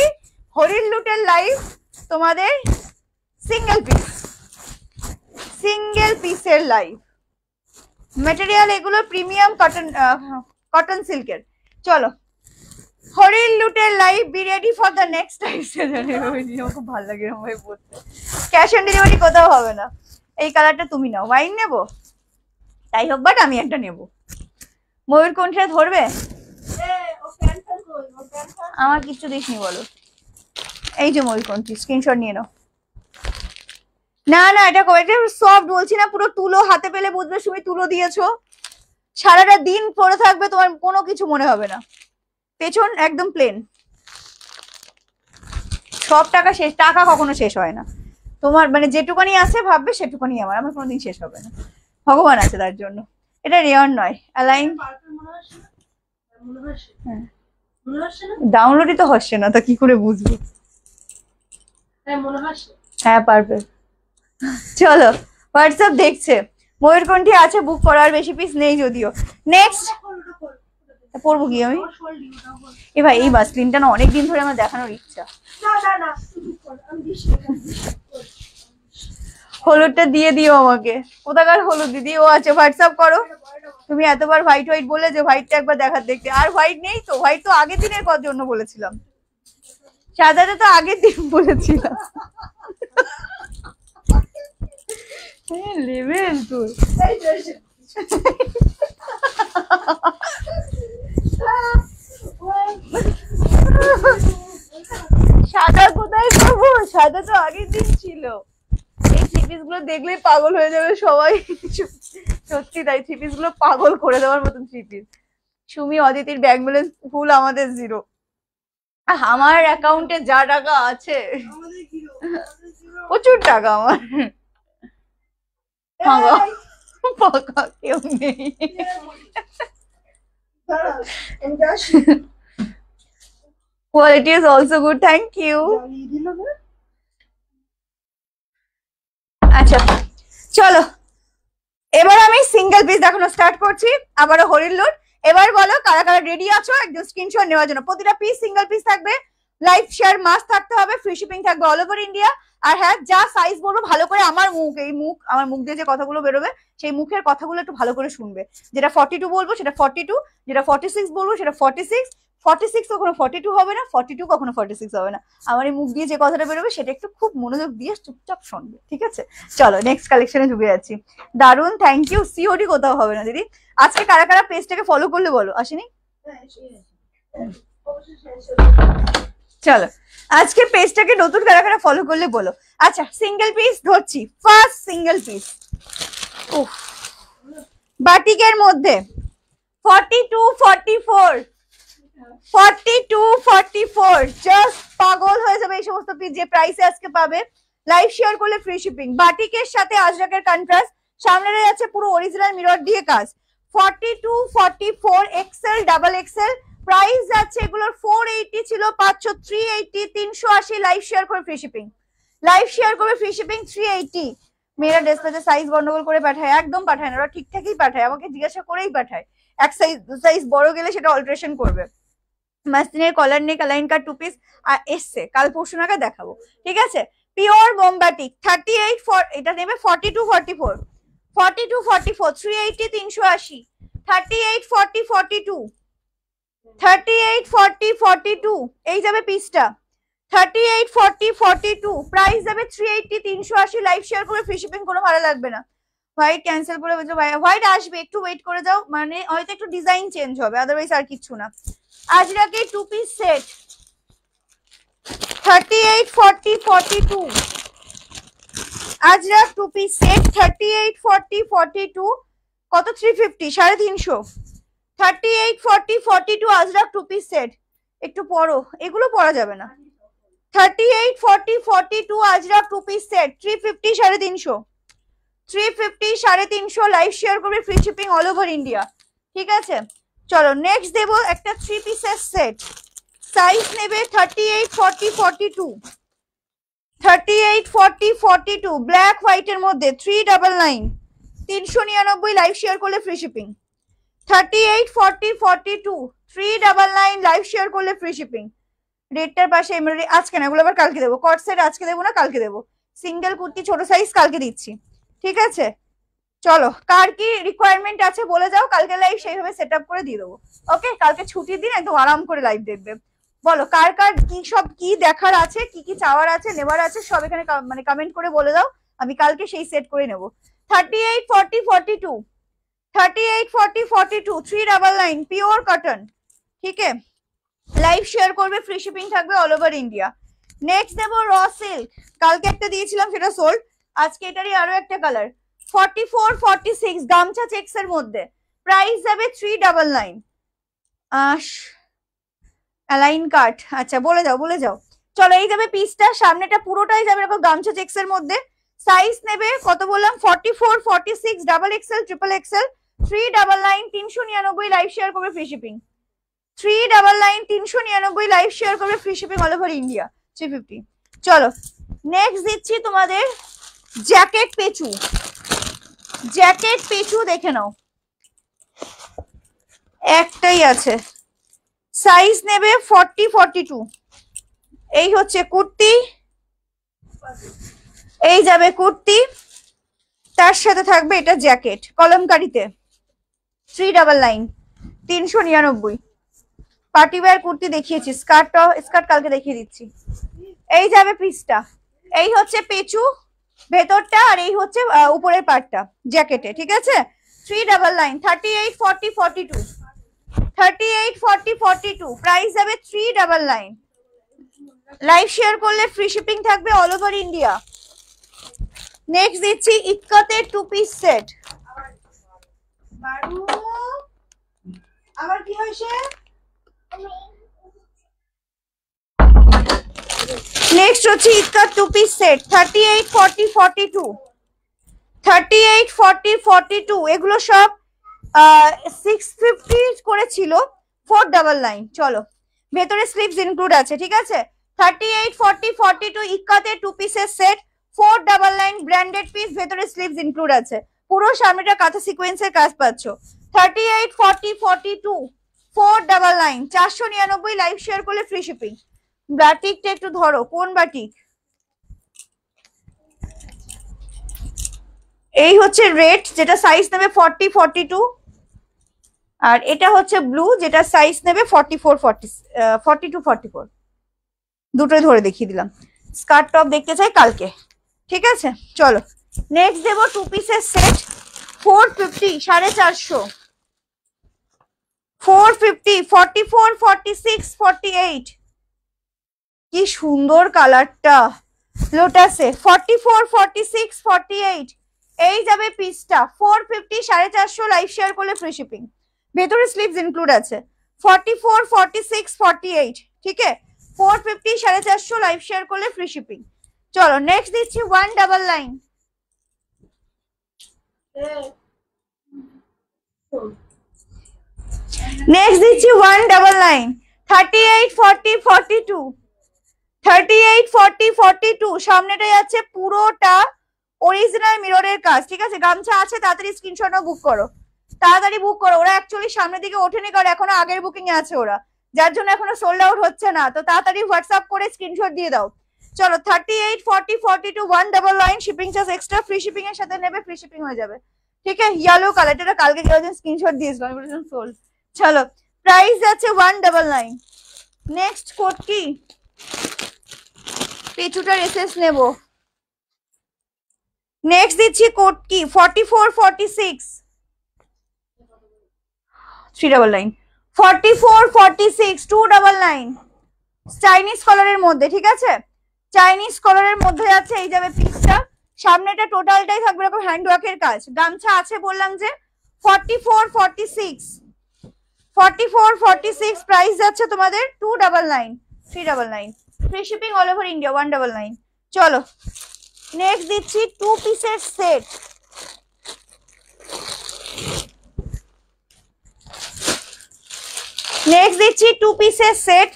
হরিল লুটের লাইভ, তোমাদের সিঙ্গেল পিস, সিঙ্গেল পিসের লাইভ। মেটেরিয়াল এগুলো প্রিমিয়াম কটন, কটন সিল্কের। চলো, হরিল লুটের live, be ready for the next time. খুব ভালো লাগে এরকম ভাবে পড়তে। ক্যাশ অন ডেলিভারি কোথাও হবে না। এই কালারটা তুমি নাও, ওয়াইন নেবো তাই হোক, বাট আমি একটা নেবো। ময়ূরকণ্ঠীরা ধরবে? আমার কিছু দিসনি বলো। এই যে ময়ূরকণ্ঠী, স্ক্রিনশট নিয়ে নাও। না না, এটা সফট বলছি না, পুরো তুলো, হাতে পেলে বুঝবে তুমি তুলো দিয়েছো। সারাটা দিন পরে থাকবে, তোমার কোনো কিছু মনে হবে না। পেছন একদম প্লেন। সব টাকা শেষ, টাকা কখনো শেষ হয় না। তোমার মানে যেটুকানি আছে ভাববে সেটুকানি আমার, আমার কোনোদিন শেষ হবে না। ভগবান আছে তার জন্য। এটা রেয়ার নয়, অ্যালাইন। ডাউনলোডই তো হচ্ছে না, তা কি করে বুঝবো? হ্যাঁ পারবে। চলো, হোয়াটসঅ্যাপ দেখছে। ময়ূরকণ্ঠী আছে বুক করার, বেশি পিস নেই যদিও। নেক্সট পরবো কি আমি? এ ভাই, এই মাসলিনটা না অনেকদিন ধরে আমার দেখানোর ইচ্ছা। হলুদটা দিয়ে দিও আমাকে। কোথাকার হলুদ দিদি? ও আছে, হোয়াটসঅ্যাপ করো। তুমি এতবার হোয়াইট হোয়াইট বলে যে হোয়াইটটা একবার দেখার দেখতে। আর হোয়াইট নেই তো, হোয়াইট তো আগের দিনের জন্য বলেছিলাম, সাদাটা তো আগের দিন বলেছিলাম। লেভেল তোর। সাদা কোথায় পাবো? সাদা তো আগের দিন ছিল। এই থ্রি পিস গুলো দেখলেই পাগল হয়ে যাবে সবাই। সত্যি তাই, থ্রি পিস গুলো পাগল করে দেওয়ার মতন থ্রি পিস। সুমি অদিতির ব্যাংক ব্যালেন্স ফুল, আমাদের জিরো। আমার অ্যাকাউন্টে যা টাকা আছে আমাদের জিরো প্রচুর টাকা আমার। বাবা পাকা কেউ নেই। Quality is also good, thank you. আচ্ছা চলো এবার আমি সিঙ্গেল পিস দেখানো স্টার্ট করছি। আবারও হরির লোড। এবার বলো কারা কারা রেডি আছো একদম স্ক্রিনশট নেওয়ার জন্য। প্রতিটা পিস সিঙ্গেল পিস থাকবে, লাইভ শেয়ার মাস্ট থাকতে হবে, ফ্রি শিপিং থাকবে অল ওভার ইন্ডিয়া। আর হ্যাঁ যা সাইজ বলবো ভালো করে আমার মুখ দিয়ে যে কথাগুলো বেরোবে সেই মুখের কথাগুলো একটু ভালো করে শুনবে। যেটা 42 বলবো সেটা 42, যেটা 46 বলবো সেটা 46, 46 কখনো 42 হবে না, 42 কখনো 46 হবে না। আমার এই মুখ দিয়ে যে কথাটা বেরোবে সেটা একটু খুব মনোযোগ দিয়ে চুপচাপ শুনবে, ঠিক আছে? চলো নেক্সট কালেকশনে ঢুকে যাচ্ছি। দারুন, থ্যাংক ইউ। সিওডি কোথাও হবে না দিদি। আজকে কারা কারা পেজটাকে ফলো করলে বলো, আসেনি? চলো আজকে পেজটাকে নতুন কারা কারা ফলো করলে বলো। আচ্ছা সিঙ্গেল পিস ধরছি, ফার্স্ট সিঙ্গেল পিস বাটিকের মধ্যে 42, 44, 42, 44 জাস্ট পাগল হয়ে যাবে এই সমস্ত পিস যে প্রাইসে আজকে পাবে। লাইভ শেয়ার করলে ফ্রি শিপিং। বাটিকের সাথে আজরাকের কন্ট্রাস্ট, সামনে আছে পুরো অরিজিনাল মিরর দিয়ে কাজ। 42, 44 এক্সেল, ডাবল এক্সেল। প্রাইস যাচ্ছে এগুলোর 480 ছিল, 500, 380, 380। লাইভ শেয়ার করে ফ্রি শিপিং, লাইভ শেয়ার করে ফ্রি শিপিং 380। মেয়েরা ডিসপ্লেতে সাইজ গন্ডগোল করে পাঠায়, একদম পাঠায় না, ওরা ঠিকঠাকই পাঠায়, আমাকে জিজ্ঞাসা করেই পাঠায়। এক সাইজ বড় গেলে সেটা অল্টারেশন করবে। মাসলিনের কলার নেক অ্যালাইন কাট টু পিস আর এসছে, কাল পরশু নাগাদ দেখাবো, ঠিক আছে? পিওর বোমবাটিক 38 এটা নেবে 42, 44, 42, 44 380, 380, 38, 40, 42, 38, 40, 42 এই যাবে পিসটা। 38, 40, 42 প্রাইস যাবে 380, 380। লাইভ শেয়ার করে ফ্রি শিপিং, কোনো ভালো লাগবে না। হোয়াইট ক্যান্সেল করে বলছো ভাই হোয়াইট আসবে, একটু ওয়েট করে যাও, মানে হয়তো একটু ডিজাইন চেঞ্জ হবে, আদারওয়াইজ আর কিছু না। আজরাকে two piece set 38, 40, 42 Ajrak two piece set 38, 40, 42 কত 350, 350। 38, 40, 42 আজরাক টু পিস সেট। একটু পড়ো, এগুলো পড়া যাবে না। 38, 40, 42 Ajrak two piece set 350, 350, 350, 350। Live share করবে, free shipping all over India, ঠিক আছে? চলো নেক্সট দেবো একটা 3 পিসের সেট। সাইজ নেবে 38, 40, 42, 38, 40, 42 ব্ল্যাক হোয়াইটের মধ্যে 399, 399। লাইভ শেয়ার করলে ফ্রি শিপিং। 38, 40, 42 399 লাইভ শেয়ার করলে ফ্রি শিপিং। রেডটার পাশে এমব্রয়ডারি আজকে না, এগুলো আবার কালকে দেবো। কট সেট আজকে দেবো না, কালকে দেবো। সিঙ্গেল কুর্তি ছোট সাইজ কালকে দিচ্ছি, ঠিক আছে? চলো কার কি রিকোয়ারমেন্ট আছে বলে যাও, কালকে লাইভ সেইভাবে সেট আপ করে দিয়ে দেবো। ওকে, কালকে ছুটির দিন একদম আরাম করে লাইভ দেখবে। বলো কার কার কি সব কি দেখার আছে, কি কি চাওয়ার আছে, নেবার আছে, সব এখানে মানে কমেন্ট করে বলে দাও, আমি কালকে সেই সেট করে নেবো। 38, 40, 42, 38, 40, 42 399 পিওর কটন, ঠিক আছে? লাইভ শেয়ার করবে, ফ্রি শিপিং থাকবে অল ওভার ইন্ডিয়া। নেক্সট দেবো র সিল্ক, কালকে একটা দিয়েছিলাম সেটা সোল্ড, আজকে এটারই আরো একটা কালার 44, 46 গামছা চেক্স এর মধ্যে। প্রাইস যাবে 399। অ্যালাইন কাট, আচ্ছা বলে যাও বলে যাও। চলো এই যাবে পিসটা, সামনেটা পুরোটাই যাবে এরকম গামছা চেক্স এর মধ্যে। সাইজ নেবে কত বললাম 44, 46 double XL, triple Excel 399, 399। Live share করবে, ফ্রি শিপিং 399, 399। লাইভ শেয়ার করবে, free shipping all over India 350। চলো নেক্সট দিচ্ছি তোমাদের জ্যাকেট পেঁচু। জ্যাকেট পেঁচু দেখে নাও, একটাই আছে। সাইজ নেবে 40, 42। এই হচ্ছে কুর্তি, এই যাবে কুর্তি, তার সাথে থাকবে এটা জ্যাকেট কলমকারিতে 399, 399। পার্টি ওয়্যার কুর্তি দেখিয়েছি, স্কার্ট কালকে দেখিয়ে দিচ্ছি। এই যাবে পিসটা, এই হচ্ছে পেঁচু ভেতরটা, আর এই হচ্ছে উপরের পার্টটা জ্যাকেটে, ঠিক আছে? 399, 38, 40, 42, 38, 40, 42 প্রাইস যাবে 399। লাইভ শেয়ার করলে ফ্রি শিপিং থাকবে অল ওভার ইন্ডিয়া। নেক্সট দিচ্ছি ইক্কাতের টু পিস সেট। আবার কি হয়েছে? নেক্সট হচ্ছে ইক্কা টু পিস সেট 38 40 42 38 40 42 এগুলো সব 650 করে ছিল 499। চলো ভেতরে স্লিপস ইনক্লুড আছে, ঠিক আছে। 38 40 42 ইক্কাতে টু পিসের সেট 499 ব্র্যান্ডেড পিস, ভেতরে স্লিপস ইনক্লুড আছে। পুরো সামনেটা কাঁথা সিকোয়েন্সের কাজ পাচ্ছ। 38 40 42 499 499। লাইভ শেয়ার করলে ফ্রি শিপিং। বাটিকটা একটু ধরো, কোন বাটিক? এই হচ্ছে রেড, যেটা সাইজ নেবে 40 42, আর এটা হচ্ছে ব্লু, যেটা সাইজ নেবে 44 42 44। দুটোই ধরে দেখিয়ে দিলাম। স্কার্ট টপ দেখতে চাই কালকে, ঠিক আছে। চলো নেক্সট দেবো টু পিসের সেট 450 450 450 44 46 48। কি সুন্দর কালারটা লোটাসে। 44 46 48 এই যাবে পিসটা 450 450। লাইভ শেয়ার করলে ফ্রি শিপিং, ভেতরে স্লিপস ইনক্লুড আছে। 44 46 48, ঠিক আছে। 450 450 লাইভ শেয়ার করলে ফ্রি শিপিং। চলো নেক্সট দিচ্ছি 199। নেক্সট দিচ্ছি 199 38 40 42 38 40 42। সামনেটা যাচ্ছে পুরোটা অরিজিনাল মিররের কাজ, ঠিক আছে। গামছা আছে, তাড়াতাড়ি স্ক্রিনশট নাও, বুক করো, তাড়াতাড়ি বুক করো। ওরা অ্যাকচুয়ালি সামনের দিকে ওঠেনি, কারণ এখনো আগের বুকিং এ আছে ওরা, যার জন্য এখনো সোল্ড আউট হচ্ছে না। তো তাড়াতাড়ি হোয়াটসঅ্যাপ করে স্ক্রিনশট দিয়ে দাও। চলো 38 40 42 199, shipping charge extra, free shipping এর সাথে নেবে, ফ্রি শিপিং হয়ে যাবে, ঠিক আছে। ইয়েলো কালার, এটা কালকে কেউ স্ক্রিনশট দিয়েছিল, আমি বলেছিলাম সোল্ড। চলো প্রাইস আছে 199। নেক্সট কোড কি? পেচুটার এসএস নেব। নেক্সট দিচ্ছি কোড কি 44 46 399 44 46 299 চাইনিজ কলারের মধ্যে, ঠিক আছে। চাইনিজ কলারের মধ্যে আছে, এই যাবে পিসটা। সামনেটা টোটালটাই থাকবে এরকম হ্যান্ডওয়ার্কের কাজ। গামছা আছে বললাম যে 44 46 44 46। প্রাইস যাচ্ছে তোমাদের 299 399, free shipping all over India 199। চলো নেক্সট দিচ্ছি টু পিসের সেট। নেক্সট দিচ্ছি টু পিসের সেট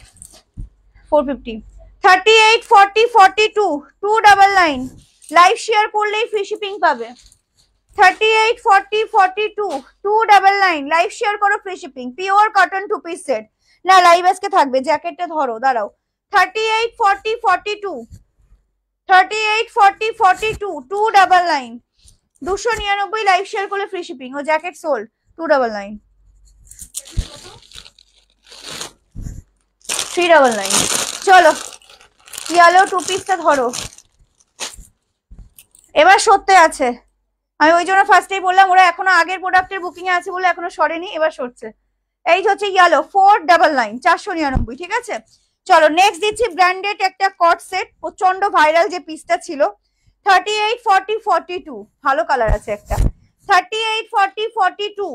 450 38 40 42 299। লাইভ শেয়ার করলেই ফ্রি শিপিং পাবে। 38 40 42 299। লাইভ শেয়ার করো, free shipping. Pure cotton two piece set. না লাইভ আজকে থাকবে, জ্যাকেটটা ধরো, দাঁড়াও। 38 40 42 38 40 42 299 299। লাইভ শেয়ার করলে ফ্রি শিপিং। ও জ্যাকেট সোল্ড 299 399। চলো ইয়েলো টু পিসটা ধরো, এবার সরতে আছে। আমি ওই জন্য ফার্স্টেই বললাম, ওরা এখনো আগের প্রোডাক্টের বুকিং এ আছে বলে এখনো সরেনি, এবার সরছে। এই হচ্ছে ইয়েলো 499 499, ঠিক আছে। চলো নেক্সট দিচ্ছি ব্র্যান্ডেড একটা কট সেট, প্রচন্ড ভাইরাল যে পিসটা ছিল। 38 40 42 ভালো কালার আছে একটা। 38 40 42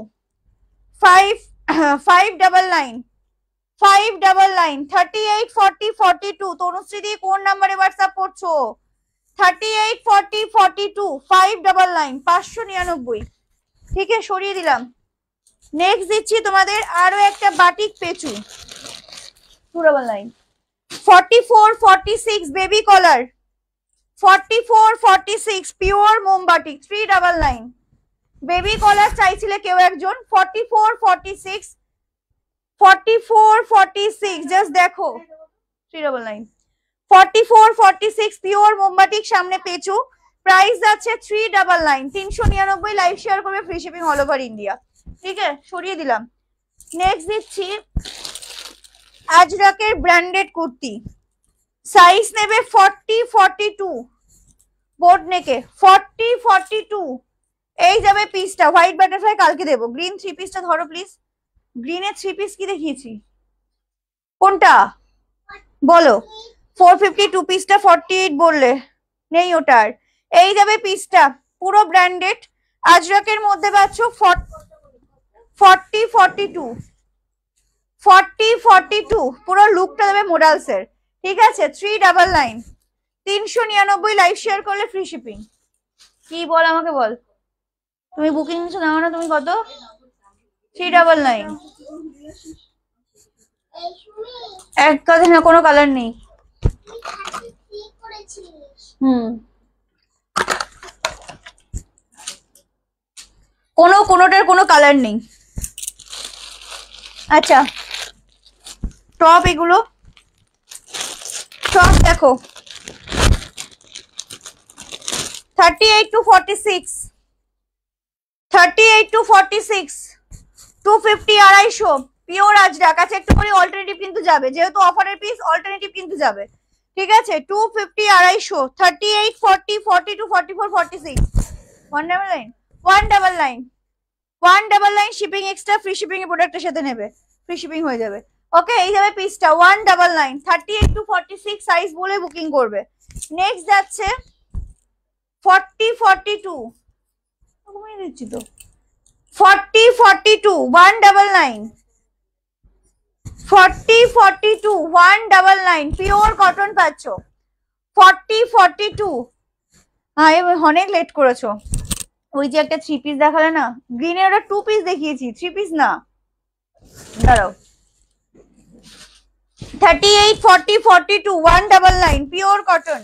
599 599 38 40 42। তনুশ্রী দি কোন নাম্বারে হোয়াটসঅ্যাপ করছো? 38 40 42 599 599, ঠিক আছে, সরিয়ে দিলাম। নেক্সট দিচ্ছি তোমাদের আরো একটা বাটিক পেচু 299 44 46 বেবি কলার 44 46 পিওর মোমবাটিক 399। বেবি কলার চাইছিলে কেউ একজন 44 46 44 46 জাস্ট দেখো 399 44 46 পিওর মোমবাটিক সামনে পেচু। প্রাইস আছে 399 399। লাইভ শেয়ার করবে, free shipping all over India, ঠিক আছে, সরিয়ে দিলাম। নেক্সট দিচ্ছি আজরাকের ব্র্যান্ডেড কুর্তি, সাইজ নেবে 40 42 বোর্ড নেকে 40 42। এই যাবে পিসটা, হোয়াইট বাটারফ্লাই কালকে দেবো। গ্রিন থ্রি পিসটা ধরো প্লিজ। গ্রিনের থ্রি পিস কি দেখিয়েছি, কোনটা বলো? 450 টু পিসটা 48 বললে, নেই ওটার। এই যাবে পিসটা, পুরো ব্র্যান্ডেড আজরাকের মধ্যে পাচ্ছ 40 42 40 42। পুরো লুকটা দেবে মোডালসের, ঠিক আছে। 399 399 লাইভ শেয়ার করলে ফ্রি শিপিং। কি বল আমাকে বল, তুমি বুকিং নিচ্ছ নাও না, তুমি কত? 399। এক কথা না, কোনো কালার নেই। কোনোটার কোনো কালার নেই। আচ্ছা টপ, এগুলো টপ দেখো 38 to 46, 38 to 46, 250 250 পিওর আজরাক। আচ্ছা একটু করে অল্টারনেটিভ কিন্তু যাবে, যেহেতু অফারের পিস অল্টারনেটিভ কিন্তু যাবে, ঠিক আছে? 250 250, 38 40 42 44 46, 199 শিপিং এক্সট্রা, ফ্রি শিপিং এর প্রোডাক্টের সাথে নেবে, ফ্রি শিপিং হয়ে যাবে। ওকে, এই যাবে পিসটা 199, 38 to 46 সাইজ বলে বুকিং করবে। নেক্সট যাচ্ছে 40 42, ঘুমিয়ে দিচ্ছি তো। 40 42 199, 40 42 199 পিওর কটন পাচ্ছ। 40 42, হ্যাঁ অনেক লেট করেছো। ওই যে একটা 3 পিস দেখালে না গ্রিনে, ওটা 2 পিস দেখিয়েছি, 3 পিস না। দাঁড়াও, 38 40 42 199 পিওর কটন।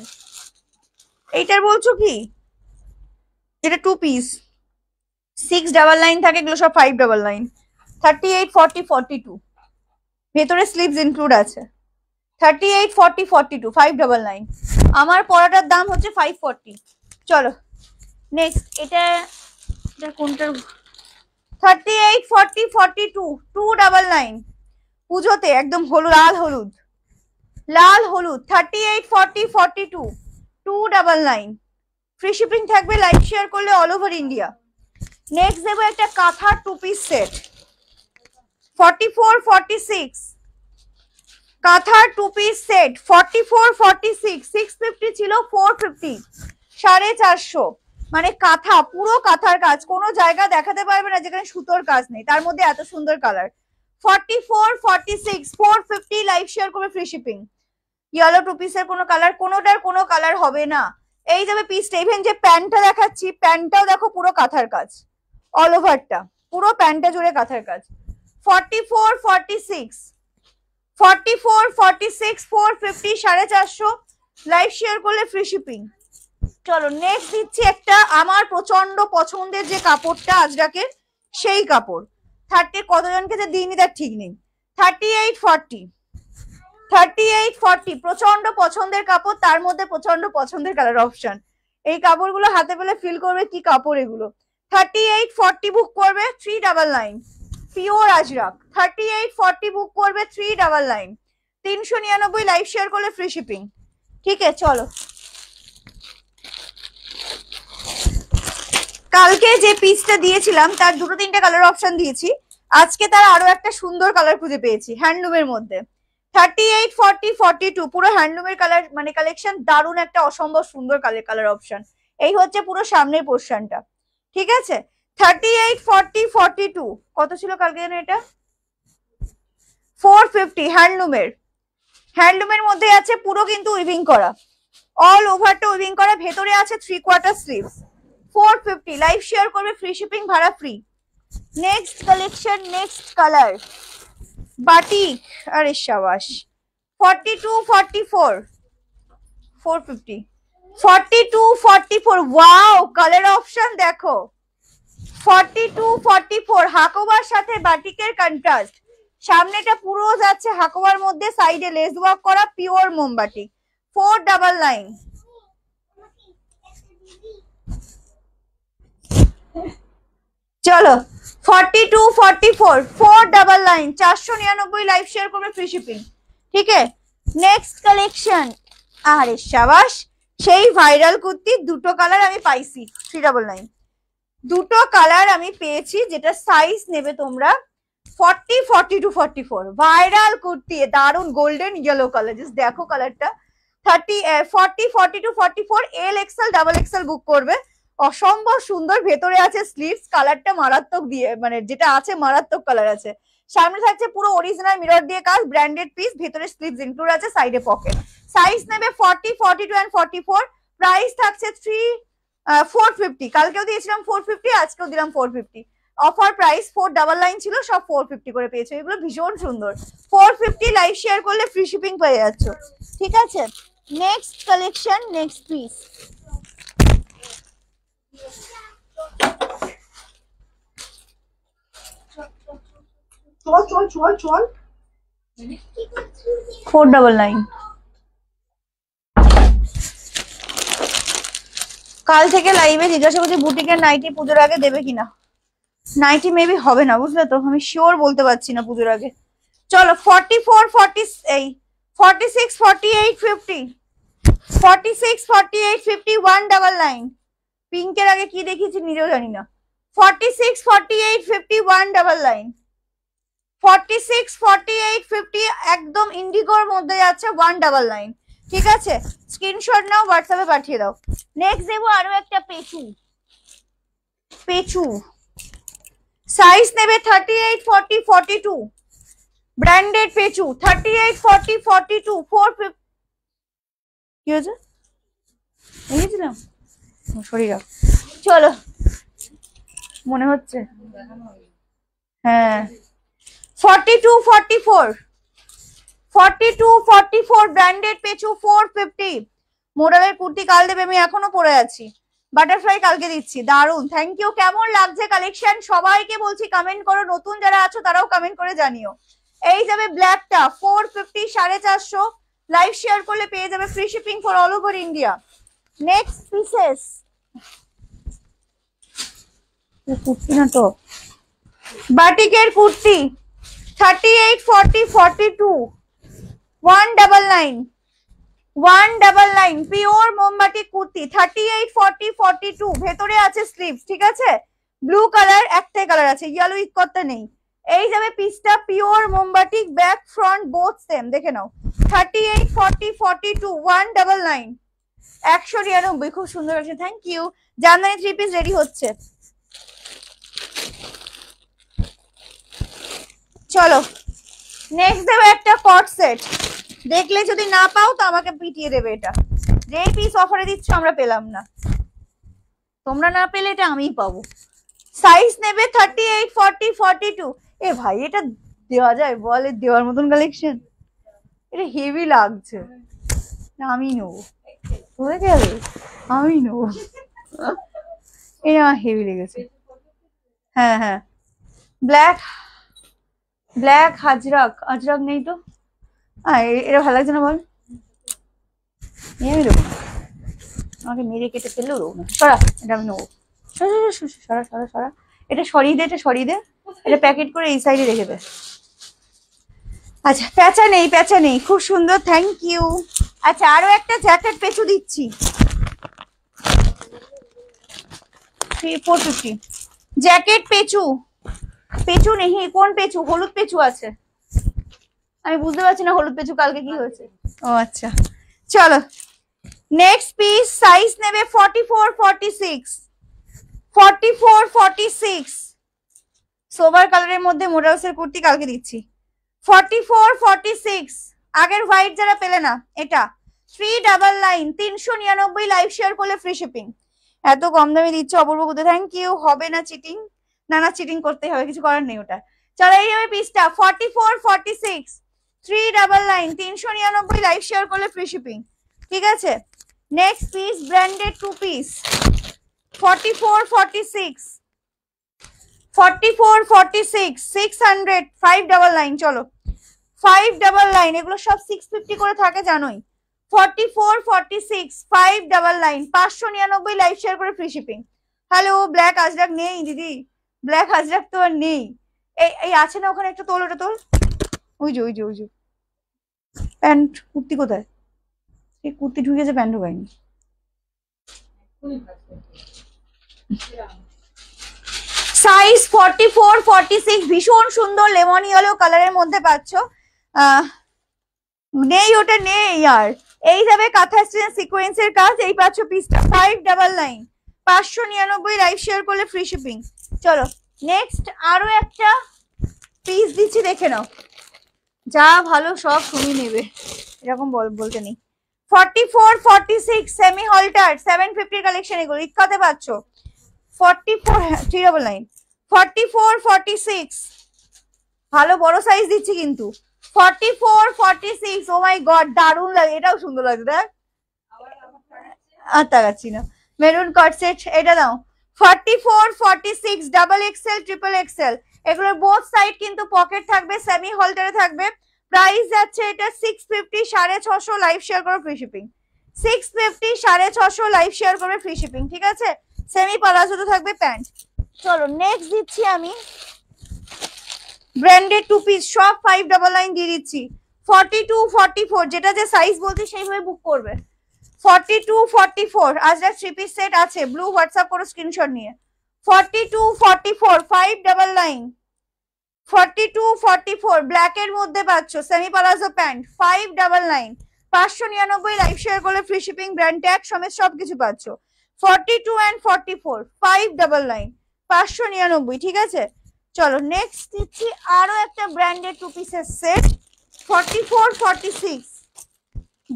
এইটার বলছো কি? এটা 2 পিস, 699 থাকে, এগুলো সব 599। 38 40 42 ভেতরে স্লিভস ইনক্লুড আছে। 38 40 42 599। আমার পরাটার দাম হচ্ছে 540। চলো নেক্সট, এটা কোনটার? 38 40 42 299 পুজোতে একদম হলুদ, লাল হলুদ 38 40 42 299 ফ্রি শিপিং থাকবে লাইভ শেয়ার করলে অল ওভার ইন্ডিয়া। নেক্সট দেবো একটা কাঁথা 2 পিস সেট 44 46, কাঁথা 2 পিস সেট 44 46, 650 ছিল 450, 450, মানে কাঁথা, পুরো কাঁথার কাজ, কোনো জায়গা দেখাতে পারবে না যেখানে সুতোর কাজ নেই, তার মধ্যে এত সুন্দর কালার। 44 46 450 লাইভ শেয়ার করবে, ফ্রি শিপিং। ইয়েলো 2 পিসের কোনো কালার, কোনোটার কোনো কালার হবে না। এই যাবে পিসটা। ইভেন যে প্যান্টটা দেখাচ্ছি, প্যান্টটাও দেখো পুরো কাঁথার কাজ, অল ওভারটা পুরো প্যান্টটা জুড়ে কাঁথার কাজ। 44 46 44 46 450 450 লাইভ শেয়ার করলে ফ্রি শিপিং। চলো নেক্সট দিচ্ছি একটা আমার প্রচন্ড পছন্দের যে কাপড়টা আজরাকের, সেই কাপড়। 30 কতজনকে যে দিইনি তার ঠিক নেই। 38 40 38 40 প্রচন্ড পছন্দের কাপড়, তার মধ্যে প্রচন্ড পছন্দের কালার অপশন। এই কাপড়গুলো হাতে পেলে ফিল করবে কি কাপড় এগুলো। 38 40 বুক করবে 399 পিওর আজরাক। 38 40 বুক করবে 399, 399 লাইভ শেয়ার করলে ফ্রি শিপিং। ঠিক আছে চলো, কালকে যে পিসটা দিয়েছিলাম তার 2-3টে কালার অপশন দিয়েছি, আজকে তার আরো একটা সুন্দর কালার খুঁজে পেয়েছি হ্যান্ডলুমের মধ্যে। 38 40 42 পুরো হ্যান্ডলুমের কালার, মানে কালেকশন দারুণ একটা অসম্ভব সুন্দর কালার অপশন। এই হচ্ছে পুরো সামনের পোর্শনটা, ঠিক আছে? 38 40 42 কত ছিল কালকে যেন, এটা 450 হ্যান্ডলুমের মধ্যে আছে, পুরো কিন্তু উইভিং করা, অল ওভারটা উইভিং করা, ভেতরে আছে 3/4 স্লিভস। 450 লাইভ শেয়ার করবে, ফ্রি শিপিং, ভাড়া free. Next collection, next colour batik, আরে শাবাশ। 42 44 450 42 44 ওয়াও কালার অপশন দেখো। 42 44 হাকোবার সাথে বাটিকের কন্ট্রাস্ট, সামনেটা পুরো যাচ্ছে হাকোবার মধ্যে, সাইডে লেস ওয়ার্ক করা, পিওর মোমবাটিক। 499। চলো 42 44 499 499 লাইভ শেয়ার করবে, ফ্রি শিপিং। ঠিক আছে নেক্সট কালেকশন, আরে শাবাশ, সেই ভাইরাল কুর্তি দুটো কালার আমি পাইছি 399, দুটো কালার আমি পেয়েছি, যেটা সাইজ নেবে তোমরা 40 42 44 ভাইরাল কুর্তি, দারুন গোল্ডেন ইয়েলো কালার, জাস্ট দেখো কালারটা। 40 42 44 এল এক্সেল ডাবল এক্সেল বুক করবে, অসম্ভব সুন্দর। ভেতরে আছে স্লিভস, কালারটা মারাত্মক দিয়ে, মানে যেটা আছে মারাত্মক কালার আছে। সামনে থাকছে পুরো অরিজিনাল মিরর দিয়ে কাজ, ব্র্যান্ডেড পিস, ভেতরে স্লিভস ইনক্লুড আছে, সাইডে পকেট। সাইজ নেবে 40, 42 এন্ড 44। প্রাইস থাকছে 450। কালকেও দিয়েছিলাম 450, আজকেও দিলাম 450। অফার প্রাইস 499 ছিল, সব 450 করে পেয়েছো। এগুলো ভীষণ সুন্দর। 450 লাইভ শেয়ার করলে ফ্রি শিপিং পেয়ে যাচ্ছ। ঠিক আছে, নেক্সট কালেকশন, নেক্সট পিস। চল চল চল চল 499। কাল থেকে লাইভে জিজ্ঞাসা করছি বুটিকের নাইটি পুজোর আগে দেবে কিনা। নাইটি মেবি হবে না, বুঝলে তো, আমি শিওর বলতে পারছি না পুজোর আগে। চলো 44, 48, 46, 48, 50, 46, 48, 50, 199। পিঙ্কের আগে কি দেখিয়েছি নিজেও জানি না। 46, 48, 50, 199। 46, 48, 50 একদম ইন্ডিগোর মধ্যে যাচ্ছে, 199। ঠিক আছে, স্ক্রিনশট নাও, হোয়াটসঅ্যাপে পাঠিয়ে দাও। নেক্সট দেবো আরো একটা পেচু। পেচু সাইজ নেবে 38, 40, 42। ব্র্যান্ডেড পেচু 38, 40, 42, 450। কি হয়েছে দেখেছিলাম, শরীর চলো মনে হচ্ছে। হ্যাঁ 42, 44, 42, 44 ব্র্যান্ডেড পেচু 450। মোডালের কুর্তি কাল দেবে, আমি এখনো পরে আছি। বাটারফ্লাই কালকে দিচ্ছি, দারুন, থ্যাংক ইউ। কেমন লাগছে কালেকশন সবাইকে বলছি কমেন্ট করো, নতুন যারা আছো তারাও কমেন্ট করে জানিও। এই যাবে ব্ল্যাকটা 450, 450। লাইভ শেয়ার করলে পেয়ে যাবে free shipping for all over India. Next pieces kurti না তো, বাটিকের কুর্তি 38, 40, 42, 199, 199 পিওর মোমবাটি কুর্তি 38, 40, 42। ভেতরে আছে স্লিভস, ঠিক আছে, ব্লু কালার, একটাই কালার আছে, ইয়েলো ইকোতে নেই। এই যাবে পিসটা পিওর মোমবাটি, ব্যাক ফ্রন্ট বোথ সেম, দেখে নাও। 38, 40, 42, 199, 199। খুব সুন্দর আছে, thank you. Jamdani 3 piece ready হচ্ছে। চলো নেক্সট দেবো একটা কট সেট। দেখলে যদি না পাও তো আমাকে পিটিয়ে দেবে। এটা যেই পিস অফারে দিচ্ছ আমরা পেলাম না, তোমরা না পেলে এটা আমিই পাবো। সাইজ নেবে 38, 40, 42। এ ভাই এটা দেওয়া যায় বলে, দেওয়ার মতন কালেকশন। এটা হেভি লাগছে, আমি নেবো, হয়ে গেলে আমি নেবো। এটা আমার হেভি লেগেছে। হ্যাঁ হ্যাঁ, ব্ল্যাক ব্ল্যাক আজরাক, আজরাক নেই তো। এটা ভালো লাগছে না বল, আমি দেবো না, আমাকে মেরে কেটে ফেললেও দেবো না। সরা, এটা আমি নেবো। সরা সরা সরা, এটা সরিয়ে দে, এটা সরিয়ে দে, এটা প্যাকেট করে এই সাইডে রেখে দে। আচ্ছা প্যাঁচা নেই, প্যাঁচা নেই, খুব সুন্দর, থ্যাংক ইউ। আচ্ছা আরো একটা জ্যাকেট পেঁচু দিচ্ছি 450। জ্যাকেট পেঁচু, পেঁচু নেই, কোন পেঁচু? হলুদ পেঁচু আছে, আমি বুঝতে পারছি না হলুদ পেঁচু কালকে কি হয়েছে। ও আচ্ছা চলো নেক্সট পিস। সাইজ নেবে 44, 46, 44, 46। সোবার কালারের মধ্যে মোডালসের কুর্তি কালকে দিচ্ছি 44, 46। আগের হোয়াইট যারা পেলে না, এটা 399, 399 লাইভ শেয়ার করলে ফ্রি শিপিং। এত কম দামে দিচ্ছে অপূর্ব কুর্তি, থ্যাংক ইউ। হবে না চিটিং, না না চিটিং করতে হবে, কিছু করার নেই ওটা। চলো এই হবে পিসটা 44, 46, 399, 399 লাইভ শেয়ার করলে ফ্রি শিপিং। ঠিক আছে, নেক্সট পিস ব্র্যান্ডেড 2 পিস 44, 46, 44, 46, 600, 599। চলো 599, এগুলো সব 650 করে থাকে জানোই। 44, 46, 599, 599 লাইভ শেয়ার করে free shipping. Hello, black Ajrak নেই দিদি, ব্ল্যাক আজরাক তো আর নেই। এই আছে না ওখানে, একটু তোল, ওটা তোল। ওই যে ওই যে ওই যে প্যান্ট, কুর্তি কোথায়? এই কুর্তি ঢুকেছে, প্যান্ট ঢুকায়নি। সাইজ 44, 46, ভীষণ সুন্দর লেমন ইয়েলো কালারের মধ্যে পাচ্ছ। নেই ওটা নেই আর। এই যাবে কাঁথা সিকোয়েন্সের কাজ, এই পাচ্ছ পিসটা 599, 599 লাইভ শেয়ার করলে ফ্রি শিপিং। চলো নেক্সট আরো একটা পিস দিচ্ছি দেখে নাও, যা ভালো সব তুমি নেবে, এরকম বলতে নেই। 44 46 সেমি হলটার 750 কালেকশন, এগুলো ইক্কাতে পাচ্ছ। 44 399 44 46 ভালো বড় সাইজ দিচ্ছি কিন্তু। 44 46 ও মাই গড দারুণ লাগে, এটাও সুন্দর লাগছে দেখ। আর তাকাচ্ছি না, মেরুন কট সেট এটা দাও। 44 46 ডাবল এক্সেল ট্রিপল এক্সেল, এগুলোর বোথ সাইড কিন্তু পকেট থাকবে, সেমি হলটারে থাকবে। প্রাইস যাচ্ছে এটা 650, 650 লাইভ শেয়ার করে ফ্রি শিপিং। 650 650 লাইভ শেয়ার করে ফ্রি শিপিং, ঠিক আছে। সেমি পালাজো তো থাকবে প্যান্ট। চলো নেক্সট দিচ্ছি আমি ব্র্যান্ডেড টু পিস, সব 599 দিয়ে দিচ্ছি। 42 44 যেটা যে সাইজ বলছি সেইভাবে বুক করবে। 42 44 আজরাক থ্রি পিস সেট আছে, ব্লু হোয়াটসঅ্যাপ করো স্ক্রিনশট নিয়ে। 42 44 599 42 44 ব্ল্যাক এর মধ্যে পাচ্ছ, semi palazzo pant 599 599 live share করলে ফ্রি শিপিং, ব্র্যান্ড ট্যাগ সমেত সবকিছু পাচ্ছ। 42 and 44 599 599, ঠিক আছে। চলো নেক্সট দিচ্ছি আরো একটা ব্র্যান্ডেড টু পিসের set. 44 46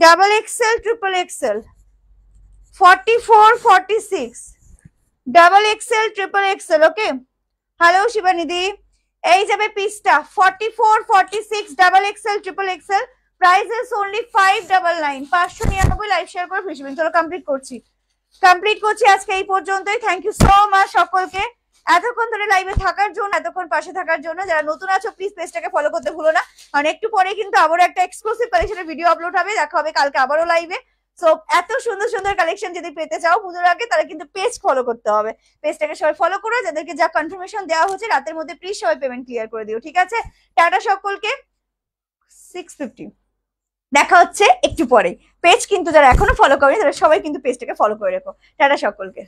double XL triple XL, 44 46 double XL triple XL, okay. Hello শিবানিদি, এই যাবে পিসটা 44 46 double XL triple XL, price is only 599 599 live share করে ফ্রি শিপিং। চলো কমপ্লিট করছি আজকে এই পর্যন্তই। থ্যাংক ইউ সো মাচ সকলকে এতক্ষণ ধরে লাইভে থাকার জন্য, এতক্ষণ পাশে থাকার জন্য। যারা নতুন আছো প্লিজ পেজটাকে ফলো করতে ভুলো না, কারণ একটু পরে কিন্তু আবারও একটা এক্সক্লুসিভ কালেকশনের ভিডিও আপলোড হবে, দেখা হবে কালকে আবারও লাইভে। সো এত সুন্দর সুন্দর কালেকশন যদি পেতে চাও পুজোর আগে, তারা কিন্তু পেজ ফলো করতে হবে। পেজটাকে সবাই ফলো করো, যাদেরকে যা কনফার্মেশন দেওয়া হচ্ছে রাতের মধ্যে প্লিজ সবাই পেমেন্ট ক্লিয়ার করে দিও, ঠিক আছে। টাটা সকলকে। 650 দেখা হচ্ছে একটু পরে। পেজ কিন্তু যারা এখনো ফলো করেনি তারা সবাই কিন্তু পেজটাকে ফলো করে রেখো। টাটা সকলকে।